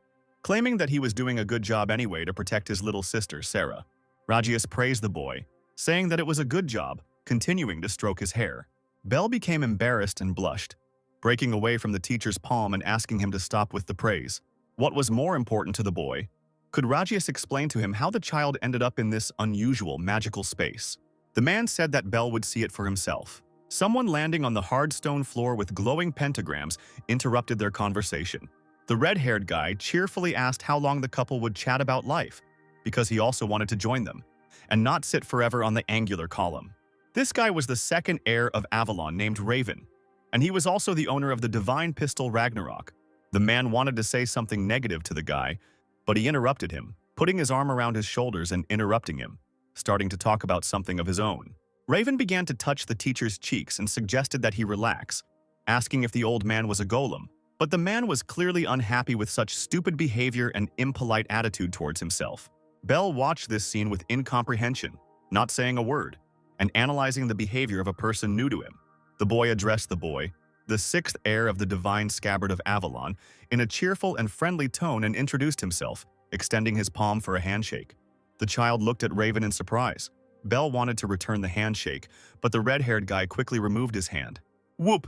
claiming that he was doing a good job anyway to protect his little sister, Sarah. Regius praised the boy, saying that it was a good job, continuing to stroke his hair. Bell became embarrassed and blushed, breaking away from the teacher's palm and asking him to stop with the praise. What was more important to the boy? Could Regius explain to him how the child ended up in this unusual magical space? The man said that Bell would see it for himself. Someone landing on the hard stone floor with glowing pentagrams interrupted their conversation. The red-haired guy cheerfully asked how long the couple would chat about life, because he also wanted to join them, and not sit forever on the angular column. This guy was the second heir of Avalon named Raven, and he was also the owner of the divine pistol Ragnarok. The man wanted to say something negative to the guy, but he interrupted him, putting his arm around his shoulders and interrupting him, starting to talk about something of his own. Raven began to touch the teacher's cheeks and suggested that he relax, asking if the old man was a golem, but the man was clearly unhappy with such stupid behavior and impolite attitude towards himself. Bell watched this scene with incomprehension, not saying a word, and analyzing the behavior of a person new to him. The boy addressed the boy, the 6th heir of the divine scabbard of Avalon, in a cheerful and friendly tone and introduced himself, extending his palm for a handshake. The child looked at Raven in surprise. Bell wanted to return the handshake, but the red-haired guy quickly removed his hand. Whoop!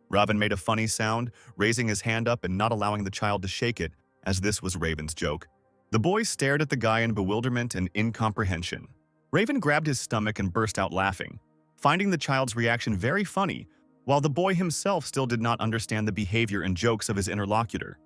Raven made a funny sound, raising his hand up and not allowing the child to shake it, as this was Raven's joke. The boy stared at the guy in bewilderment and incomprehension. Raven grabbed his stomach and burst out laughing, finding the child's reaction very funny, while the boy himself still did not understand the behavior and jokes of his interlocutor.